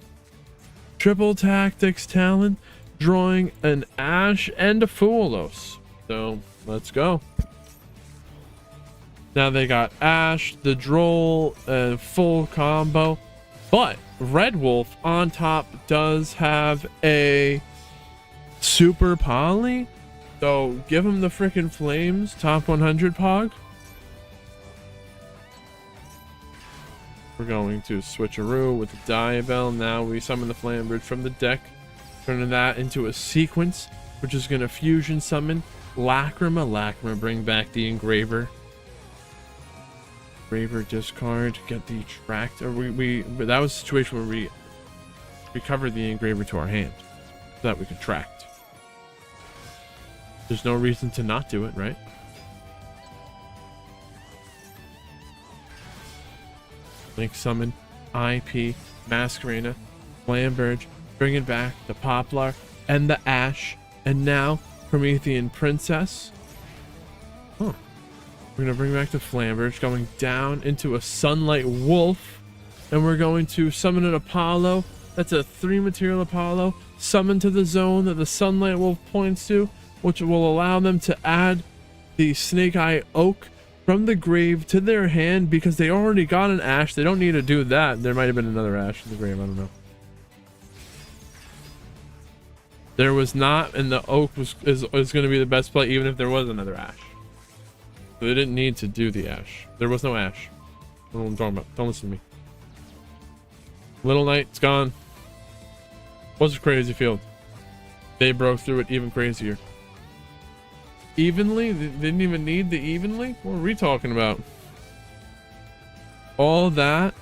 Triple tactics talent, drawing an ash and a Foolos. So let's go. Now they got Ash, the Droll, full combo. But Red Wolf on top does have a super poly. So give him the freaking flames. Top 100 Pog. We're going to switcheroo with the Diabell. Now we summon the Flambridge from the deck. Turning that into a sequence, which is going to fusion summon Lacrima. Lacrima, bring back the Engraver. Engraver discard, get the tracked. Or but that was a situation where we recovered the Engraver to our hand so that we could tract. There's no reason to not do it, right? Link summon, IP, Masquerena, Flambridge, bring it back, the Poplar, and the Ash, and now Promethean Princess. Huh. We're gonna bring back the Flambridge, going down into a Sunlight Wolf, and we're going to summon an Apollo. That's a 3 material Apollo, summon to the zone that the Sunlight Wolf points to, which will allow them to add the Snake Eye Oak from the grave to their hand because they already got an Ash. They don't need to do that. There might have been another Ash in the grave. I don't know. There was not, and the Oak is going to be the best play even if there was another Ash. So they didn't need to do the Ash. There was no Ash. I don't know what I'm talking about. Don't listen to me. Little Knight, it's gone. Was a crazy field. They broke through it even crazier. Evenly? They didn't even need the evenly? What are we talking about? All that.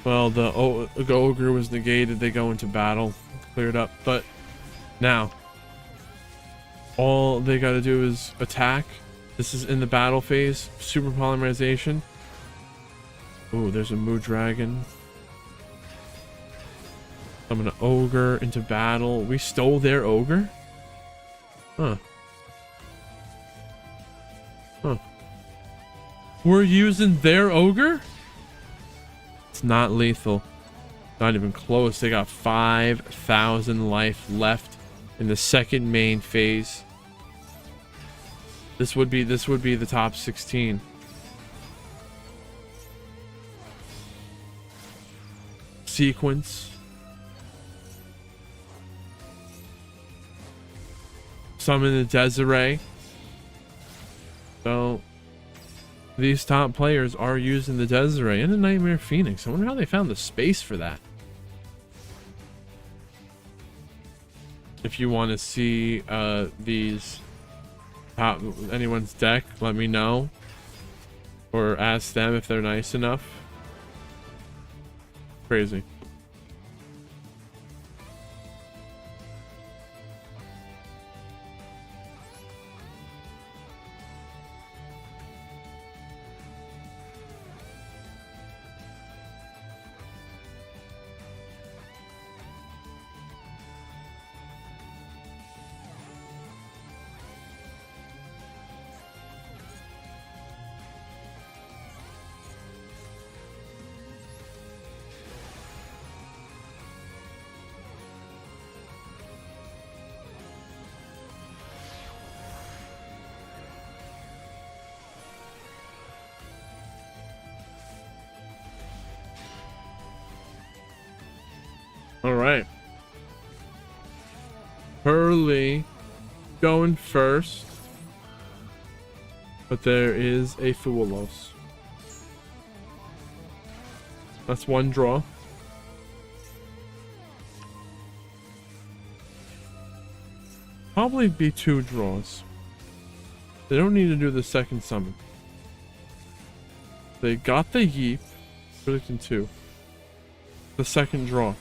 Well, the ogre was negated. They go into battle. Cleared up. But now, all they got to do is attack. This is in the battle phase. Super polymerization. Ooh, there's a Moo Dragon. I'm gonna ogre into battle. We stole their ogre? Huh. Huh. We're using their ogre? It's not lethal. Not even close. They got 5,000 life left in the second main phase. This would be the top 16. Sequence. Summon the Desiree. So these top players are using the Desiree and the Nightmare Phoenix. I wonder how they found the space for that. If you want to see these top anyone's deck, let me know, or ask them if they're nice enough. Crazy. All right. Hurley going first. But there is a Duelist. That's one draw. Probably be 2 draws. They don't need to do the second summon. They got the Yeep. Predicting 2. The second draw.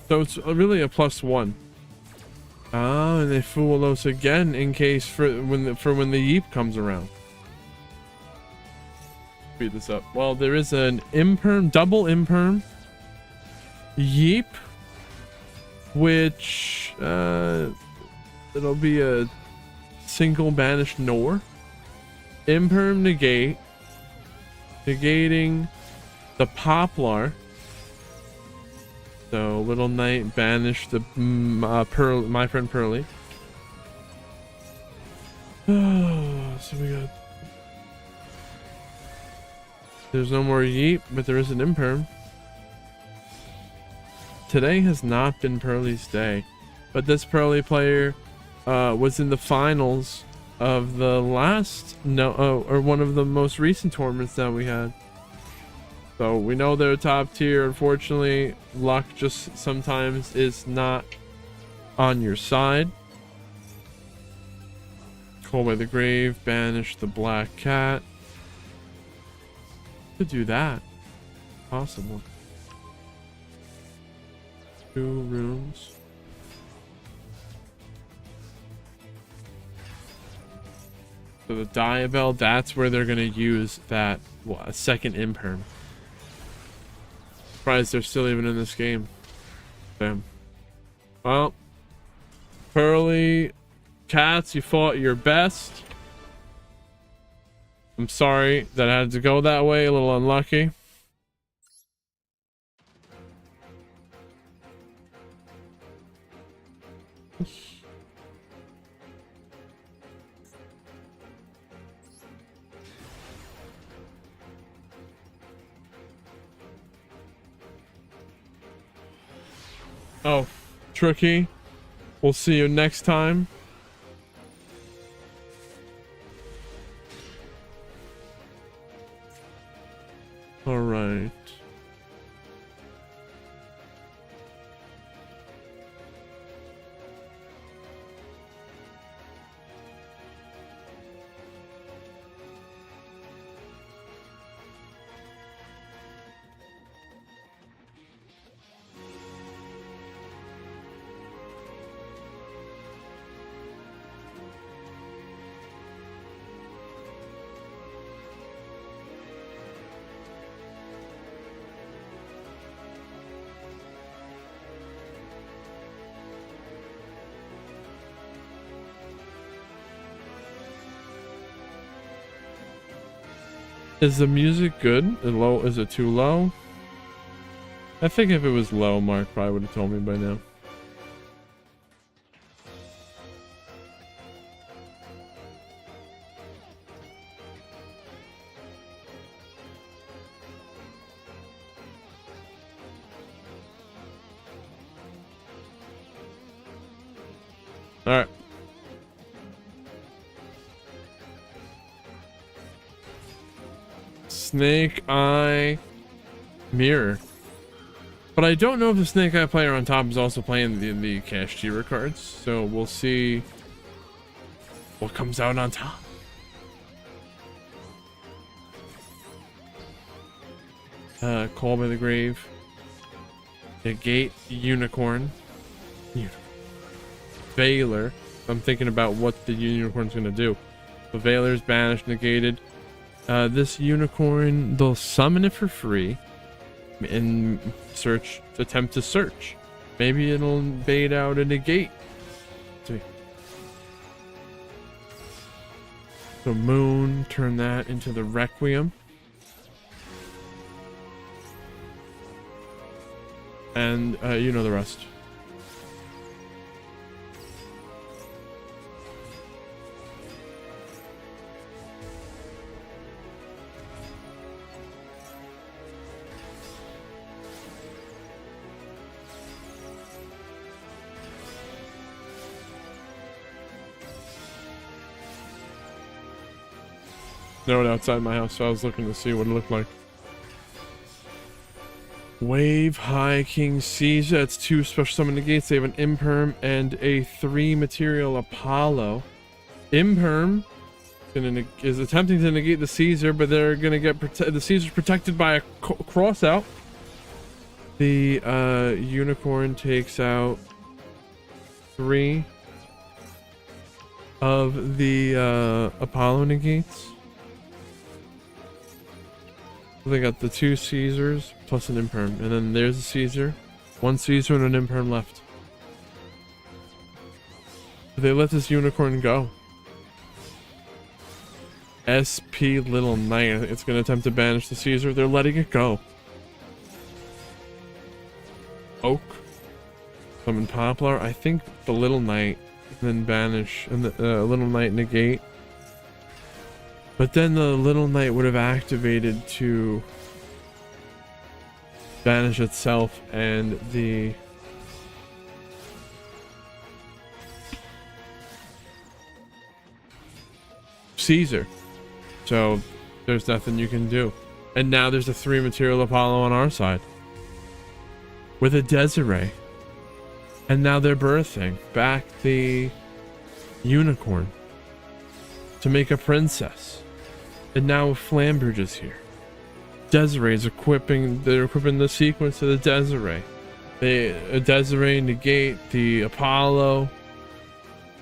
So it's really a +1. Ah, and they fool us again in case for when the Yeep comes around. Speed this up. Well, there is an imperm, double imperm, Yeep, which it'll be a single banished Nor. Imperm negate, negating the Poplar. So Little Knight banish the my friend Pearly. So we got. There's no more Yeep, but there is an imperm. Today has not been Pearly's day, but this Pearly player was in the finals of the last or one of the most recent tournaments that we had. So we know they're top tier. Unfortunately, luck just sometimes is not on your side. Call by the Grave, banish the Black Cat. Could do that. Possible. 2 rooms. So the Diabell, that's where they're gonna use that second imperm. Surprised they're still even in this game. Damn. Well, Pearly Cats, you fought your best. I'm sorry that I had to go that way. A little unlucky. Oh, Tricky. We'll see you next time. All right. Is the music good? Low? Is it too low? I think if it was low, Mark probably would have told me by now. All right. Snake Eye Mirror. But I don't know if the Snake Eye player on top is also playing the Cash Tier cards. So we'll see what comes out on top. Call by the Grave. Negate Unicorn. Veiler. I'm thinking about what the Unicorn's going to do. The Veiler's banished, negated. This Unicorn, they'll summon it for free and attempt to search. Maybe it'll bait out a negate. So Moon, turn that into the Requiem. And you know the rest. No one outside my house, so I was looking to see what it looked like. Wave High King Caesar. It's 2 special summon negates. They have an Imperm and a 3 material Apollo. Imperm is attempting to negate the Caesar, but they're gonna get the Caesar's protected by a cross out. The Unicorn takes out 3 of the Apollo negates. They got the 2 Caesars plus an Imperm, and then there's a Caesar, 1 Caesar and an Imperm left. They let this Unicorn go. SP Little Knight. It's going to attempt to banish the Caesar. They're letting it go. Oak. Summon Poplar. I think the Little Knight, then banish, and the Little Knight negate. But then the Little Knight would have activated to banish itself and the Caesar. So there's nothing you can do. And now there's a 3 material Apollo on our side with a Desiree. And now they're birthing back the Unicorn to make a princess. And now Flambridge is here. Desiree's equipping the sequence to the Desiree. Desiree negate the Apollo.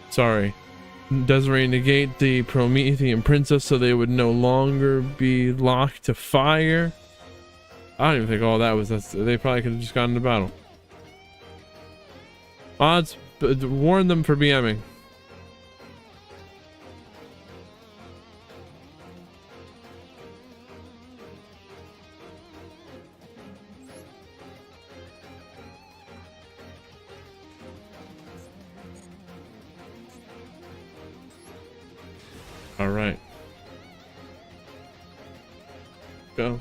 Sorry. Desiree negate the Promethean princess so they would no longer be locked to fire. I don't even think all that was they probably could have just gotten into battle. Odds, warn them for BMing. All right. Go.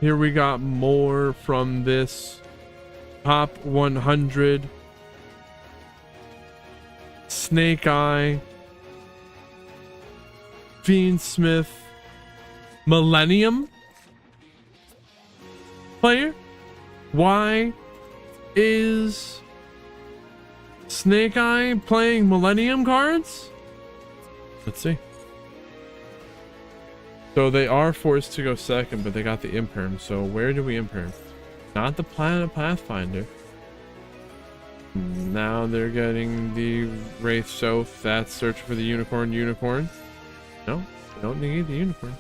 Here we got more from this top 100. Snake Eye, Fiendsmith, Millennium player. Why is Snake Eye playing Millennium cards? Let's see. So they are forced to go second, but they got the Imperm. So where do we Imperm? Not the Planet Pathfinder. Now they're getting the Wraith South. That's searching for the Unicorn. No, they don't need the Unicorn.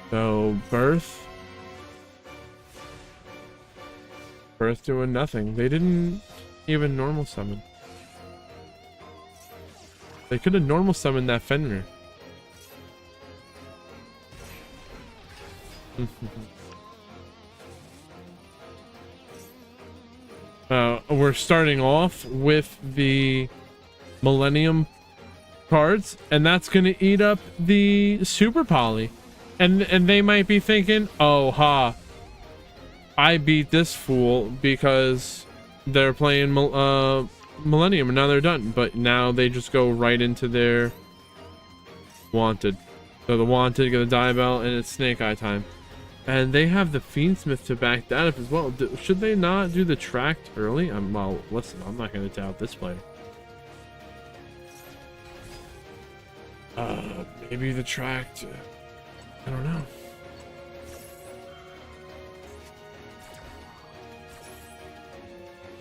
So Birth doing nothing. They didn't even normal summon. They could have normal summoned that Fenrir. We're starting off with the Millennium cards, and that's going to eat up the Super Poly. And they might be thinking, oh, I beat this fool because they're playing Millennium, and now they're done. But now they just go right into their Wanted. So the Wanted, get a Die Bell, and it's Snake Eye time. And they have the Fiendsmith to back that up as well. Should they not do the Tract early? Well, listen, I'm not going to doubt this player. Maybe the Tract. I don't know.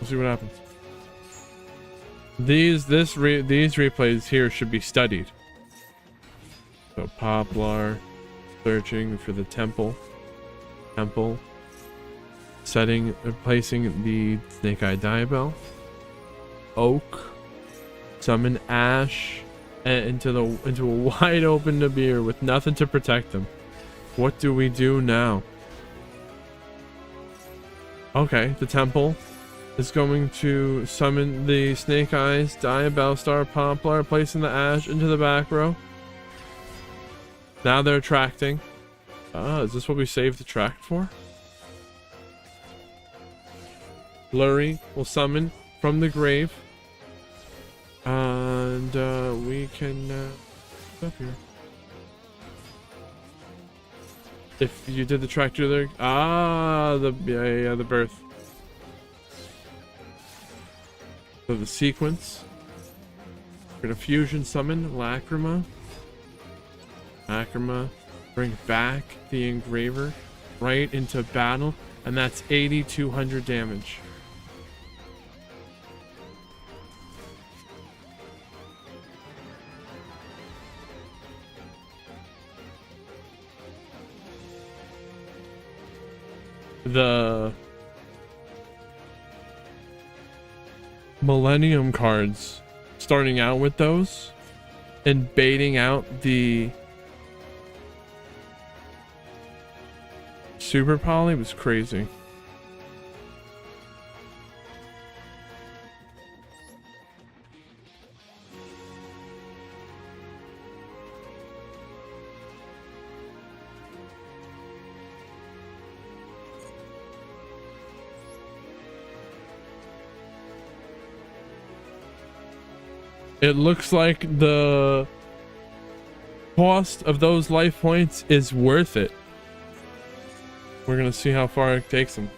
We'll see what happens. These replays here should be studied. So Poplar, searching for the temple. Setting, replacing the Snake Eye Diabell. Oak, summon Ash into a wide open Nibiru with nothing to protect them. What do we do now? Okay, the temple is going to summon the Snake Eyes Diabell Star Poplar, placing the Ash into the back row. Now they're attracting. Is this what we saved the track for? Blurry will summon from the grave. And we can up here. If you did the tractor there, the birth. So the sequence. We're gonna fusion summon Lacrima. Bring back the engraver right into battle, and that's 8,200 damage. The Millennium cards, starting out with those and baiting out the Super Poly was crazy. It looks like the cost of those life points is worth it. We're gonna see how far it takes them.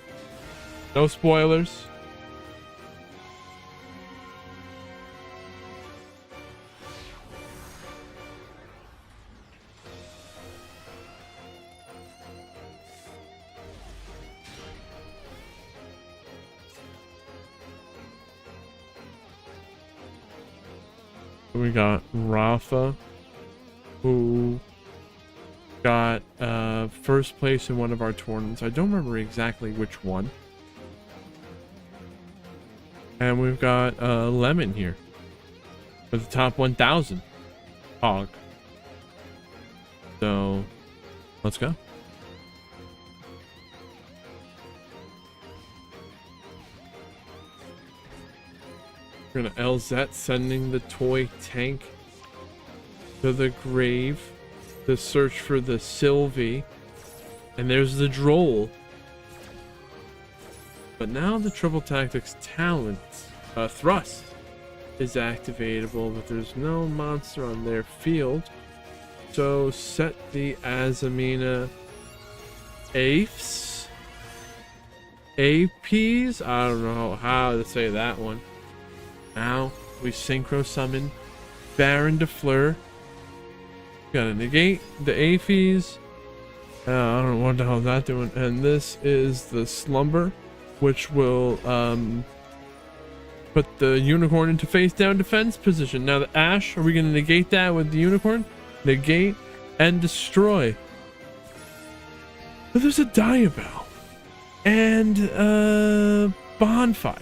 No spoilers. We got Rafa, who got first place in one of our tournaments. I don't remember exactly which one. And we've got Lemon here with the top 1,000 hog. So let's go. We're gonna LZ, sending the toy tank to the grave to search for the Sylvie. And there's the Droll. But now the Triple Tactics talent, Thrust, is activatable, but there's no monster on their field. So set the Azamina APs? I don't know how to say that one. Now we synchro summon Baron de Fleur. Gotta negate the Aphies. I don't know what the hell is that doing. And this is the Slumber, which will put the Unicorn into face down defense position. Now the Ash, are we gonna negate that with the Unicorn? Negate and destroy. But there's a Diabell and Bonfire.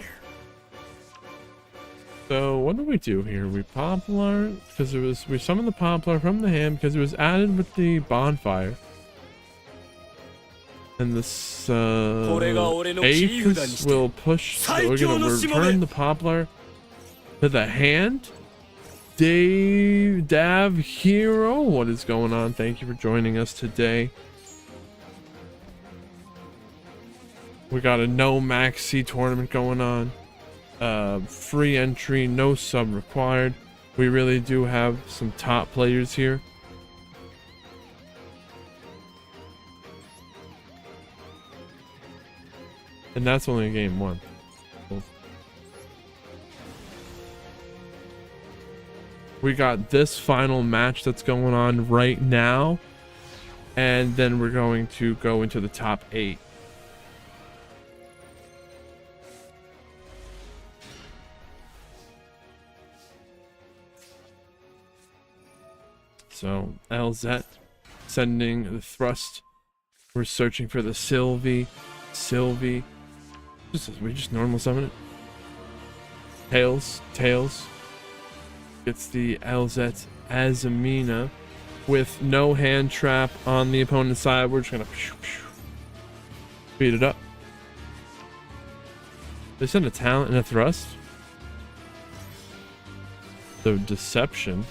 So what do we do here? We Poplar, because we summoned the Poplar from the hand because it was added with the Bonfire. And this Aphis will push, so we're gonna return the Poplar to the hand. Dav Hero, what is going on? Thank you for joining us today. We got a no MAXX tournament going on. Free entry, no sub required. We really do have some top players here. And that's only game one. Cool. We got this final match that's going on right now. And then we're going to go into the top 8. So LZ sending the thrust. We're searching for the Sylvie. We just normal summon it. Tails. Gets the LZ Azamina with no hand trap on the opponent's side. We're just gonna beat it up. They send a talent and a thrust. So deception.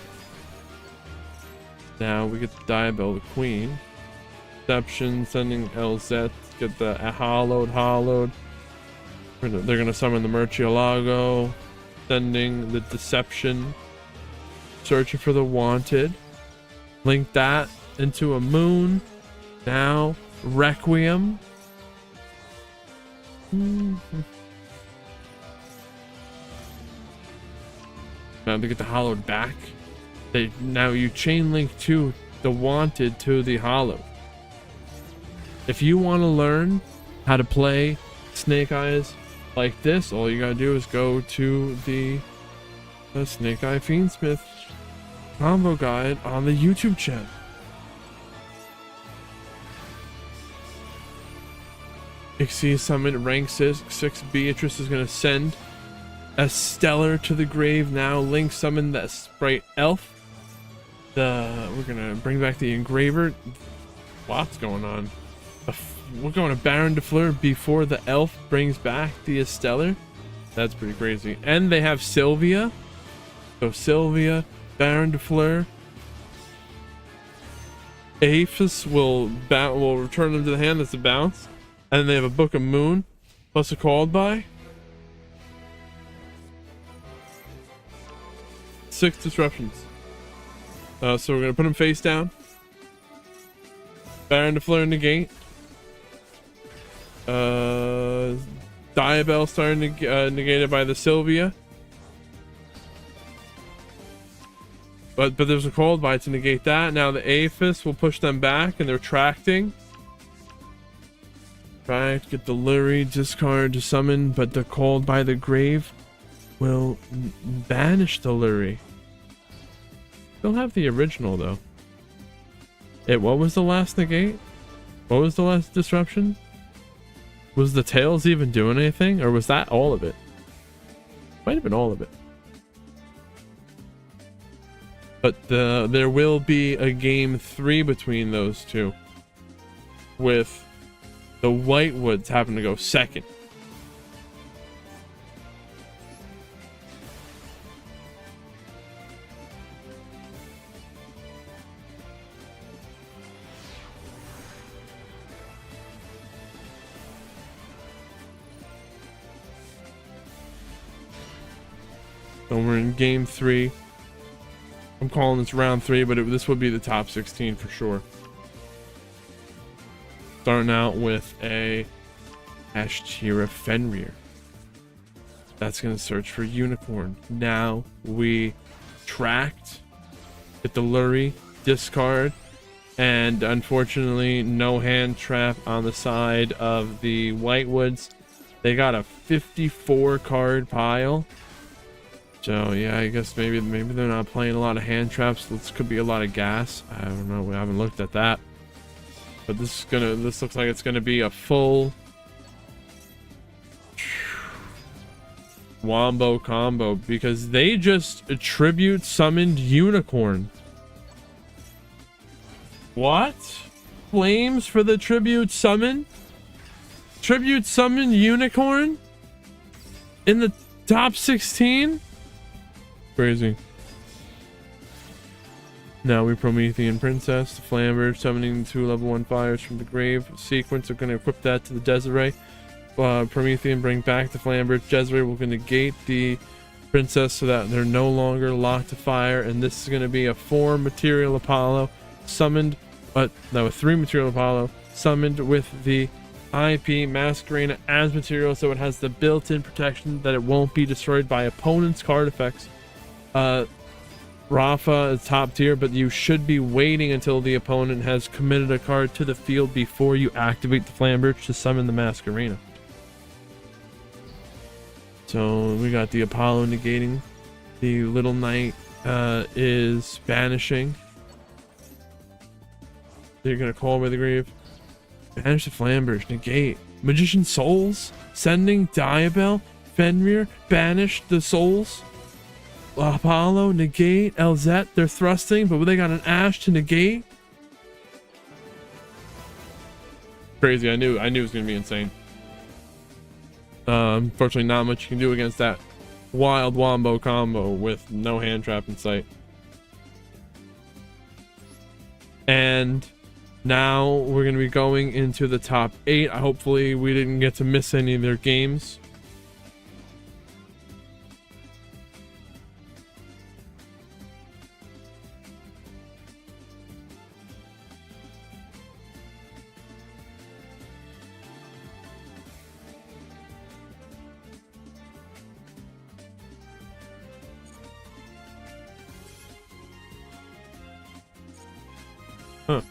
Now we get the Diabell, the Queen. Deception, sending LZ, get the hollowed. They're gonna summon the Murcielago, sending the Deception, searching for the Wanted. Link that into a Moon. Now Requiem. Now they get the hollowed back. Now you chain link to the Wanted to the hollow. If you want to learn how to play Snake Eyes like this, all you gotta do is go to the Snake Eye Fiendsmith combo guide on the YouTube channel. Ixie summon rank 6. Beatrice is gonna send a Stellar to the grave. Now Link summon that Sprite Elf. We're gonna bring back the Engraver. What's going on? We're going to Baron de Fleur before the Elf brings back the Stellar. That's pretty crazy. And they have Sylvia. So Sylvia, Baron de Fleur. Aphis will return them to the hand. That's a bounce. And then they have a Book of Moon plus a Called By. 6 disruptions. So we're going to put him face down. Baron de Fleur negate. Diabell starting negated by the Sylvia. But there's a Called By to negate that. Now the Aphis will push them back and they're tracting. Try to get the Lurie discard to summon, but the Called By the grave will banish the Lurie. Still have the original though. What was the last negate? What was the last disruption? Was the Tails even doing anything, or was that all of it? Might have been all of it. But there will be a game 3 between those two, with the Whitewoods having to go second. So we're in game 3. I'm calling this round 3, but this would be the top 16 for sure. Starting out with a Ashtira Fenrir. That's going to search for Unicorn. Now we tracked, get the Lurie, discard, and unfortunately no hand trap on the side of the Whitewoods. They got a 54 card pile. So yeah, I guess maybe they're not playing a lot of hand traps. This could be a lot of gas. I don't know. We haven't looked at that. But this looks like it's gonna be a full Wombo combo because they just tribute summoned Unicorn. What? Flames for the tribute summon? Tribute summon Unicorn? In the top 16? Crazy. Now we Promethean Princess, the Flamber, summoning 2 level 1 fires from the grave sequence. We're going to equip that to the Desiree. Promethean, bring back the Flamber. Desiree will negate the Princess so that they're no longer locked to fire. And this is going to be a 4 Material Apollo summoned, a 3 Material Apollo summoned with the IP Masquerena as material, so it has the built-in protection that it won't be destroyed by opponent's card effects. Rafa is top tier, but you should be waiting until the opponent has committed a card to the field before you activate the Flamberge to summon the Masquerena. So we got the Apollo negating. The Little Knight is banishing. They're gonna call by the grave. Banish the Flambers. Negate. Magician Souls. Sending. Diabell. Fenrir. Banish the souls. Apollo. Negate. Elzette. They're thrusting, but they got an Ash to negate. Crazy. I knew it was gonna be insane. Unfortunately, not much you can do against that wild wombo combo with no hand trap in sight. And now we're going to be going into the top 8. Hopefully we didn't get to miss any of their games. Huh.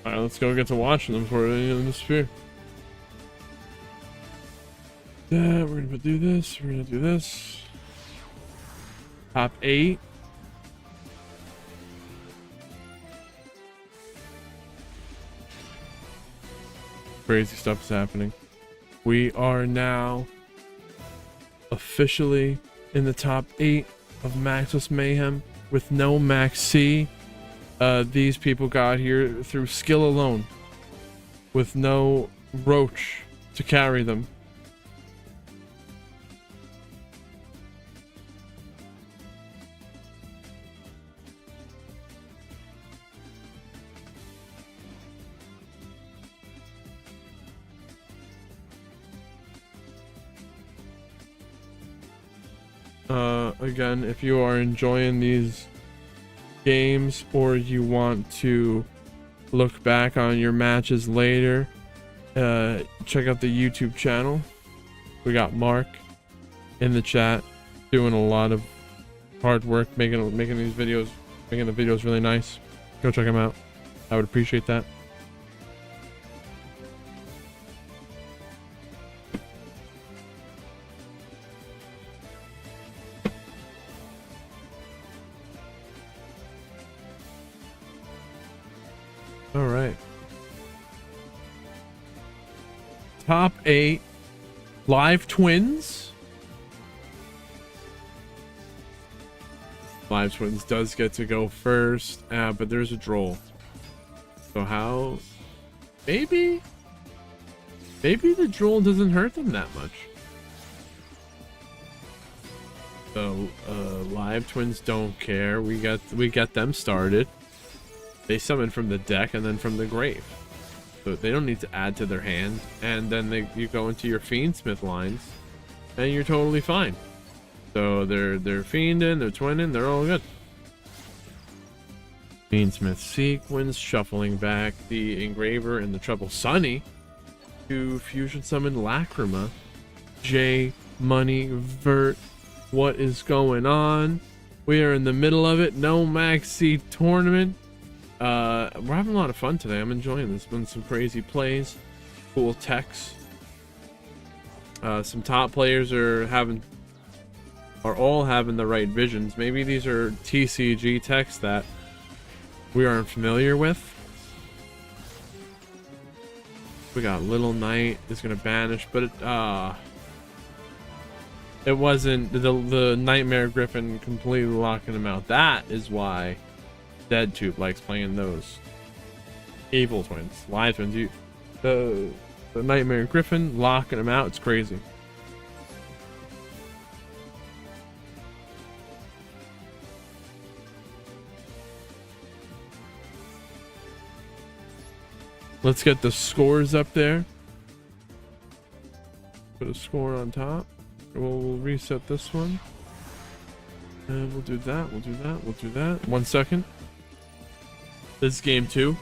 Alright, let's go get to watching them before they disappear. Yeah, we're gonna do this. We're gonna do this. Top 8. Crazy stuff is happening. We are now officially in the top 8 of MAXX-LESS Mayhem with no MAXX-C. These people got here through skill alone, with no roach to carry them. Again, if you are enjoying these games or you want to look back on your matches later, check out the YouTube channel. We got Mark in the chat doing a lot of hard work making these videos, making the videos really nice. Go check him out. I would appreciate that. All right. Top 8 live twins. Live twins does get to go first, but there's a droll. So how? Maybe the droll doesn't hurt them that much. So live twins don't care. We get them started. They summon from the deck and then from the grave, so they don't need to add to their hand. And then you go into your Fiendsmith lines, and you're totally fine. So they're fiending, they're twinning, they're all good. Fiendsmith sequence, shuffling back the Engraver and the Trouble Sunny to fusion summon Lacrima. J Money Vert, what is going on? We are in the middle of it. No MAXX-C tournament. We're having a lot of fun today. I'm enjoying this. Been some crazy plays, cool techs. Some top players are all having the right visions. Maybe these are TCG techs that we aren't familiar with. We got Little Knight is gonna banish, but it wasn't the Nightmare Griffin completely locking him out. That is why DeadTube likes playing those evil twins, live twins. The Nightmare Griffin locking him out. It's crazy. Let's get the scores up there. Put a score on top. We'll reset this one. And we'll do that. We'll do that. We'll do that. 1 second. This is game 2.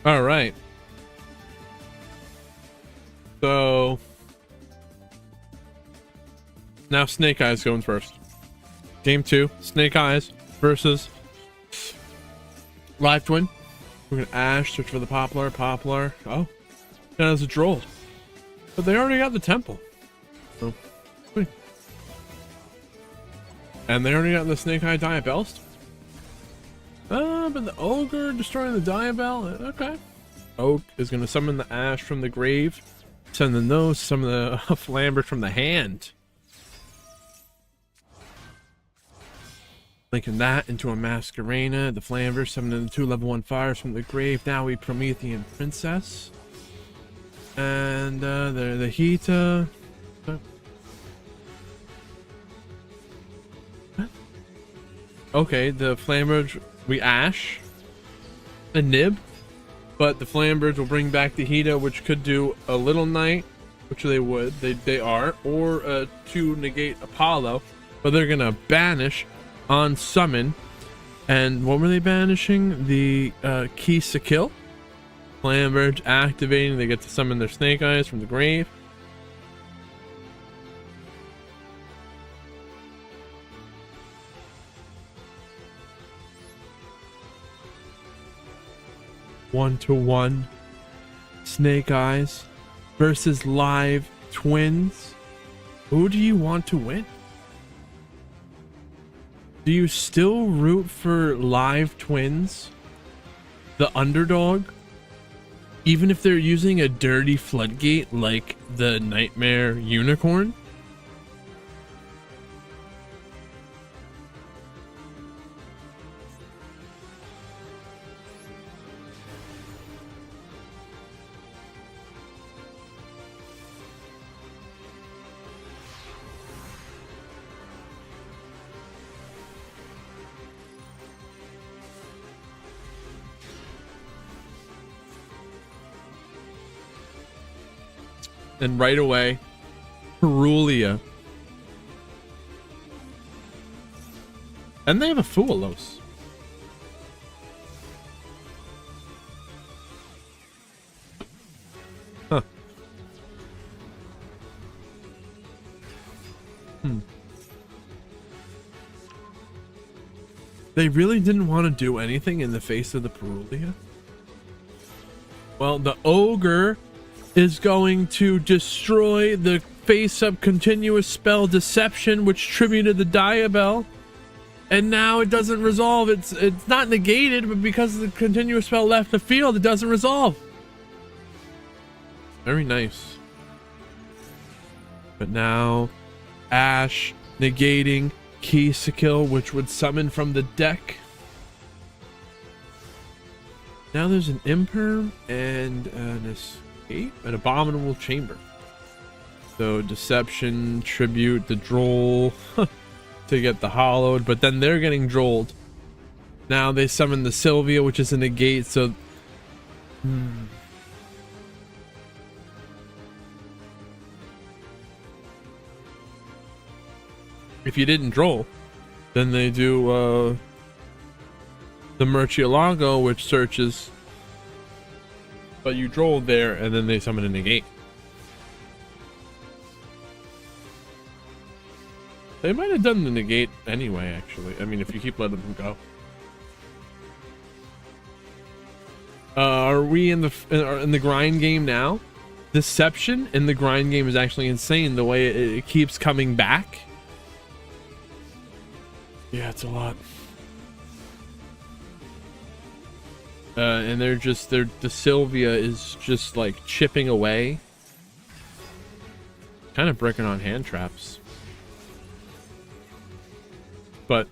All right. So now Snake Eyes going first. Game 2, Snake Eyes versus Live Twin. We're gonna Ash, search for the Poplar. Oh, that has a Droll. But they already got the Temple. So, and they already got the Snake Eye Diabellist. But the Ogre destroying the Diabell. Okay. Oak is gonna summon the Ash from the grave. Send the nose, summon the Flambert from the hand. Linking that into a Masquerena, the Flamber, summoning the 2 level 1 fires from the grave. Now we Promethean Princess. And the Hita. Okay, the Flambirds, we Ash. A Nib. But the Flambirds will bring back the Hita, which could do a Little Knight, which they would. They are. Or to negate Apollo. But they're going to banish on summon. And what were they banishing? The Keys to Kill. Flambirds activating. They get to summon their Snake Eyes from the grave. One-to-one Snake Eyes versus Live Twins. Who do you want to win? Do you still root for Live Twins, the underdog, even if they're using a dirty floodgate like the Nightmare Unicorn? And right away, Perulia. And they have a Fualos. Huh. They really didn't want to do anything in the face of the Perulia? Well, the Ogre is going to destroy the face-up continuous spell Deception, which tributed the Diabell, and now it doesn't resolve. It's not negated, but because the continuous spell left the field, it doesn't resolve. Very nice. But now Ash negating Keys to Kill, which would summon from the deck. Now there's an Imperm and an an Abominable Chamber. So Deception, Tribute, the Droll to get the Hollowed, but then they're getting Drolled. Now they summon the Sylvia, which is a negate, so if you didn't Droll, then they do the Murcielago, which searches, but you Drolled there, and then they summon a negate. They might have done the negate anyway, actually. I mean, if you keep letting them go. Are we in the grind game now? Deception in the grind game is actually insane, the way it keeps coming back. Yeah, it's a lot. And the Sylvia is just like chipping away. Kind of breaking on hand traps. But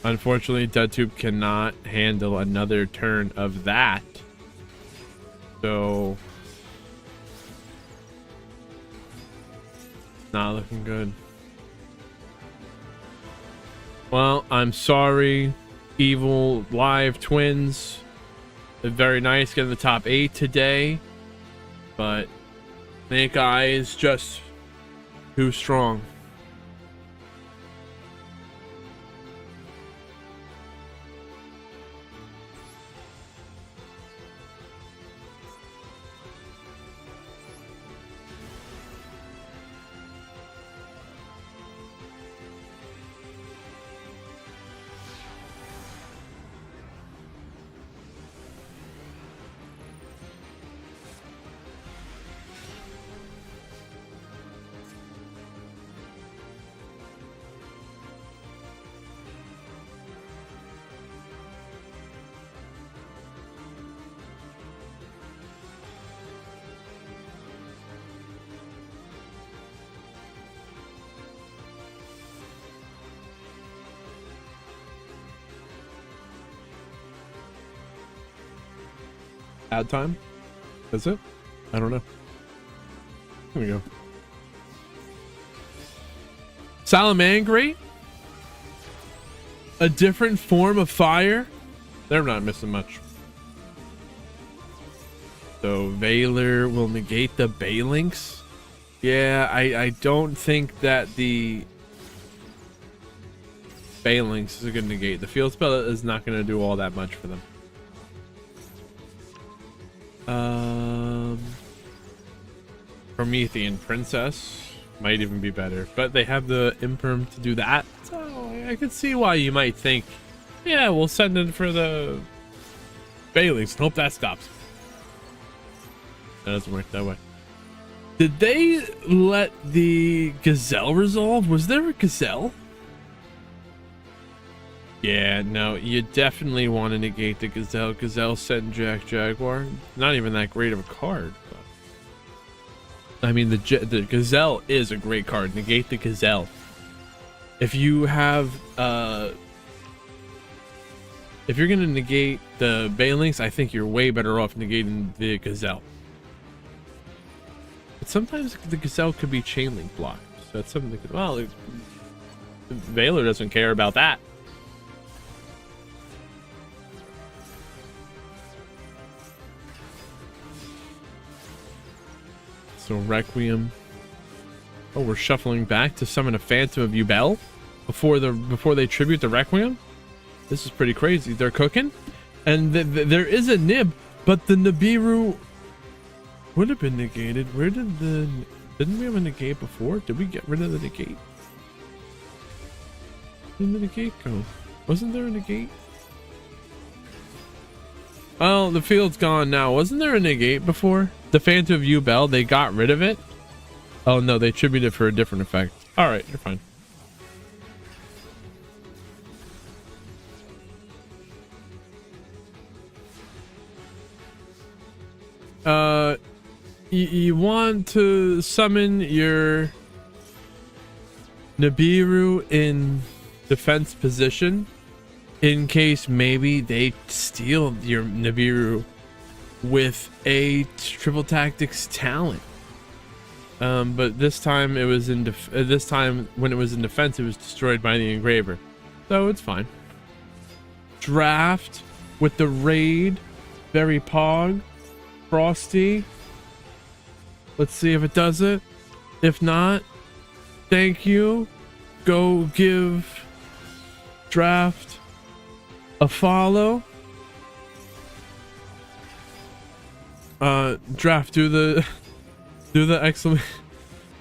unfortunately, DeadTube cannot handle another turn of that. So not looking good. Well, I'm sorry, Evil Live Twins. They're very nice getting the top 8 today, but Snake Eye is just too strong. Ad time? Is it? I don't know. Here we go. Salamangreat? A different form of fire? They're not missing much. So Valor will negate the Balinks. Yeah, I don't think that the Balinks is going to negate. The field spell is not going to do all that much for them. Promethean Princess might even be better, but they have the Imperm to do that. So I could see why you might think, yeah, we'll send it for the Balinks and hope that stops. That doesn't work that way. Did they let the Gazelle resolve? Was there a Gazelle? Yeah, no, you definitely want to negate the Gazelle. Gazelle sent Jaguar. Not even that great of a card. But I mean, the Gazelle is a great card. Negate the Gazelle. If you have, if you're going to negate the Balinks, I think you're way better off negating the Gazelle. But sometimes the Gazelle could be chain link blocked. So that's something that could, well, Valor doesn't care about that. So Requiem. Oh, we're shuffling back to summon a Phantom of Yubel before they tribute the Requiem. This is pretty crazy. They're cooking, and there is a nib, but the Nibiru would have been negated. Where did didn't we have a negate before? Did we get rid of the negate? Where did the negate go? Wasn't there a negate? Oh, the field's gone now. Wasn't there a negate before? The Phantom of Yubel, they got rid of it. Oh no, they tributed for a different effect. All right, you're fine. You want to summon your Nibiru in defense position in case maybe they steal your Nibiru with a triple tactics talent. But this time it was in this time when it was in defense, it was destroyed by the engraver, so it's fine. Draft with the raid, very pog, Frosty. Let's see if it does it. If not, thank you. Go give draft a follow. Draft, do the exclamation.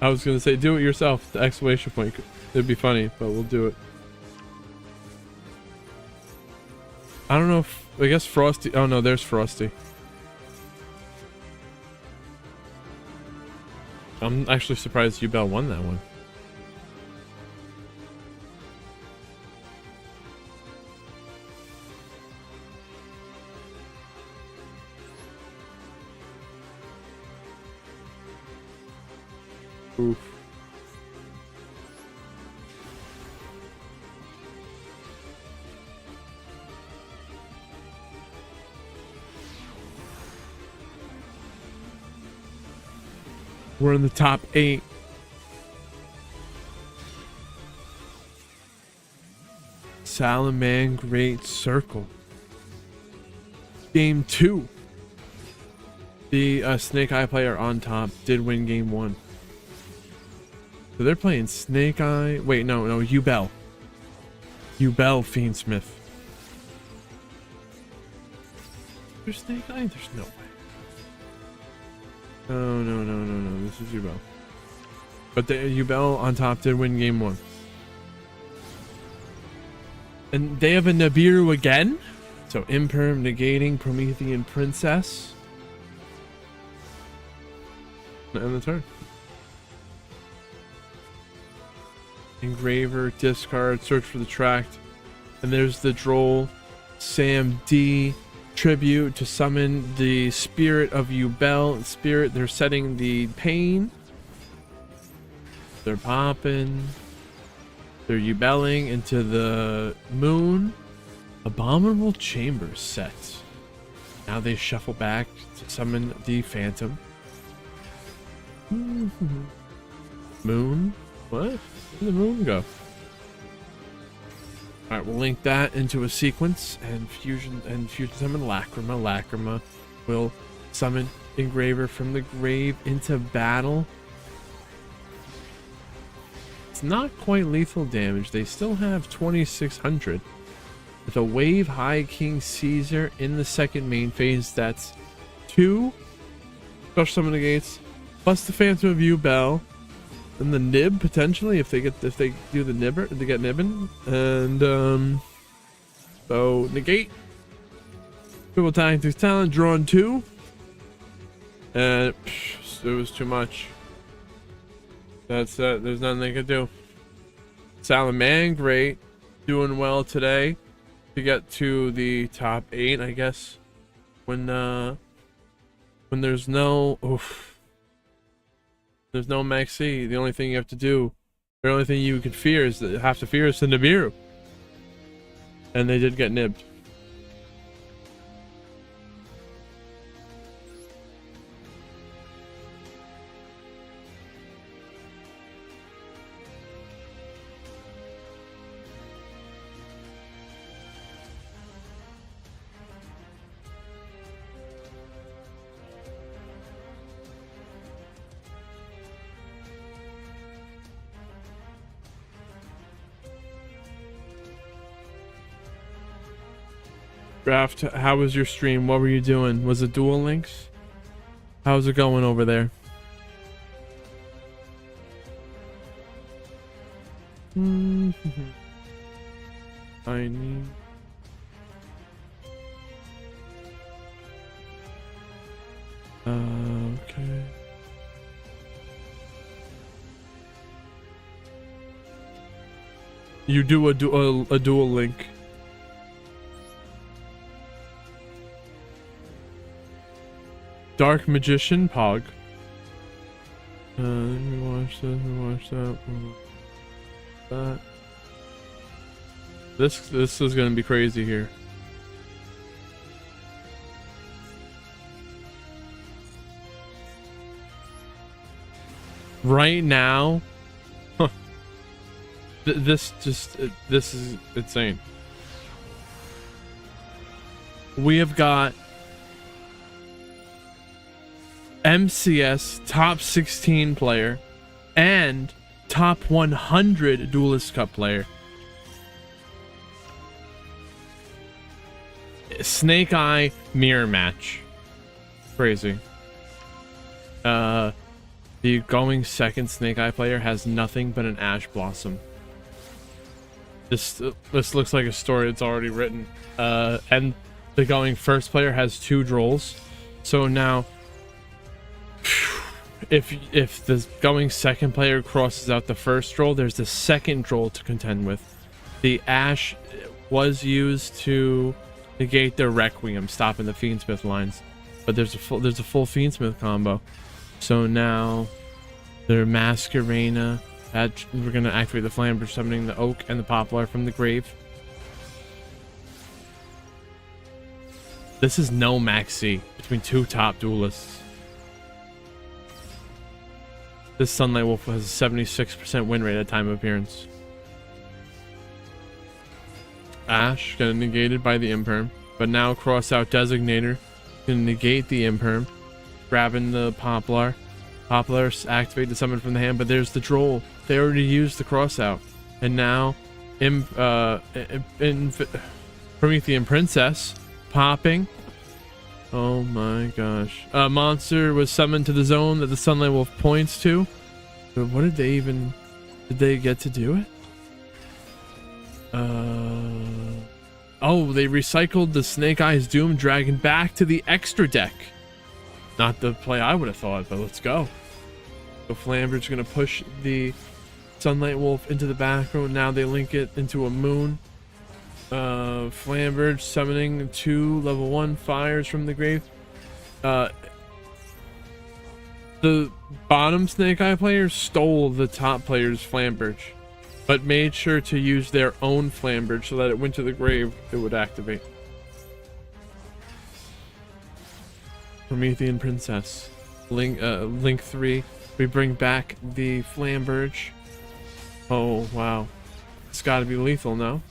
I was gonna say do it yourself. The exclamation point. It'd be funny, but we'll do it. I don't know if, I guess Frosty. Oh no, there's Frosty. I'm actually surprised Yubel won that one. Oof. We're in the top 8. Salamangreat Circle. Game 2. The Snake Eye player on top did win game 1. So they're playing Snake Eye. Wait, no, Yubel. Yubel Fiendsmith. There's Snake Eye? There's no way. No. This is Yubel. But the Yubel on top did win game 1. And they have a Nibiru again. So Imperm negating Promethean Princess. And the turn. Engraver, discard, search for the tract. And there's the Droll Sam D tribute to summon the Spirit of Yubel. Spirit, they're setting the pain. They're popping. They're Yubeling into the moon. Abominable Chambers set. Now they shuffle back to summon the Phantom. Moon? What? Where'd the moon go? Alright, we'll link that into a sequence and fusion summon Lacrima. Lacrima will summon Engraver from the grave into battle. It's not quite lethal damage. They still have 2600. With a Wave High King Caesar in the second main phase, that's 2 special summon negates, plus the Phantom of You Bell, and the Nib potentially if they do the Nibber, they get Nibbin, and so negate. Triple Tactics Talent, drawn 2, and it was too much. That's there's nothing they could do. Salaman, great, doing well today to get to the top 8, I guess. When there's no there's no MAXX-LESS, the only thing you have to do, the only thing you can fear is the Nibiru, and they did get nibbed. Draft, how was your stream? What were you doing? Was it Duel Links? How's it going over there? I need... okay. You do a Duel Link. Dark Magician Pog. Let me watch this. Let me watch that. This is gonna be crazy here. Right now, this is insane. We have got MCS top 16 player and top 100 Duelist Cup player. Snake Eye mirror match. Crazy. The going second Snake Eye player has nothing but an Ash Blossom. This looks like a story that's already written. And the going first player has 2 Drolls. So now if the going second player crosses out the first Droll, there's the second Droll to contend with. The Ash was used to negate their Requiem, stopping the Fiendsmith lines, but there's a full Fiendsmith combo. So now their Masquerena, we're gonna activate the Flamber, summoning the Oak and the Poplar from the grave. This is no MAXX-LESS between 2 top duelists. This Sunlight Wolf has a 76% win rate at time of appearance. Ash getting negated by the Imperm, but now cross out Designator, gonna negate the Imperm, grabbing the Poplar. Poplar activate the summon from the hand, but there's the Droll. They already used the cross out, and now Promethean Princess popping. Oh my gosh. A monster was summoned to the zone that the Sunlight Wolf points to. But what did they even... Did they get to do it? Oh, they recycled the Snake Eyes Doom Dragon back to the extra deck. Not the play I would have thought, but let's go. So Flamber's going to push the Sunlight Wolf into the back row. Now they link it into a moon. Flamberge summoning 2 level 1 fires from the grave. The bottom Snake Eye player stole the top player's Flamberge, but made sure to use their own Flamberge so that it went to the grave, it would activate. Promethean Princess. Link 3. We bring back the Flamberge. Oh, wow. It's got to be lethal now.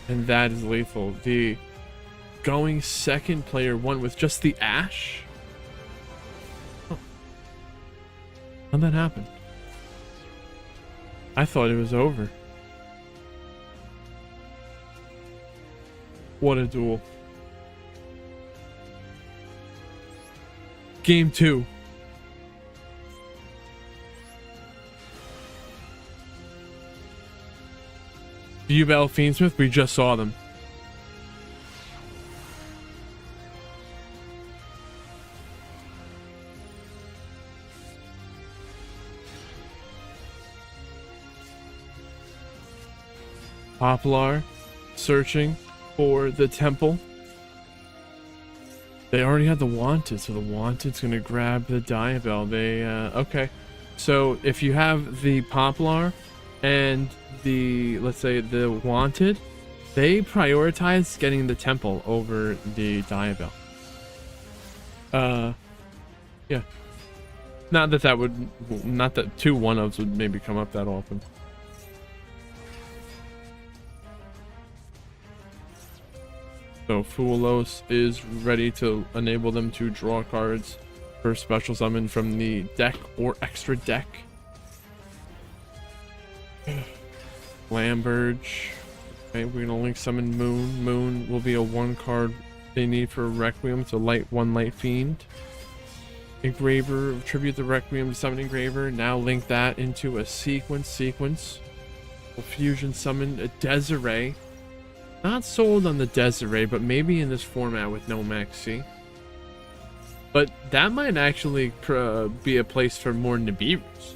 And that is lethal. The going second player one with just the Ash? Huh. How'd that happen? I thought it was over. What a duel. Game 2. View Battle Fiendsmith, we just saw them. Poplar searching for the temple. They already had the Wanted, so the Wanted's gonna grab the Diabell. Okay. So if you have the Poplar and the, let's say, the Wanted, they prioritize getting the temple over the Diabell. Yeah. Not that two one-ofs would maybe come up that often. So Fuelos is ready to enable them to draw cards for special summon from the deck or extra deck. Flamberge. Okay, we're gonna link summon Moon. Moon will be a 1-card they need for Requiem. It's a light 1 light fiend. Engraver, tribute the Requiem to summon Engraver. Now link that into a sequence. We'll fusion summon a Desiree. Not sold on the Desiree, but maybe in this format with no Maxi. But that might actually be a place for more Nibiru's.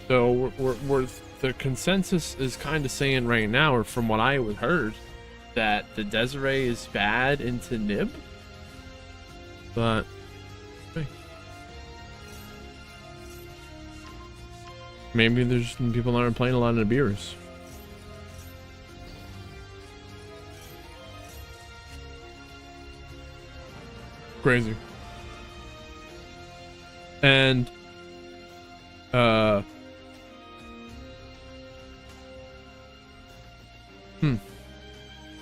So the consensus is kind of saying right now, or from what I heard, that the Desiree is bad into Nib. But hey, maybe there's people aren't playing a lot of Nibiru's. Crazy. And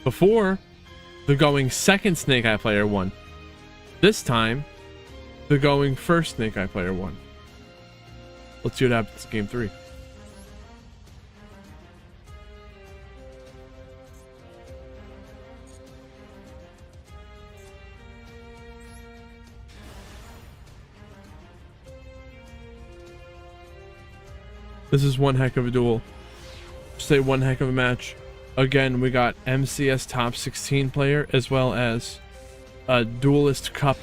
before, the going second Snake Eye player won. This time, the going first Snake Eye player won. Let's see what happens in game 3. This is one heck of a duel. Say one heck of a match. Again, we got MCS top 16 player as well as a Duelist Cup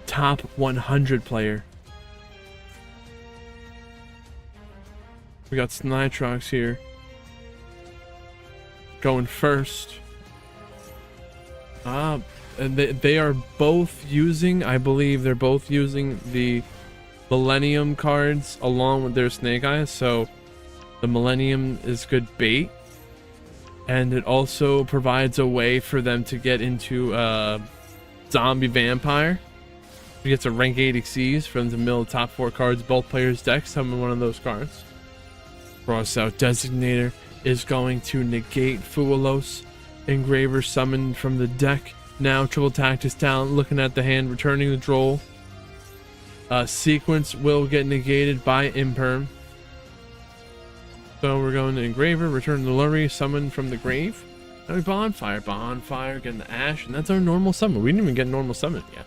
top 100 player. We got Snitrox here going first. And they are both using, I believe they're both using the Millennium cards along with their Snake Eyes, so the Millennium is good bait, and it also provides a way for them to get into Zombie Vampire. He gets a rank 8 Xyz from the mill top 4 cards, both players' decks, summon one of those cards. Cross out Designator is going to negate Fuelos. Engraver summoned from the deck. Now triple tactics talent, looking at the hand, returning the Droll. Sequence will get negated by Imperm. So we're going to Engraver, return the Lurry, summon from the grave. Now we Bonfire, getting the Ash, and that's our normal summon. We didn't even get normal summon yet.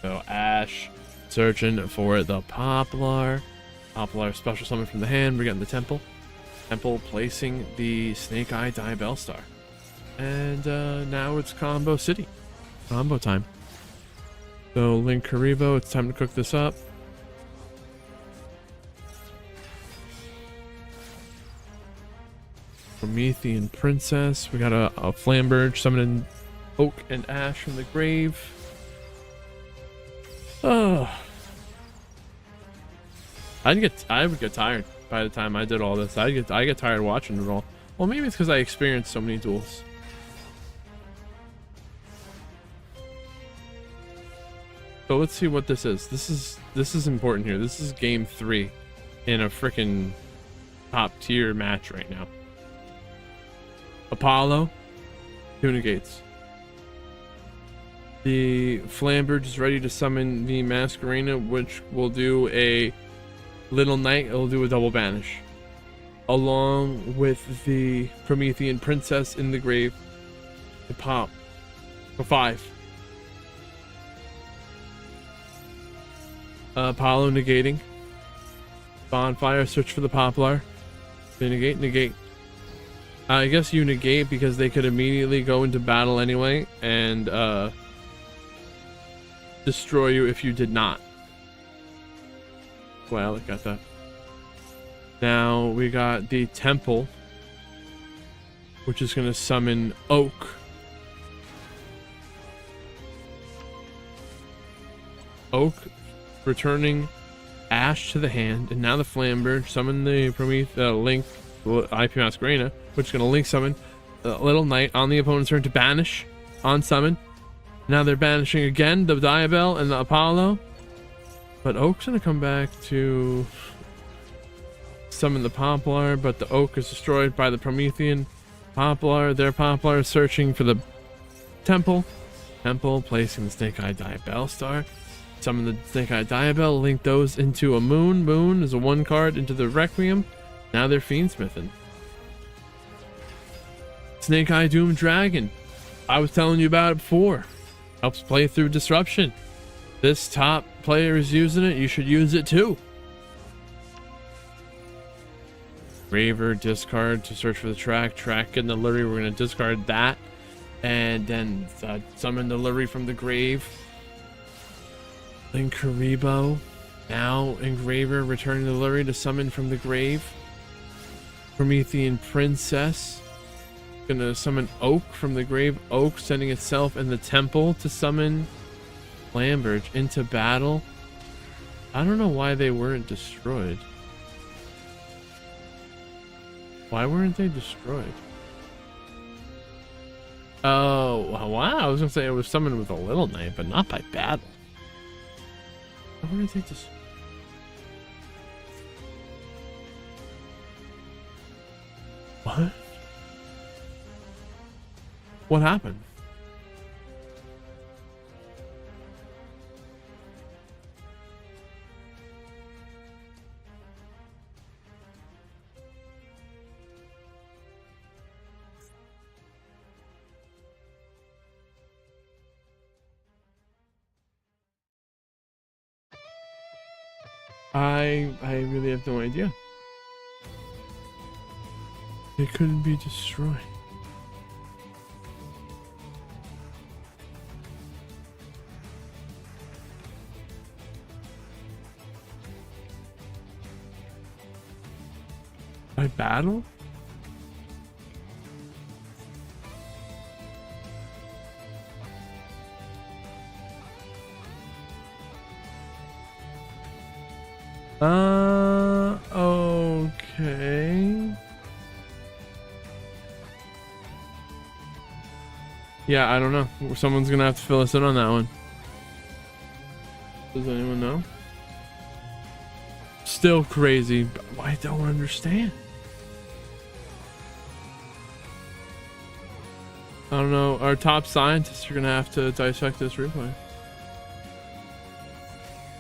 So Ash, searching for the Poplar. Poplar special summon from the hand, we're getting the Temple. Temple placing the Snake Eye Diabell Star. And now it's Combo City. Combo time. So Link Karibo, it's time to cook this up. Promethean Princess. We got a Flamberge summoning Oak and Ash from the grave. Oh, I would get tired by the time I did all this. I get tired watching it all. Well, maybe it's because I experienced so many duels. So let's see what this is. This is important here. This is game 3 in a freaking top tier match right now. Apollo, 2 negates. The Flamberge is ready to summon the Masquerena, which will do a Little Knight. It'll do a double banish, along with the Promethean Princess in the grave to pop for 5. Apollo negating. Bonfire, search for the Poplar. They negate. I guess you negate because they could immediately go into battle anyway and destroy you if you did not. Well, I got that. Now we got the Temple, which is going to summon Oak. Oak returning Ash to the hand, and now the Flamberge summon the Link IP Masquerena, which is going to link summon Little Knight on the opponent's turn to banish on summon. Now they're banishing again the Diabell and the Apollo, but Oak's going to come back to summon the Poplar, but the Oak is destroyed by the Promethean Poplar. Their Poplar is searching for the Temple. Temple placing the Snake Eye Diabell star. Summon the Snake Eye Diabell, link those into a Moon. Moon is a 1 card into the Requiem. Now they're Fiendsmithing. Snake Eye Doom Dragon. I was telling you about it before. Helps play through disruption. This top player is using it. You should use it too. Raver, discard to search for the track. Track in the Lurie. We're going to discard that. And then summon the Lurie from the grave. Linkuriboh. Now Engraver returning the Lurie to summon from the grave. Promethean Princess. Gonna summon Oak from the grave. Oak sending itself in the Temple to summon Flamberge into battle. I don't know why they weren't destroyed. Why weren't they destroyed? Oh, wow. I was gonna say it was summoned with a Little Knight, but not by battle. Why weren't they destroyed? What? What happened? I really have no idea. It couldn't be destroyed. By battle? Okay. Yeah, I don't know. Someone's gonna have to fill us in on that one. Does anyone know? Still crazy, but I don't understand. I don't know. Our top scientists are gonna have to dissect this replay.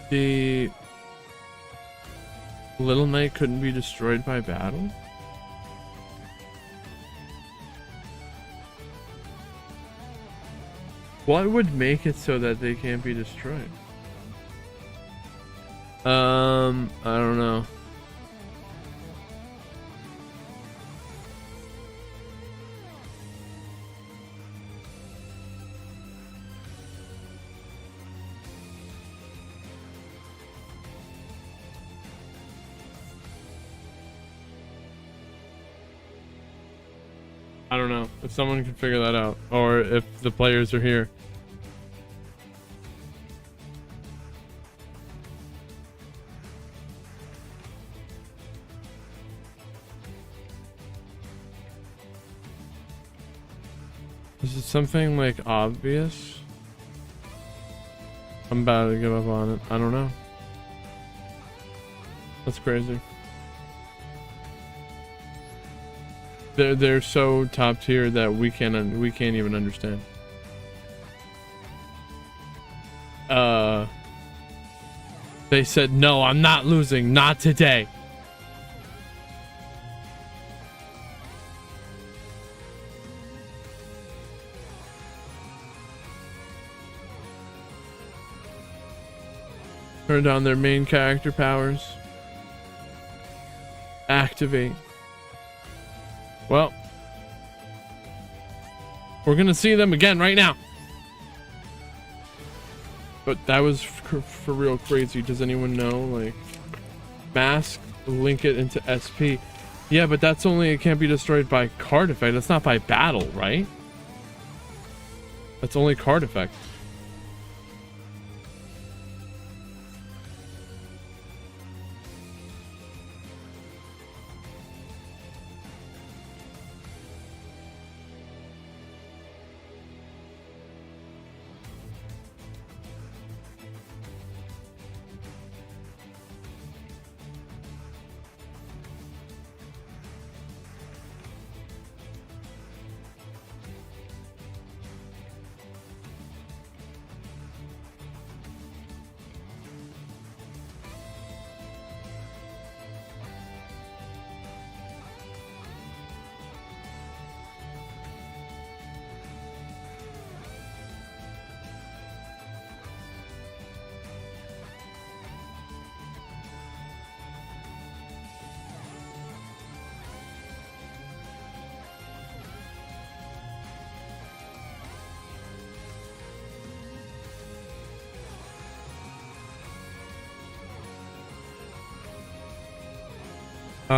The Little Knight couldn't be destroyed by battle? What would make it so that they can't be destroyed? I don't know. I don't know if someone can figure that out, or if the players are here. Is it something like obvious? I'm about to give up on it. I don't know. That's crazy. They're so top tier that we can't even understand. They said, no, I'm not losing, not today. Turn down their main character powers. Activate. Well, we're gonna see them again right now. But that was for real crazy. Does anyone know? Like, mask, link it into SP. Yeah, but that's only, it can't be destroyed by card effect. That's not by battle, right? That's only card effect.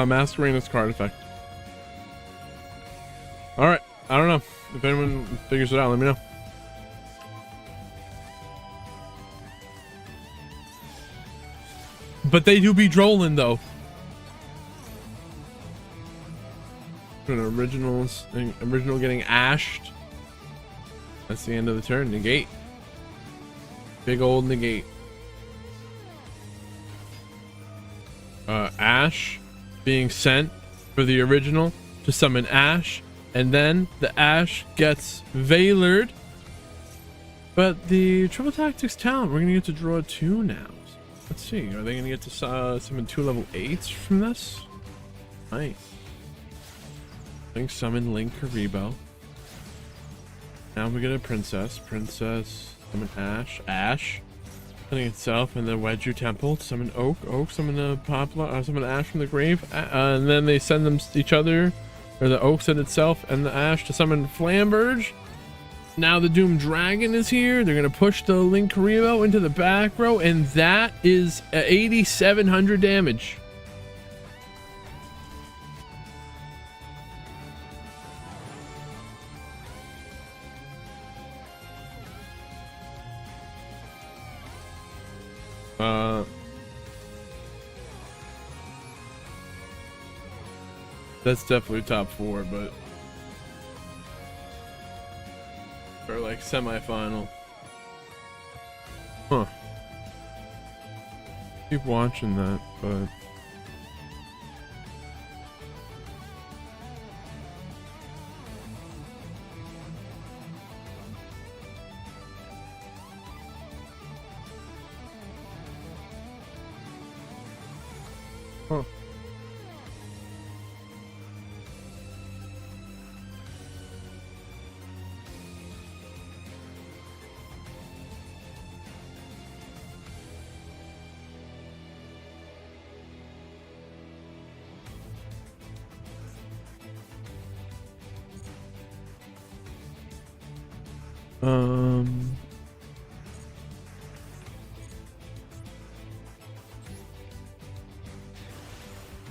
Masquerade's card effect. All right, I don't know if anyone figures it out. Let me know. But they do be drolling though. Original getting ashed. That's the end of the turn. Negate. Big old negate. Ash being sent for the original to summon Ash, and then the Ash gets Veilered. But the Triple Tactics talent, we're gonna get to draw 2 now. Let's see, are they gonna get to summon 2 level 8s from this? Nice. Link summon Link Karibo. Now we get a Princess. Summon Ash. Summoning itself, and then Wedju Temple, summon Oak, summon the Poplar, summon Ash from the grave, and then they send them each other, or the Oak send itself and the Ash to summon Flamberge. Now the Doom Dragon is here. They're gonna push the Link Karibo into the back row, and that is 8,700 damage. That's definitely top 4, but or like semi-final. Huh. Keep watching that, but huh.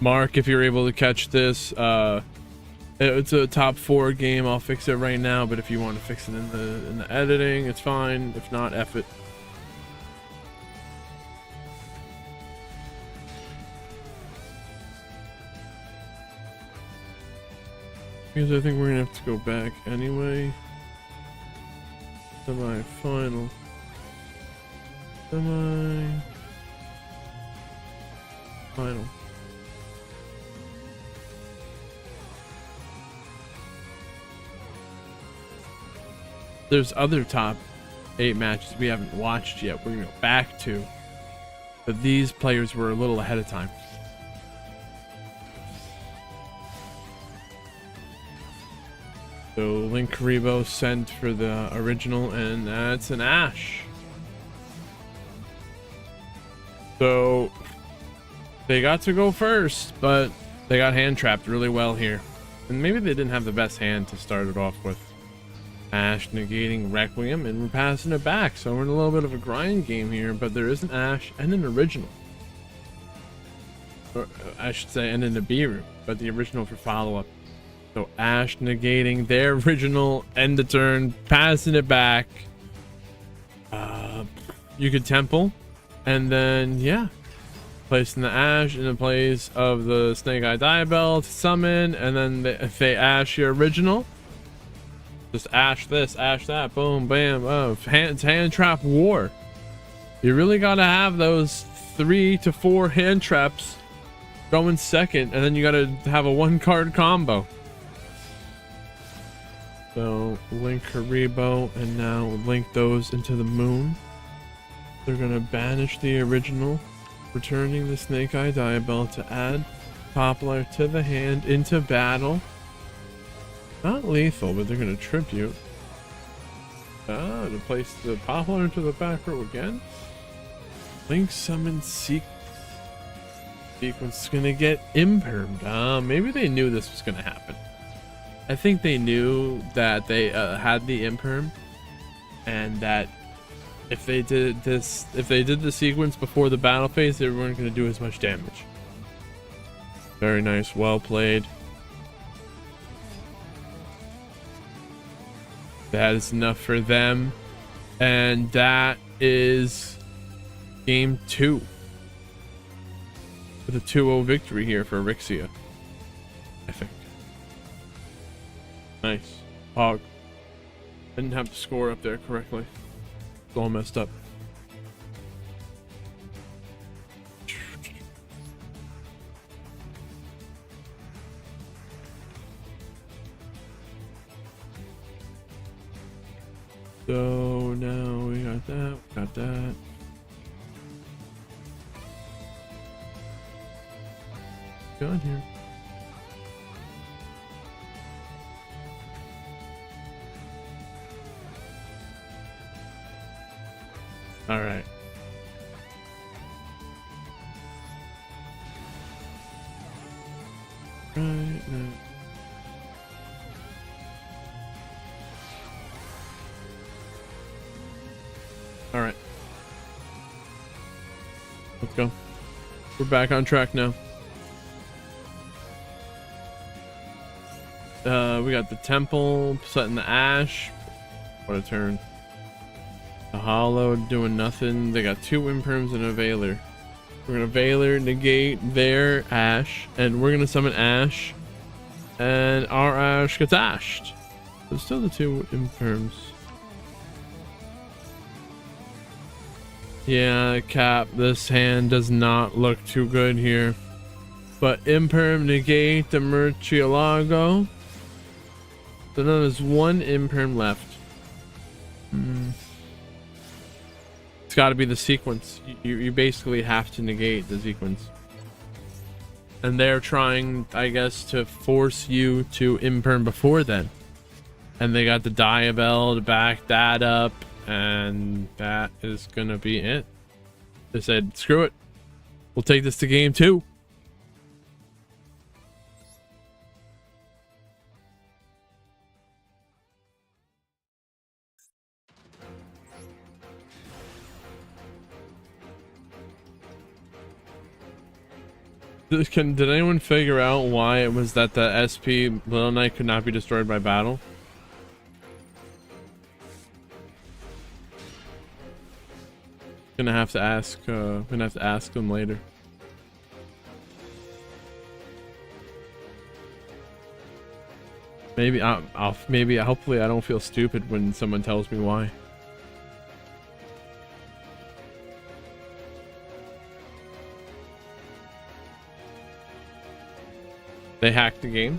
Mark, if you're able to catch this, it's a top 4 game. I'll fix it right now, but if you want to fix it in the editing, it's fine. If not, F it. Because I think we're gonna have to go back anyway. Semi-final. Semi. Final. There's other top 8 matches we haven't watched yet. We're gonna go back to, but these players were a little ahead of time. So Link Karibo sent for the original, and that's an Ash. So they got to go first, but they got hand trapped really well here. And maybe they didn't have the best hand to start it off with. Ash negating Requiem, and we're passing it back. So we're in a little bit of a grind game here, but there is an Ash and an original. Or I should say, and an Nibiru, but the original for follow-up. So Ash negating their original, end the turn, passing it back. You could temple, and then yeah, placing the Ash in the place of the Snake Eye Diabell to summon, and then if they Ash your original, just Ash this, Ash that, boom, bam. Oh, it's hand trap war. You really gotta have those 3 to 4 hand traps going second, and then you gotta have a 1-card combo. So Link Karibo, and now link those into the moon. They're gonna banish the original, returning the Snake Eye Diabell to add Poplar to the hand into battle. Not lethal, but they're gonna tribute. To place the Poplar into the back row again. Link summon sequence is gonna get impermed. Maybe they knew this was gonna happen. I think they knew that they had the imperm, and that if they did the sequence before the battle phase, they weren't going to do as much damage. Very nice, well played. That is enough for them, and that is game 2 with a 2-0 victory here for Rixia, I think. Nice. Hog. I didn't have the score up there correctly. It's all messed up. So now we got that, we got that. Go on here. All right. Right now. All right. Let's go. We're back on track now. We got the temple setting the Ash. What a turn. A hollow doing nothing. They got 2 imperms and a Veiler. We're gonna Veiler negate their Ash, and we're gonna summon Ash, and our Ash gets ashed. There's still the 2 imperms. Yeah, Cap, this hand does not look too good here. But imperm negate the Murcielago. So now there's 1 imperm left. It's got to be the sequence. You basically have to negate the sequence. And they're trying, I guess, to force you to imperm before then. And they got the Diabell to back that up. And that is going to be it. They said, screw it. We'll take this to game 2. Did anyone figure out why it was that the SP Little Knight could not be destroyed by battle? Gonna have to ask them later. Maybe hopefully I don't feel stupid when someone tells me why. They hacked the game.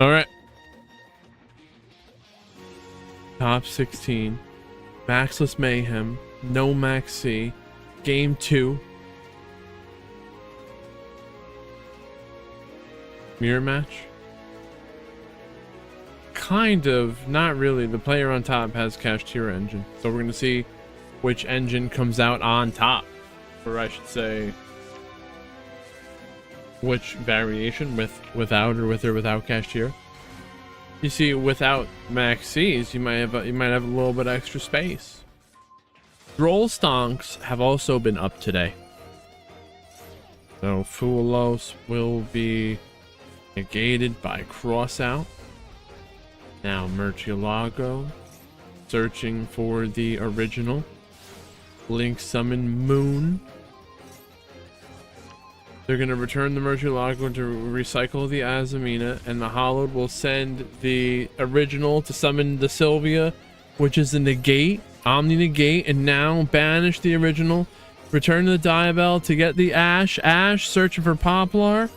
All right. Top 16. MAXX-LESS Mayhem. No MAXX-C. Game 2. Mirror match. Kind of. Not really. The player on top has Cashier engine. So we're going to see which engine comes out on top. Or I should say, which variation, without or with or without Cashier. You see, without MAXX-Cs, you might have a little bit extra space. Roll stonks have also been up today. So Fulos will be negated by crossout. Now Murcielago searching for the original. Link summon Moon. They're going to return the Murcielago to recycle the Azamina, and the Hollowed will send the original to summon the Sylvia, which is the negate, Omni negate, and now banish the original. Return to the Diabell to get the Ash. Ash searching for Poplar.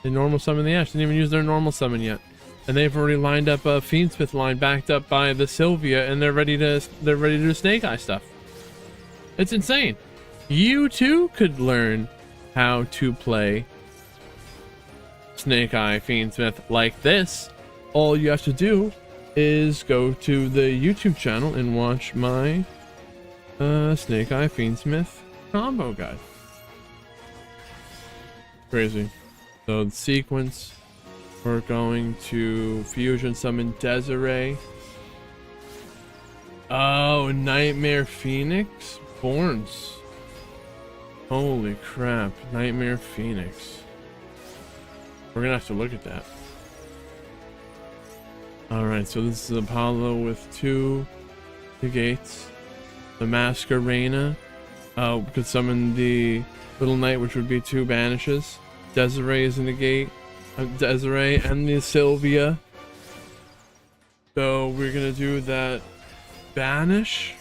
They normal summon the Ash. Didn't even use their normal summon yet. And they've already lined up a Fiendsmith line backed up by the Sylvia, and they're ready to do Snake Eye stuff. It's insane. You too could learn how to play Snake Eye Fiendsmith like this. All you have to do is go to the YouTube channel and watch my Snake Eye Fiendsmith combo guide. Crazy. So the sequence, we're going to fusion summon Desiree. Oh, Nightmare Phoenix Borns. Holy crap, Nightmare Phoenix. We're gonna have to look at that. Alright, so this is Apollo with 2 negates. The Masquerena could summon the Little Knight, which would be 2 banishes. Desiree is a negate. Desiree and the Sylvia. So we're gonna do that banish.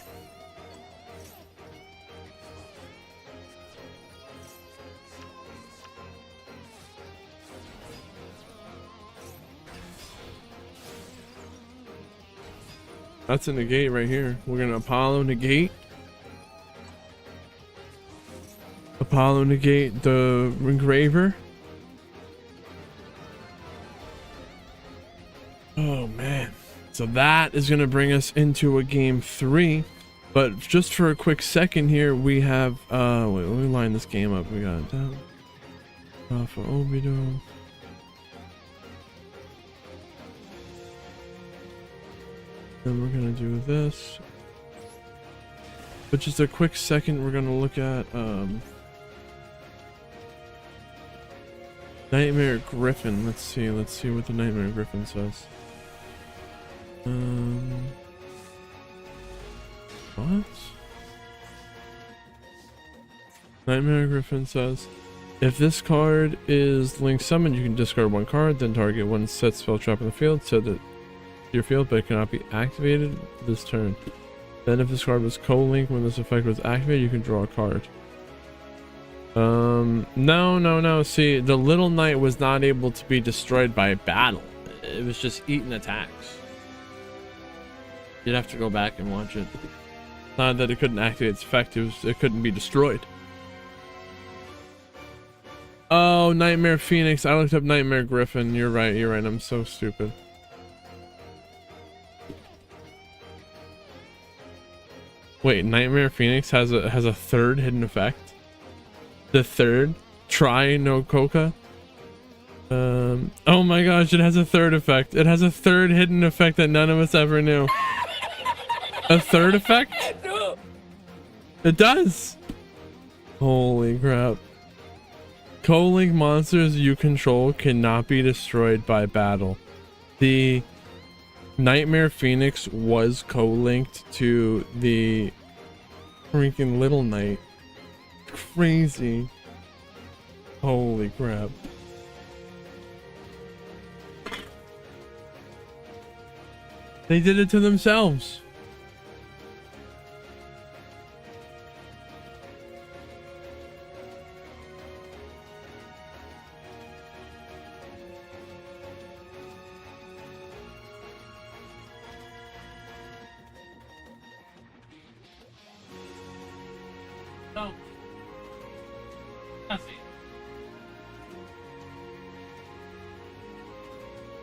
That's a negate right here. We're gonna Apollo negate. Apollo negate the engraver. Oh man. So that is gonna bring us into a game 3. But just for a quick second here, we have wait, let me line this game up. We got down for Obito. Then we're gonna do this. But just a quick second, we're gonna look at Nightmare Griffin. Let's see what the Nightmare Griffin says. What? Nightmare Griffin says, if this card is Link summoned, you can discard 1 card, then target 1 set spell trap in the field so that your field, but it cannot be activated this turn. Then if this card was co-linked when this effect was activated, you can draw a card. No. See, the Little Knight was not able to be destroyed by battle. It was just eating attacks. You'd have to go back and watch it. Not that it couldn't activate its effect, it couldn't be destroyed. Oh, Nightmare Phoenix. I looked up Nightmare Griffin. You're right. I'm so stupid. Wait, Nightmare Phoenix has a 3rd hidden effect? The 3rd? Try no Coca? Oh my gosh, it has a 3rd effect. It has a 3rd hidden effect that none of us ever knew. A 3rd effect? It does! Holy crap. Co-link monsters you control cannot be destroyed by battle. The Nightmare Phoenix was co-linked to the freaking Little Knight. Crazy. Holy crap. They did it to themselves. No. That's it.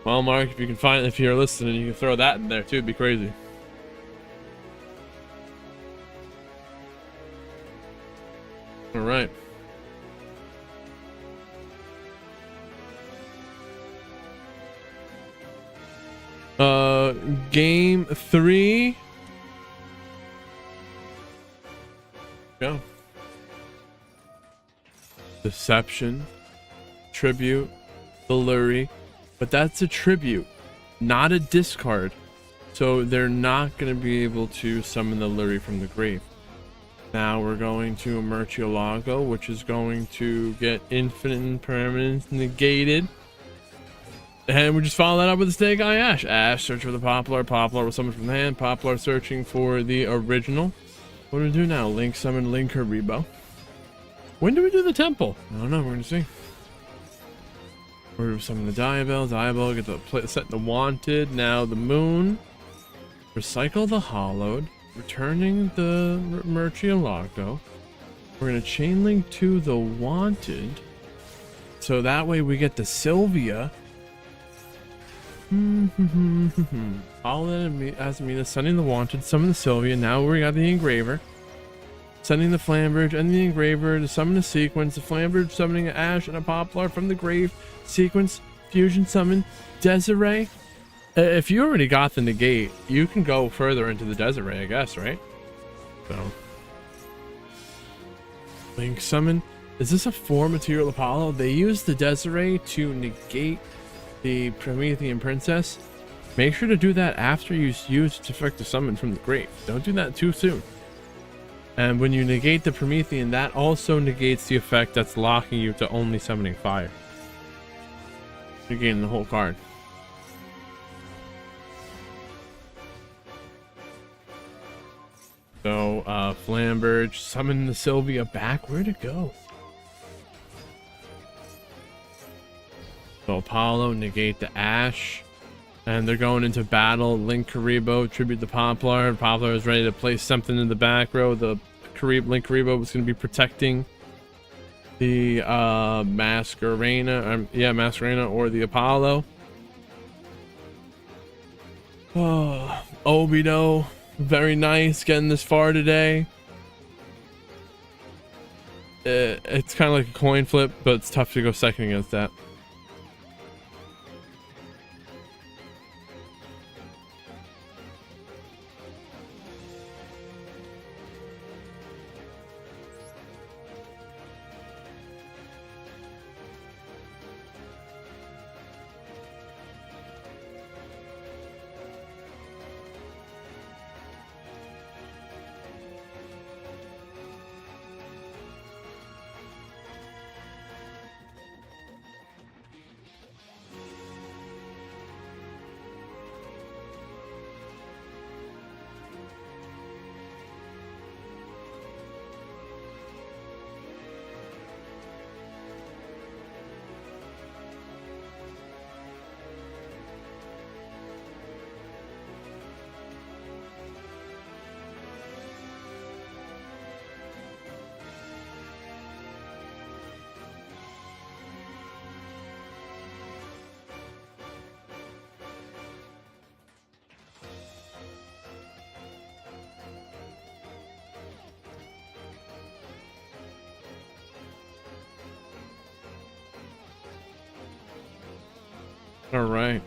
Well, Mark, if you can find, if you're listening, you can throw that in there too. It'd be crazy. All right. Game 3. Go. Deception, tribute, Valeri, but that's a tribute, not a discard. So they're not going to be able to summon the Luri from the grave. Now we're going to Murcielago, which is going to get infinite impermanence negated. And we just follow that up with the Snake Eye Ash. Ash, search for the Poplar. Poplar will summon from the hand. Poplar searching for the original. What do we do now? Link summon Link Haribo. When do we do the temple? I don't know. We're going to see. We're going to summon the Diabell. Diabell, get the set the wanted. Now the moon. Recycle the hollowed. Returning the Murcielago. We're going to chain link to the wanted. So that way we get the Sylvia. All that as me, sending the wanted, summon the Sylvia. Now we got the engraver. Sending the Flambridge and the engraver to summon a sequence. The Flambridge summoning an Ash and a Poplar from the grave. Sequence, fusion summon, Desiree. If you already got the negate, you can go further into the Desiree, I guess, right? So. Link summon. Is this a 4 material Apollo? They use the Desiree to negate the Promethean Princess. Make sure to do that after you use to effect the summon from the grave. Don't do that too soon. And when you negate the Promethean, that also negates the effect that's locking you to only summoning fire. Negating the whole card. So, Flambridge, summon the Sylvia back. Where'd it go? So Apollo, negate the Ash. And they're going into battle. Link Karibo, tribute the Poplar. Poplar is ready to place something in the back row. The Link Karibo was going to be protecting the Masquerena. Masquerena or the Apollo. Oh, Obito. Very nice getting this far today. It's kind of like a coin flip, but it's tough to go second against that. All right.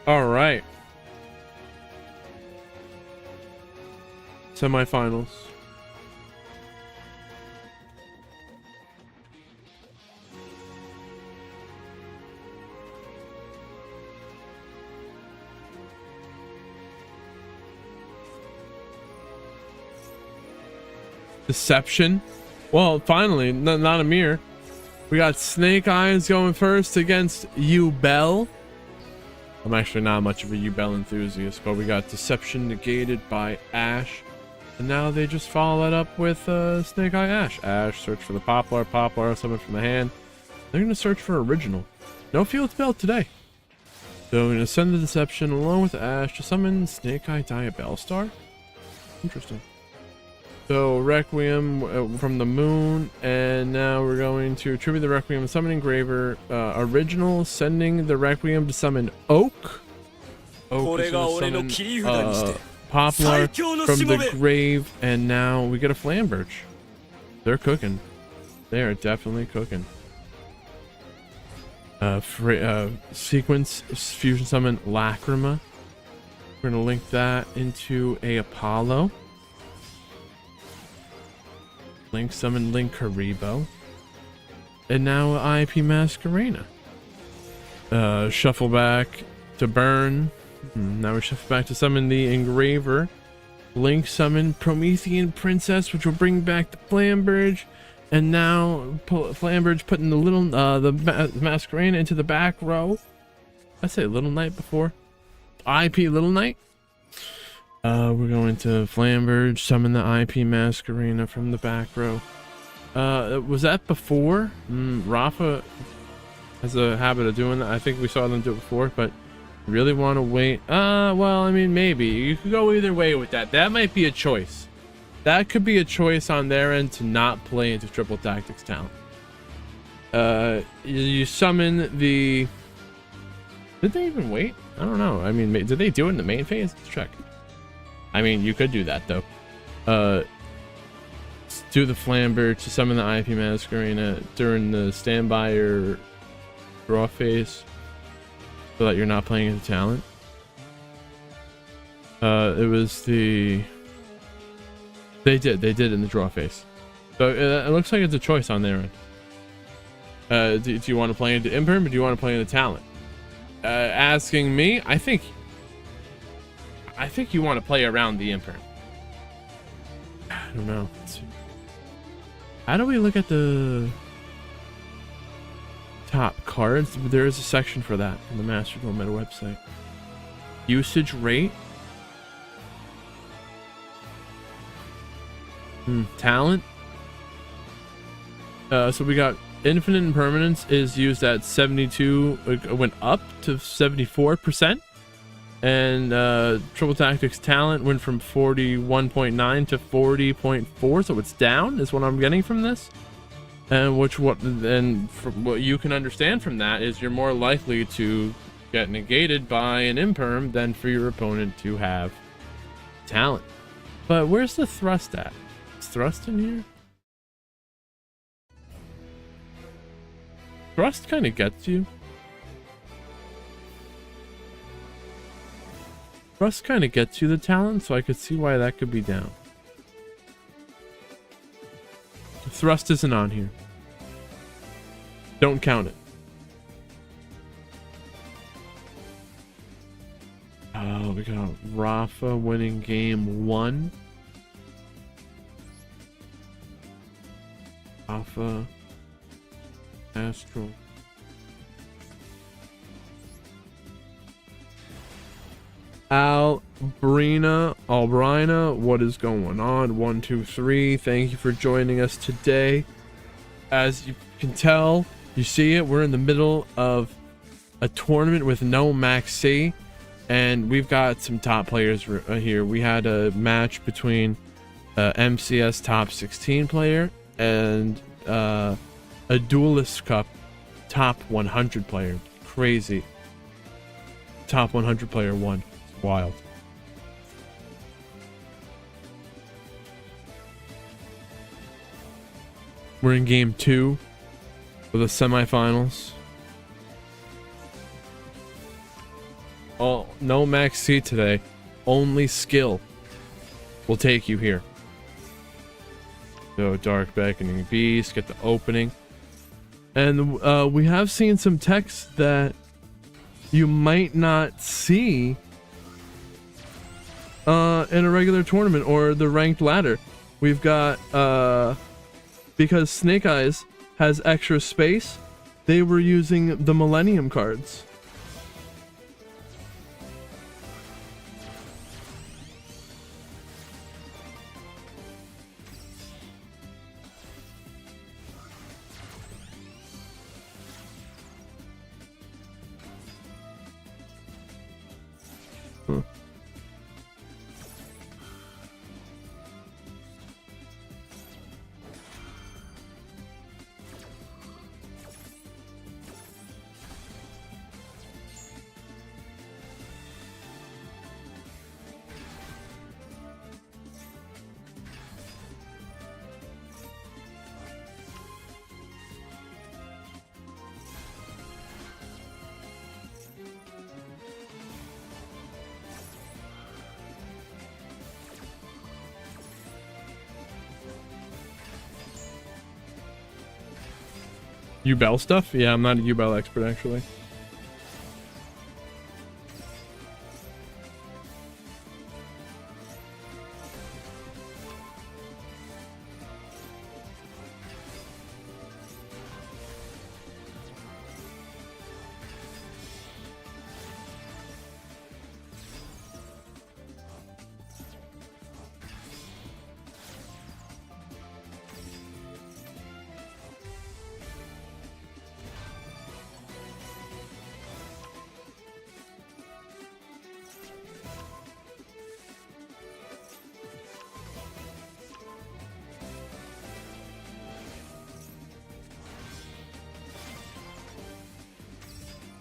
All right. Semifinals. Deception. Well, finally, not a mirror. We got Snake Eyes going first against Yubel. I'm actually not much of a Yubel enthusiast, but we got Deception negated by Ash. And now they just follow that up with Snake Eye Ash. Ash, search for the Poplar. Poplar, summon from the hand. They're going to search for Original. No Field Spell today. So we're going to send the Deception along with Ash to summon Snake Eye Diabellstar. Interesting. So Requiem from the Moon, and now we're going to tribute the Requiem to summon Engraver. Original, sending the Requiem to summon Oak. Oak is going to summon Poplar from the grave, and now we get a Flamberge. They're cooking. They are definitely cooking. Sequence fusion summon Lacrima. We're gonna link that into a Apollo. Link summon Link Haribo. And now IP Masquerena. Shuffle back to burn. Now we shuffle back to summon the Engraver. Link summon Promethean Princess, which will bring back the Flamberge. And now Flamberge putting the little Masquerena into the back row. I say Little Knight before. IP Little Knight. We're going to Flamberge, summon the IP Masquerena from the back row. Was that before? Rafa has a habit of doing that. I think we saw them do it before, but really want to wait. Well, I mean, maybe. You could go either way with that. That might be a choice. That could be a choice on their end to not play into Triple Tactics talent. You summon the... Did they even wait? I don't know. I mean, did they do it in the main phase? Let's check. I mean, you could do that, though. Do the Flamberge to summon the IP Masquerena during the standby or draw phase so that you're not playing into talent. It was the... They did in the draw phase. So it looks like it's a choice on their end. Do you want to play into Imperm or do you want to play into talent? Asking me, I think you want to play around the Imperm. I don't know. How do we look at the top cards? There is a section for that on the Master Duel Meta website. Usage rate. Talent. So we got Infinite Impermanence is used at 72. It went up to 74%. And Triple Tactics Talent went from 41.9 to 40.4, so it's down is what I'm getting from this. And from what you can understand from that is you're more likely to get negated by an Imperm than for your opponent to have talent. But where's the thrust at? Is thrust in here? Thrust kind of gets you. Thrust kind of gets you the talent, so I could see why that could be down. Thrust isn't on here. Don't count it. Oh, we got Rafa winning game 1. Rafa. Astral. Albrina, what is going on? 1, 2, 3. Thank you for joining us today. As you can tell, you see it, we're in the middle of a tournament with no MAXX-LESS, and we've got some top players here. We had a match between MCS top 16 player and a Duelist Cup top 100 player. Crazy. Top 100 player won. Wild. We're in game 2 for the semifinals. Oh, no MAXX-LESS today. Only skill will take you here. So Dark Beckoning Beast, get the opening. And we have seen some text that you might not see in a regular tournament or the ranked ladder. We've got because Snake Eyes has extra space, they were using the Millennium cards. Huh. Ubel stuff? Yeah, I'm not a Ubel expert actually.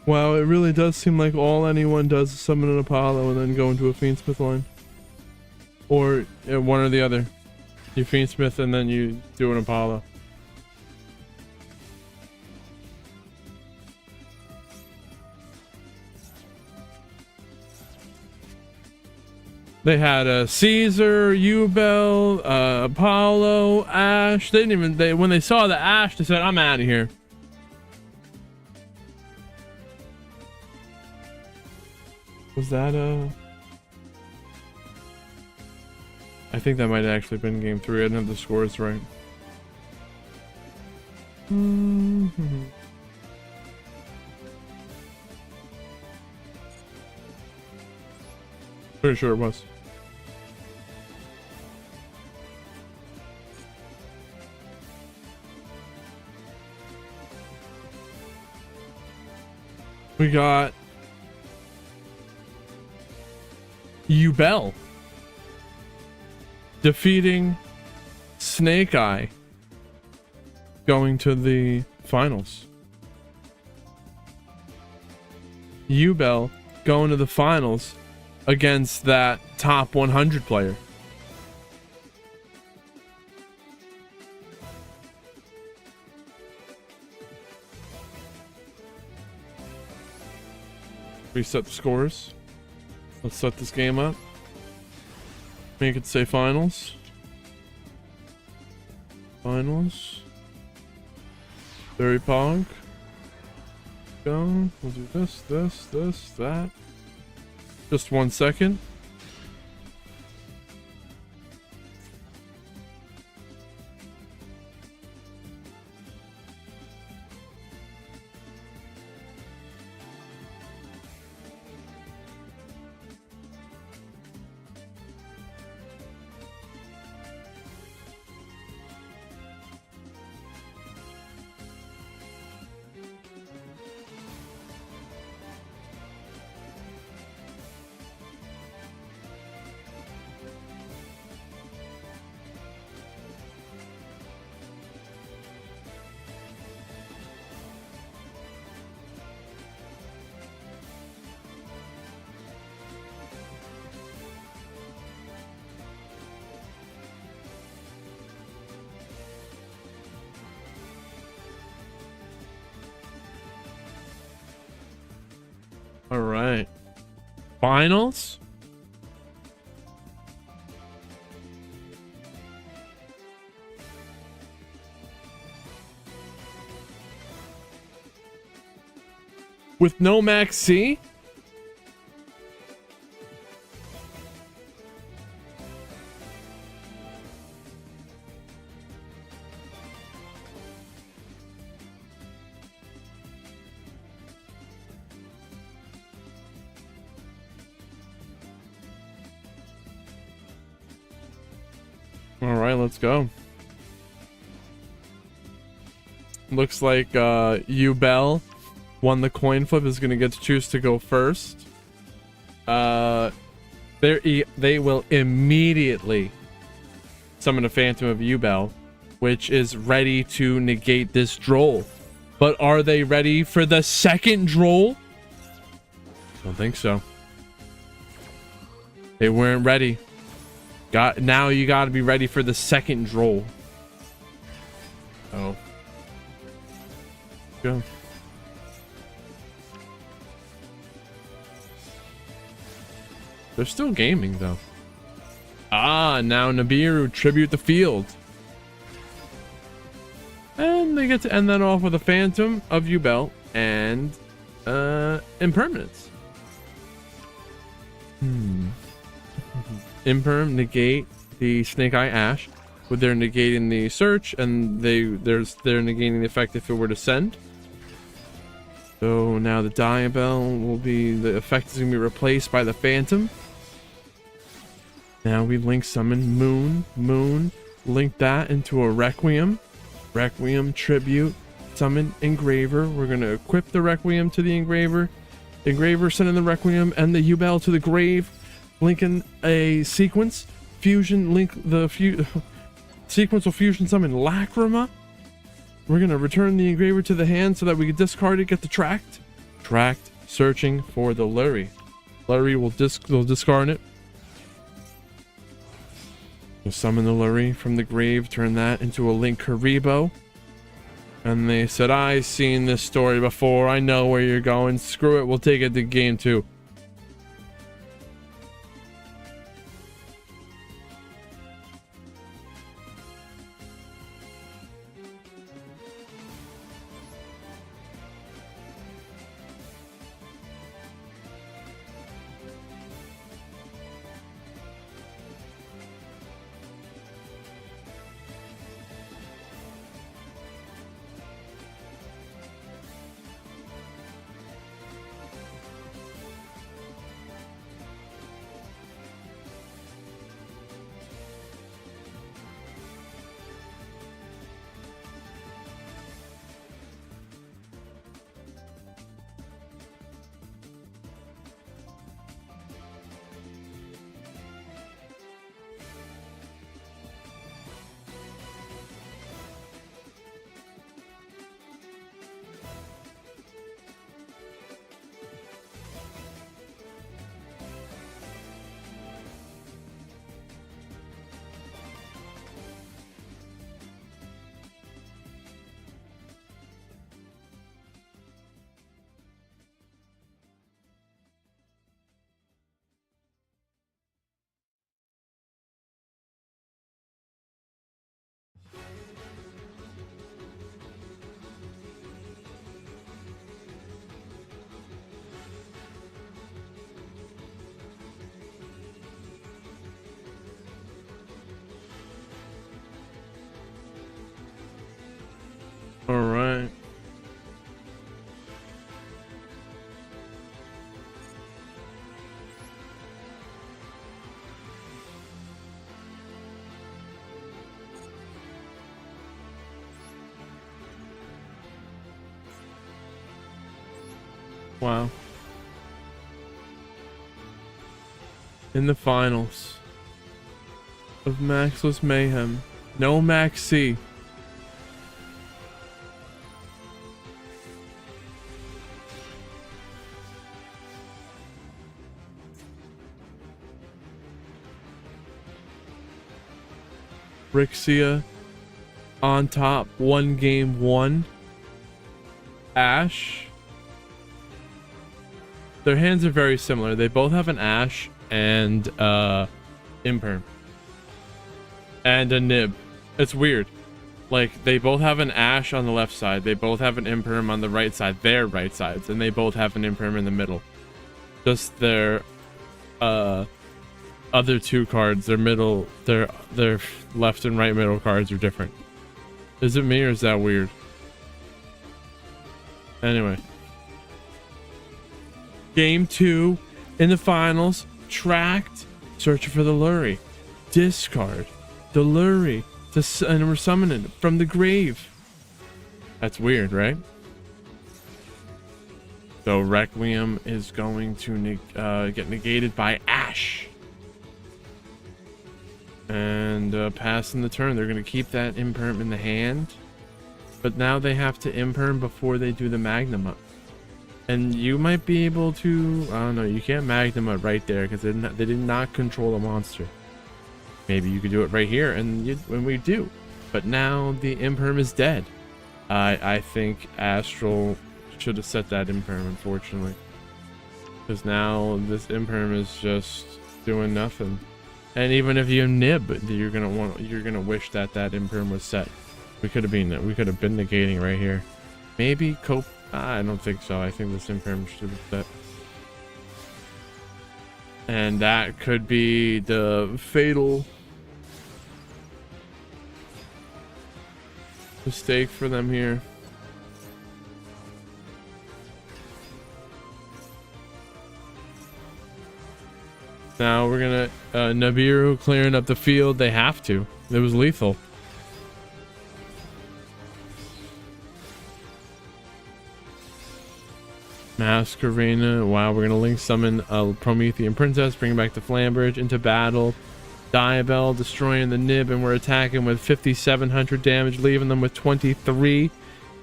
Wow, it really does seem like all anyone does is summon an Apollo and then go into a Fiendsmith line. Or one or the other. You Fiendsmith and then you do an Apollo. They had a Caesar, Ubel, Apollo, Ash. They didn't even, when they saw the Ash, they said, I'm out of here. Was that I think that might have actually been game 3. I didn't have the scores right. Pretty sure it was. We got Ubel defeating Snake Eye, going to the finals. Ubel going to the finals against that top 100 player. Reset the scores. Let's set this game up. Make it say finals. Finals. Very pog. Go. We'll do this, that. Just 1 second. All right. Finals. With no max C? All right, let's go. Looks like Bell won the coin flip, is going to get to choose to go first. They will immediately summon a Phantom of Bell, which is ready to negate this droll. But are they ready for the second droll? Don't think so. They weren't ready. Now you got to be ready for the second droll. Oh. Go. They're still gaming though. Ah, now Nibiru tribute the field. And they get to end that off with a Phantom of Bell and Impermanence. Imperm negate the Snake Eye Ash, with their negating the search, and they're negating the effect if it were to send. So now the Diabell will be, the effect is gonna be replaced by the Phantom. Now we link summon Moon, link that into a Requiem tribute, summon Engraver. We're gonna equip the Requiem to the Engraver, sending the Requiem and the Bell to the grave, linking a sequence, fusion, link the sequence will fusion summon Lacrima. We're gonna return the Engraver to the hand so that we can discard it, get the tracked, searching for the Lurry. Lurry will discard it. We'll summon the Lurry from the grave, turn that into a Link Karibo. And they said, I've seen this story before, I know where you're going, screw it, we'll take it to game 2. All right. Wow. In the finals of MAXX-LESS Mayhem, no MAXX-C. Rixia on top, 1 game 1. Ash. Their hands are very similar. They both have an Ash and Imperm. And a Nib. It's weird. Like, they both have an Ash on the left side. They both have an Imperm on the right side. Their right sides. And they both have an Imperm in the middle. Just their other 2 cards, their left and right middle cards are different. Is it me or is that weird? Anyway. Game 2 in the finals. Tracked. Searching for the Lurry. Discard. Deluri, and we're summoning it from the grave. That's weird, right? So Requiem is going to get negated by Ash. And passing the turn, they're going to keep that imperm in the hand. But now they have to imperm before they do the Magnum up. And you might be able to, I don't know, you can't Magnum up right there because they did not control the monster. Maybe you could do it right here, and when we do. But now the imperm is dead. I think Astral should have set that imperm, unfortunately, because now this imperm is just doing nothing. And even if you nib, you're gonna wish that imperm was set. We could have been negating right here. Maybe cope. I don't think so. I think this imperm should be set. And that could be the fatal mistake for them here. Now we're gonna Nibiru clearing up the field. They have to. It was lethal. Masquerena. Wow, we're gonna link summon a Promethean Princess, bring back the Flambridge into battle. Diabell destroying the Nib, and we're attacking with 5,700 damage, leaving them with 23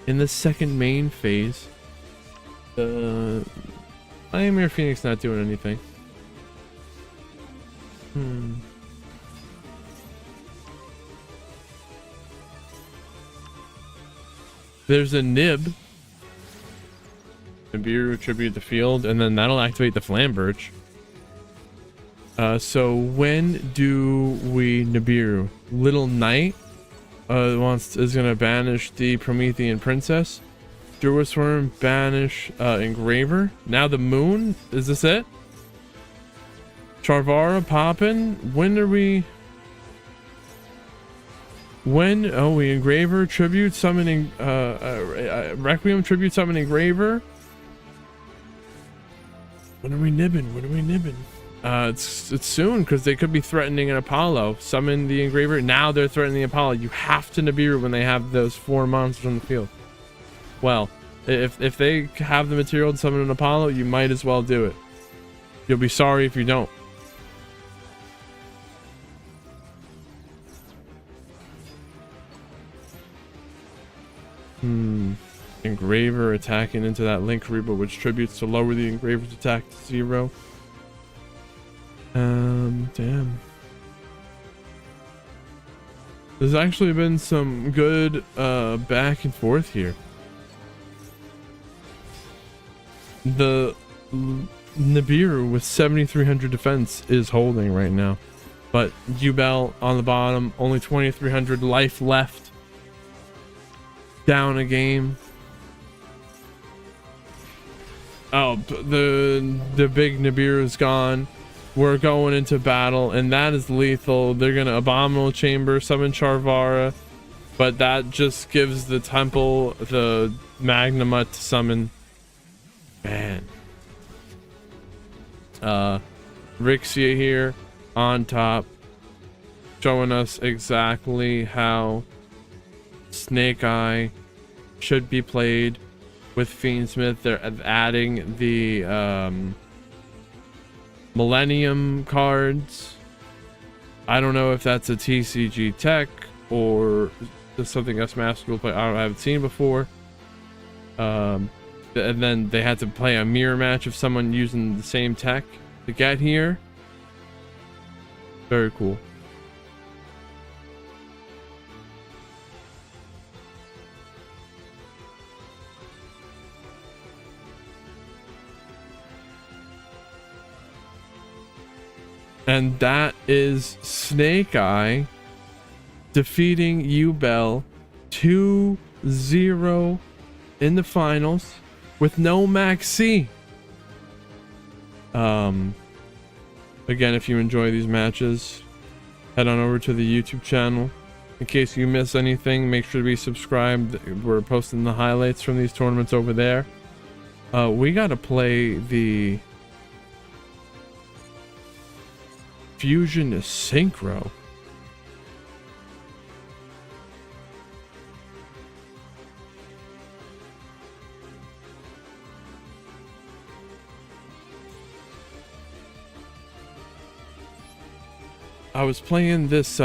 in the second main phase. Nightmare Phoenix not doing anything. There's a Nib. Nibiru tribute the field, and then that'll activate the Flambridge. So when do we Nibiru? Little Knight is gonna banish the Promethean Princess. Druid Worm banish Engraver. Now the Moon. Is this it? Charvara poppin'. When are we? When? Oh, we Engraver tribute summoning Requiem tribute summoning Engraver. When are we nibbing? When are we nibbing? It's soon, because they could be threatening an Apollo. Summon the Engraver. Now they're threatening the Apollo. You have to Nibiru when they have those 4 monsters on the field. Well, if they have the material to summon an Apollo, you might as well do it. You'll be sorry if you don't. Engraver attacking into that Link Reba, which tributes to lower the Engraver's attack to 0. Damn. There's actually been some good back and forth here. The Nibiru with 7,300 defense is holding right now, but Yubel on the bottom, only 2,300 life left. Down a game. Oh, the big Nibiru is gone. We're going into battle, and that is lethal. They're gonna Abominable Chamber, summon Charvara, but that just gives the temple the Magnuma to summon. Man. Rixia here on top, showing us exactly how Snake Eye should be played with Fiendsmith. They're adding the Millennium cards. I don't know if that's a TCG tech or just something us Master will play. I haven't seen before. And then they had to play a mirror match of someone using the same tech to get here. Very cool. And that is Snake Eye defeating Yubel 2-0 in the finals with no MAXX-LESS. Again, if you enjoy these matches, head on over to the YouTube channel. In case you miss anything, make sure to be subscribed. We're posting the highlights from these tournaments over there. We got to play the Fusion Synchro. I was playing this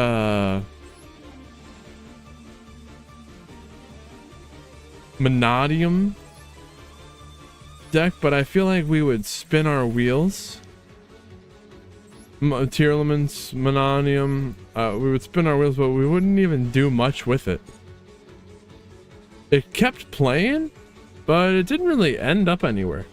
Monodium deck, but I feel like we would spin our wheels. Tier elements, Monodium, we would spin our wheels, but we wouldn't even do much with it. It kept playing, but it didn't really end up anywhere.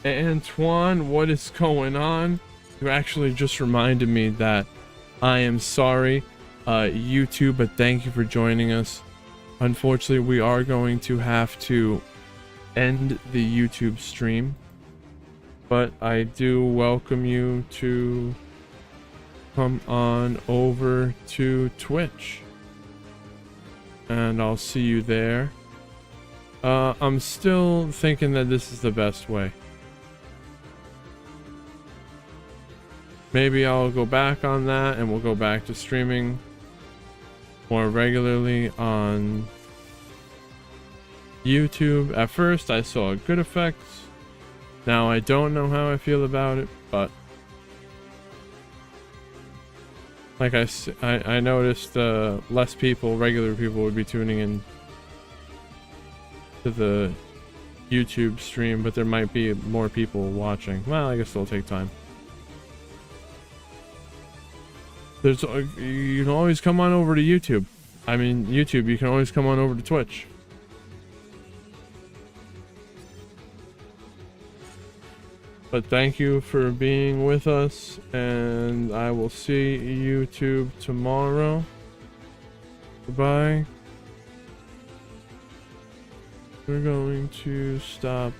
Antoine, what is going on? You actually just reminded me that I am sorry, YouTube, but thank you for joining us. Unfortunately, we are going to have to end the YouTube stream, but I do welcome you to come on over to Twitch, and I'll see you there. I'm still thinking that this is the best way. Maybe I'll go back on that and we'll go back to streaming more regularly on YouTube. At first I saw good effects. Now I don't know how I feel about it, but like I noticed less people, regular people, would be tuning in to the YouTube stream, but there might be more people watching. Well, I guess it'll take time. You can always come on over to YouTube. I mean, YouTube, you can always come on over to Twitch. But thank you for being with us, and I will see YouTube tomorrow. Goodbye. We're going to stop